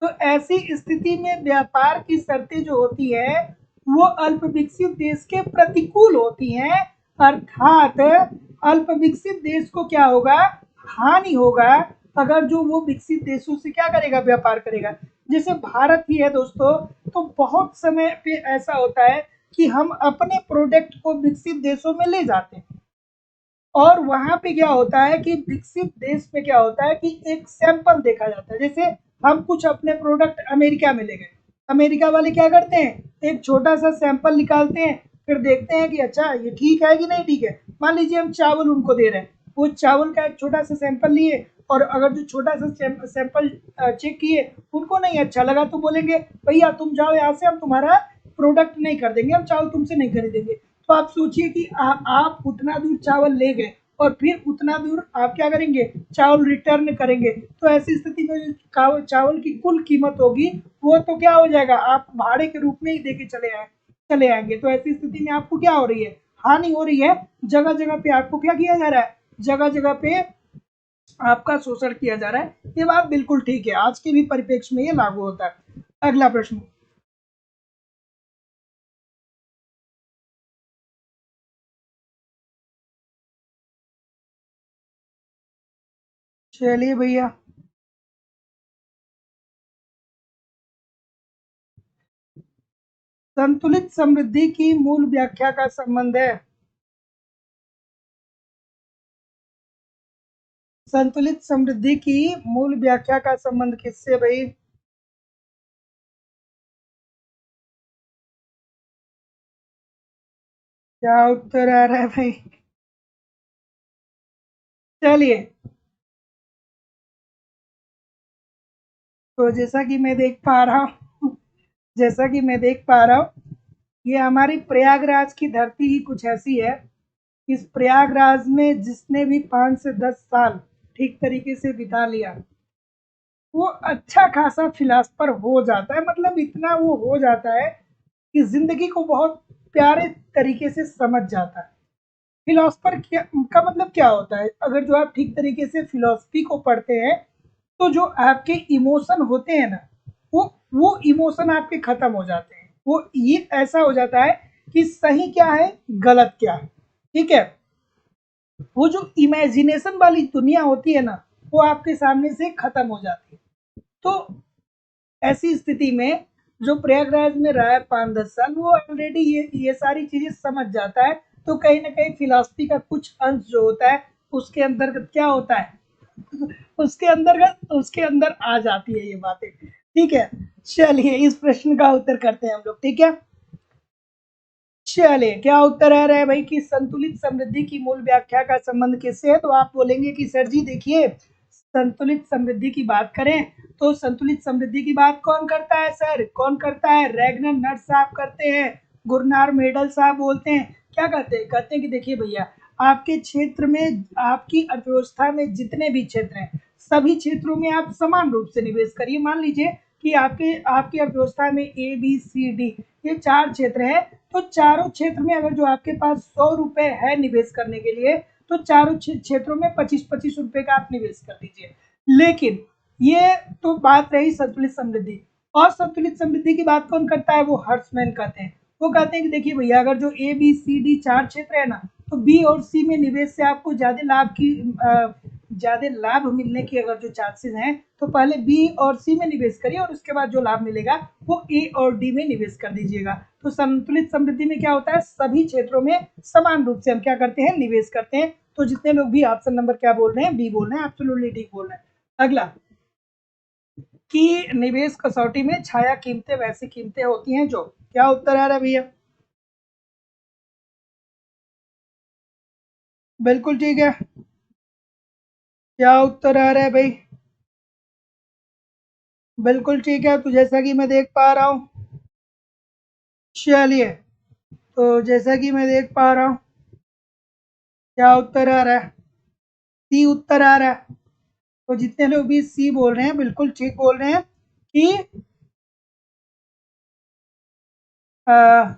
तो ऐसी स्थिति में व्यापार की शर्तें जो होती है वो अल्प विकसित देश के प्रतिकूल होती हैं, अर्थात अल्प विकसित देश को क्या होगा, हानि होगा अगर जो वो विकसित देशों से क्या करेगा, व्यापार करेगा। जैसे भारत ही है दोस्तों, तो बहुत समय पे ऐसा होता है कि हम अपने प्रोडक्ट को विकसित देशों में ले जाते हैं, और वहां पे क्या होता है कि विकसित देश में क्या होता है कि एक सैंपल देखा जाता है। जैसे हम कुछ अपने प्रोडक्ट अमेरिका में ले गए, अमेरिका वाले क्या करते हैं, एक छोटा सा सैंपल निकालते हैं, फिर देखते हैं कि अच्छा ये ठीक है कि नहीं ठीक है। मान लीजिए हम चावल उनको दे रहे हैं, वो चावल का एक छोटा सा सैंपल लिए, और अगर जो छोटा सा सैंपल चेक किए उनको नहीं अच्छा लगा तो बोलेंगे भैया तुम जाओ यहाँ से, हम तुम्हारा प्रोडक्ट नहीं कर देंगे, हम चावल तुमसे नहीं खरीदेंगे। तो आप सोचिए कि आप उतना दूर चावल ले गए और फिर उतना दूर आप क्या करेंगे, चावल रिटर्न करेंगे, तो ऐसी स्थिति में जो चावल की कुल कीमत होगी वो तो क्या हो जाएगा, आप भाड़े के रूप में ही देके चले आएंगे। तो ऐसी स्थिति में आपको क्या हो रही है, हानि हो रही है। जगह जगह पे आपको क्या किया जा रहा है, जगह जगह पे आपका शोषण किया जा रहा है। ये बात बिल्कुल ठीक है, आज के भी परिप्रेक्ष्य में ये लागू होता है। अगला प्रश्न, चलिए भैया, संतुलित समृद्धि की मूल व्याख्या का संबंध है। संतुलित समृद्धि की मूल व्याख्या का संबंध किससे भाई? क्या उत्तर आ रहा है भाई? चलिए, तो जैसा कि मैं देख पा रहा हूँ जैसा कि मैं देख पा रहा हूँ, ये हमारी प्रयागराज की धरती ही कुछ ऐसी है। इस प्रयागराज में जिसने भी 5 से 10 साल ठीक तरीके से बिता लिया, वो अच्छा खासा फिलासफर हो जाता है। मतलब इतना वो हो जाता है कि जिंदगी को बहुत प्यारे तरीके से समझ जाता है। फिलोसफर क्या का मतलब क्या होता है? अगर जो आप ठीक तरीके से फिलोसफी को पढ़ते हैं, तो जो आपके इमोशन होते हैं ना, वो इमोशन आपके खत्म हो जाते हैं। वो ये ऐसा हो जाता है कि सही क्या है, गलत क्या है। ठीक है, वो जो इमेजिनेशन वाली दुनिया होती है ना, वो आपके सामने से खत्म हो जाती है। तो ऐसी स्थिति में जो प्रयागराज में रहा है 5-10 साल, वो ऑलरेडी ये सारी चीजें समझ जाता है। तो कहीं ना कहीं फिलॉसफी का कुछ अंश जो होता है, उसके अंतर्गत क्या होता है, उसके अंदर आ जाती है ये बातें। ठीक है, चलिए इस प्रश्न का उत्तर करते हैं हम लोग। ठीक है, चलिए क्या उत्तर आ रहा है भाई कि संतुलित समृद्धि की मूल व्याख्या का संबंध किससे है? तो आप बोलेंगे कि सर जी देखिए, संतुलित समृद्धि की बात करें तो संतुलित समृद्धि की बात कौन करता है सर? कौन करता है? रैगनर नट साहब करते हैं, गुरनार मेडल साहब बोलते हैं। क्या कहते हैं? कहते हैं कि देखिए भैया, आपके क्षेत्र में, आपकी अर्थव्यवस्था में जितने भी क्षेत्र हैं, सभी क्षेत्रों में आप समान रूप से निवेश करिए। मान लीजिए कि आपके आपकी अर्थव्यवस्था में A B C D ये 4 क्षेत्र है, तो चारों क्षेत्र में अगर जो आपके पास 100 रुपए है निवेश करने के लिए, तो चारों क्षेत्रों में 25-25 रुपए का आप निवेश कर दीजिए। लेकिन ये तो बात रही संतुलित समृद्धि। और संतुलित समृद्धि की बात कौन करता है? वो हर्ट्समैन कहते हैं। वो कहते हैं कि देखिए भैया, अगर जो A B C D 4 क्षेत्र है ना, तो बी और सी में निवेश से आपको ज्यादा लाभ मिलने की अगर जो चांसेस हैं, तो पहले बी और सी में निवेश करिए और उसके बाद जो लाभ मिलेगा वो ए और डी में निवेश कर दीजिएगा। तो संतुलित समृद्धि में क्या होता है? सभी क्षेत्रों में समान रूप से हम क्या करते हैं? निवेश करते हैं। तो जितने लोग भी ऑप्शन नंबर क्या बोल रहे हैं, बी बोल रहे हैं, एब्सोल्युटली ठीक बोल रहे हैं। अगला, कि निवेश कसौटी में छाया कीमतें वैसी कीमतें होती हैं जो, क्या उत्तर आ रहा है भैया? बिल्कुल ठीक है। क्या उत्तर आ रहा है भाई? बिल्कुल ठीक है। तो जैसा कि मैं देख पा रहा हूँ, चलिए, तो जैसा कि मैं देख पा रहा हूँ, क्या उत्तर आ रहा है? सी उत्तर आ रहा है। तो जितने लोग भी सी बोल रहे हैं, बिल्कुल ठीक बोल रहे हैं कि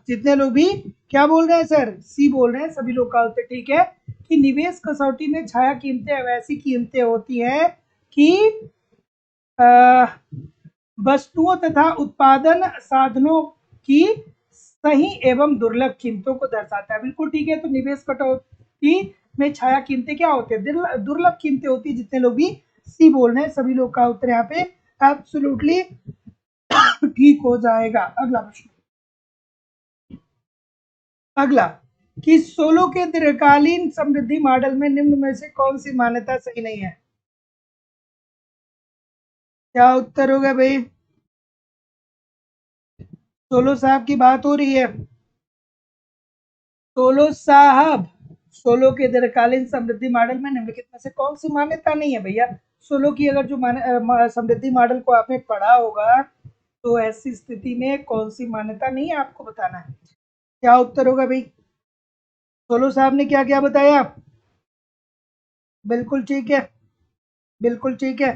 जितने लोग भी क्या बोल रहे हैं सर? सी बोल रहे हैं, सभी लोग का उत्तर ठीक है। कि निवेश कसौटी में छाया कीमतें वैसी कीमतें होती हैं कि अ, वस्तुओं तथा उत्पादन साधनों की सही एवं दुर्लभ कीमतों को दर्शाता है। बिल्कुल ठीक है। तो निवेश कटौती में छाया कीमतें क्या होती है? दुर्लभ कीमतें होती है। जितने लोग भी सी बोल रहे हैं, सभी लोग का उत्तर यहाँ पे एब्सोल्युटली ठीक हो जाएगा। अगला प्रश्न, अगला, कि सोलो के दीर्घकालीन समृद्धि मॉडल में निम्न में से कौन सी मान्यता सही नहीं है? क्या उत्तर होगा भाई? सोलो साहब की बात हो रही है। सोलो साहब, सोलो के दीर्घकालीन समृद्धि मॉडल में निम्नलिखित में से कौन सी मान्यता नहीं है भैया? सोलो की अगर जो समृद्धि मॉडल को आपने पढ़ा होगा, तो ऐसी स्थिति में कौन सी मान्यता नहीं है, आपको बताना है। क्या उत्तर होगा भाई? सोलो साहब ने क्या क्या बताया? बिल्कुल ठीक है, बिल्कुल ठीक है।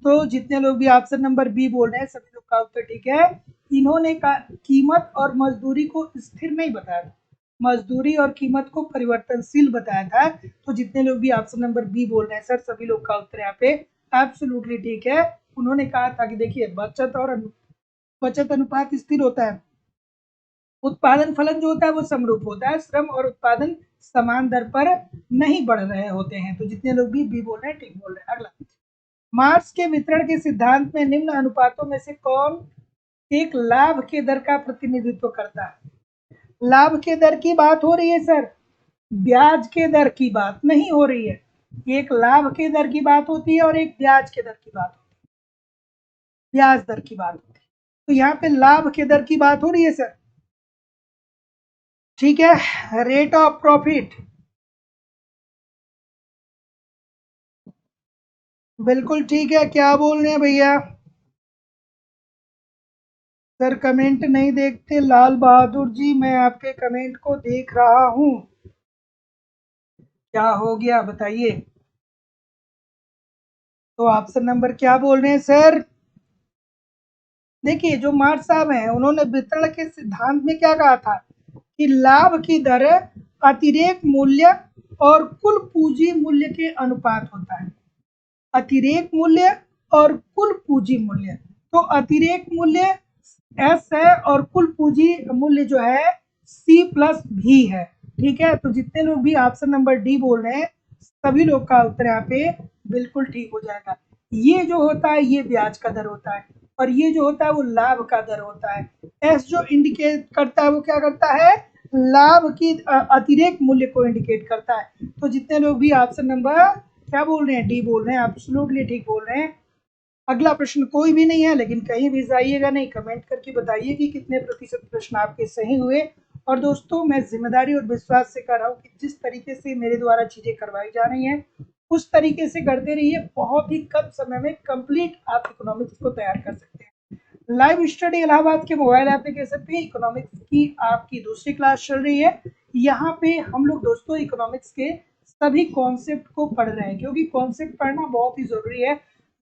तो जितने लोग भी ऑप्शन नंबर बी बोल रहे हैं, सभी लोग का उत्तर ठीक है। इन्होंने कीमत और मजदूरी को स्थिर नहीं बताया था, मजदूरी और कीमत को परिवर्तनशील बताया था। तो जितने लोग भी ऑप्शन नंबर बी बोल रहे हैं सर, सभी लोग का उत्तर यहाँ पे एब्सोल्युटली ठीक है। उन्होंने कहा था कि देखिए, बचत अनुपात स्थिर होता है, उत्पादन फलन जो होता है वो समरूप होता है, श्रम और उत्पादन समान दर पर नहीं बढ़ रहे होते हैं। तो जितने लोग भी बी बोल रहे हैं ठीक बोल रहे हैं। अगला, मार्क्स के वितरण के सिद्धांत में निम्न अनुपातों में से कौन एक लाभ के दर का प्रतिनिधित्व करता है? लाभ के दर की बात हो रही है सर, ब्याज के दर की बात नहीं हो रही है। एक लाभ के दर की बात होती है और एक ब्याज के दर की बात होती है, ब्याज दर की बात होती है। तो यहाँ पे लाभ के दर की बात हो रही है सर, ठीक है। रेट ऑफ प्रॉफिट, बिल्कुल ठीक है। क्या बोल रहे हैं भैया? सर कमेंट नहीं देखते लाल बहादुर जी, मैं आपके कमेंट को देख रहा हूं। क्या हो गया बताइए? तो ऑप्शन नंबर क्या बोल रहे हैं सर? देखिए जो मार्क्स साहब हैं उन्होंने वितरण के सिद्धांत में क्या कहा था कि लाभ की दर अतिरेक मूल्य और कुल पूंजी मूल्य के अनुपात होता है। अतिरेक मूल्य और कुल पूंजी मूल्य, तो अतिरेक मूल्य एस है और कुल पूंजी मूल्य जो है सी प्लस भी है, ठीक है। तो जितने लोग भी ऑप्शन नंबर डी बोल रहे हैं सभी लोग का उत्तर यहाँ पे बिल्कुल ठीक हो जाएगा। ये जो होता है ये ब्याज का दर होता है और ये जो होता है वो लाभ का दर होता है। एस जो इंडिकेट करता है वो क्या करता है? लाभ की अतिरेक मूल्य को इंडिकेट करता है। तो जितने लोग भी ऑप्शन नंबर क्या बोल रहे हैं, डी बोल रहे हैं, एब्सोल्युटली ठीक बोल रहे हैं। अगला प्रश्न कोई भी नहीं है लेकिन कहीं भी जाइएगा नहीं, कमेंट करके बताइए कि कितने प्रतिशत प्रश्न आपके सही हुए। और दोस्तों मैं जिम्मेदारी और विश्वास से कर रहा हूँ कि जिस तरीके से मेरे द्वारा चीजें करवाई जा रही हैं उस तरीके से करते रहिए, बहुत ही कम समय में कंप्लीट आप इकोनॉमिक्स को तैयार कर सकते हैं। लाइव स्टडी इलाहाबाद के मोबाइल एप्लीकेशन पे इकोनॉमिक्स की आपकी दूसरी क्लास चल रही है। यहाँ पे हम लोग दोस्तों इकोनॉमिक्स के सभी कॉन्सेप्ट को पढ़ रहे हैं, क्योंकि कॉन्सेप्ट पढ़ना बहुत ही जरूरी है।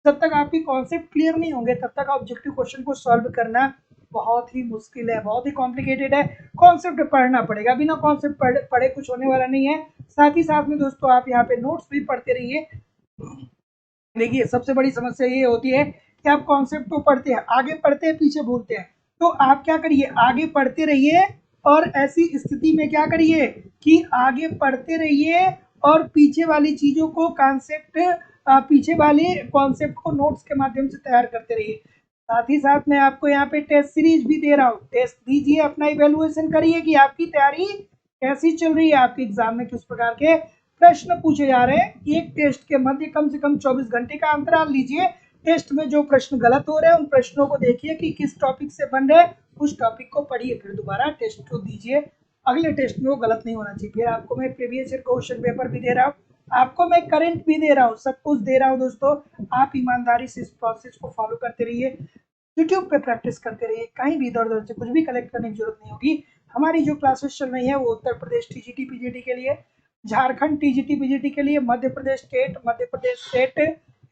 जब तक आपकी कॉन्सेप्ट क्लियर नहीं होंगे तब तक ऑब्जेक्टिव क्वेश्चन को सॉल्व करना बहुत ही मुश्किल है, बहुत ही कॉम्प्लिकेटेड है। कॉन्सेप्ट पढ़ना पड़ेगा, बिना कॉन्सेप्ट पढ़े कुछ होने वाला नहीं है। साथ ही साथ में दोस्तों आप यहाँ पे नोट्स भी पढ़ते रहिए। देखिए सबसे बड़ी समस्या ये होती है कि आप कॉन्सेप्ट तो पढ़ते हैं, आगे पढ़ते हैं पीछे भूलते हैं। तो आप क्या करिए, आगे पढ़ते रहिए और ऐसी स्थिति में क्या करिए कि आगे पढ़ते रहिए और पीछे वाली चीजों को कॉन्सेप्ट पीछे वाले कॉन्सेप्ट को नोट्स के माध्यम से तैयार करते रहिए। साथ ही साथ मैं आपको यहाँ पे टेस्ट सीरीज भी दे रहा हूँ, टेस्ट दीजिए, अपना इवेलुएशन करिए कि आपकी तैयारी कैसी चल रही है, आपके एग्जाम में किस प्रकार के प्रश्न पूछे जा रहे हैं। एक टेस्ट के मध्य कम से कम 24 घंटे का अंतराल लीजिए। टेस्ट में जो प्रश्न गलत हो रहे हैं उन प्रश्नों को देखिए कि किस टॉपिक से बन रहे, उस टॉपिक को पढ़िए, फिर दोबारा टेस्ट को दीजिए। अगले टेस्ट में वो गलत नहीं होना चाहिए। फिर आपको मैं प्रीवियस ईयर क्वेश्चन पेपर भी दे रहा हूँ, आपको मैं करंट भी दे रहा हूँ, सब कुछ दे रहा हूँ दोस्तों। आप ईमानदारी से इस प्रोसेस को फॉलो करते रहिए, यूट्यूब पे प्रैक्टिस करते रहिए, कहीं भी इधर उधर से कुछ भी कलेक्ट करने की जरूरत नहीं होगी। हमारी जो क्लासेस चल रही है वो उत्तर प्रदेश टीजीटी पीजीटी के लिए, झारखंड टीजीटी पीजीटी के लिए, Madhya Pradesh state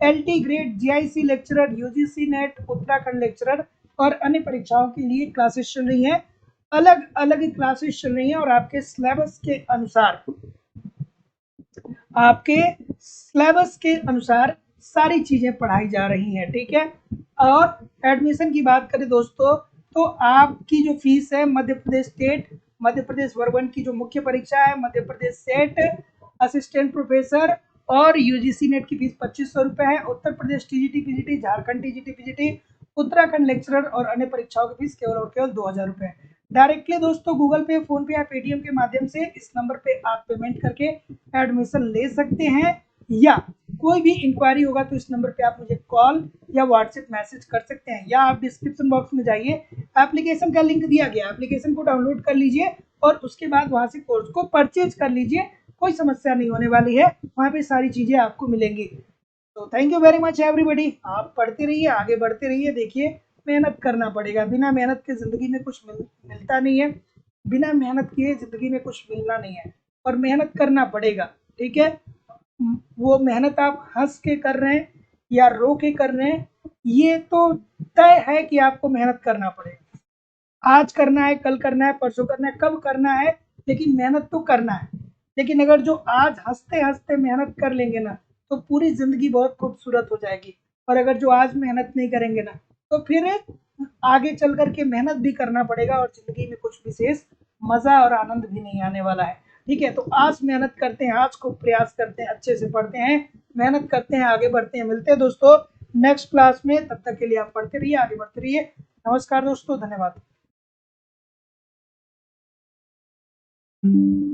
LT grade GIC lecturer, UGC NET, Uttarakhand lecturer और अन्य परीक्षाओं के लिए क्लासेस चल रही हैं। अलग अलग क्लासेस चल रही हैं और आपके सिलेबस के अनुसार सारी चीजें पढ़ाई जा रही हैं, ठीक है। और एडमिशन की बात करें दोस्तों तो आपकी जो फीस है मध्य प्रदेश स्टेट, मध्य प्रदेश वर्ग 1 की जो मुख्य परीक्षा है, Madhya Pradesh SET, assistant professor और यूजीसी नेट की फीस 2500 रुपए है। Uttar Pradesh TGT PGT, Jharkhand TGT PGT, Uttarakhand lecturer और अन्य परीक्षाओं की फीस केवल और केवल 2000 रुपए है। डायरेक्टली दोस्तों गूगल पे, फोन पे या पेटीएम के माध्यम से इस नंबर पे आप पेमेंट करके एडमिशन ले सकते हैं, या कोई भी इंक्वायरी होगा तो इस नंबर पे आप मुझे कॉल या व्हाट्सएप मैसेज कर सकते हैं, या आप डिस्क्रिप्शन बॉक्स में जाइए, एप्लीकेशन का लिंक दिया गया, एप्लीकेशन को डाउनलोड कर लीजिए और उसके बाद वहां से कोर्स को परचेज कर लीजिए। कोई समस्या नहीं होने वाली है, वहां पे सारी चीजें आपको मिलेंगी। तो thank you very much everybody, आप पढ़ते रहिए, आगे बढ़ते रहिए। देखिए मेहनत करना पड़ेगा, बिना मेहनत के जिंदगी में कुछ मिलता नहीं है, बिना मेहनत किए जिंदगी में कुछ मिलना नहीं है, और मेहनत करना पड़ेगा, ठीक है। वो मेहनत आप हंस के कर रहे हैं या रो के कर रहे हैं, ये तो तय है कि आपको मेहनत करना पड़ेगा। आज करना है, कल करना है, परसों करना है, कब करना है, लेकिन मेहनत तो करना है। लेकिन अगर जो आज हंसते हंसते मेहनत कर लेंगे ना तो पूरी जिंदगी बहुत खूबसूरत हो जाएगी, और अगर जो आज मेहनत नहीं करेंगे ना तो फिर आगे चल करके मेहनत भी करना पड़ेगा और जिंदगी में कुछ विशेष मजा और आनंद भी नहीं आने वाला है। ठीक है, तो आज मेहनत करते हैं, आज खूब प्रयास करते हैं, अच्छे से पढ़ते हैं, मेहनत करते हैं, आगे बढ़ते हैं। मिलते हैं दोस्तों नेक्स्ट क्लास में, तब तक के लिए आप पढ़ते रहिए, आगे बढ़ते रहिए। नमस्कार दोस्तों, धन्यवाद।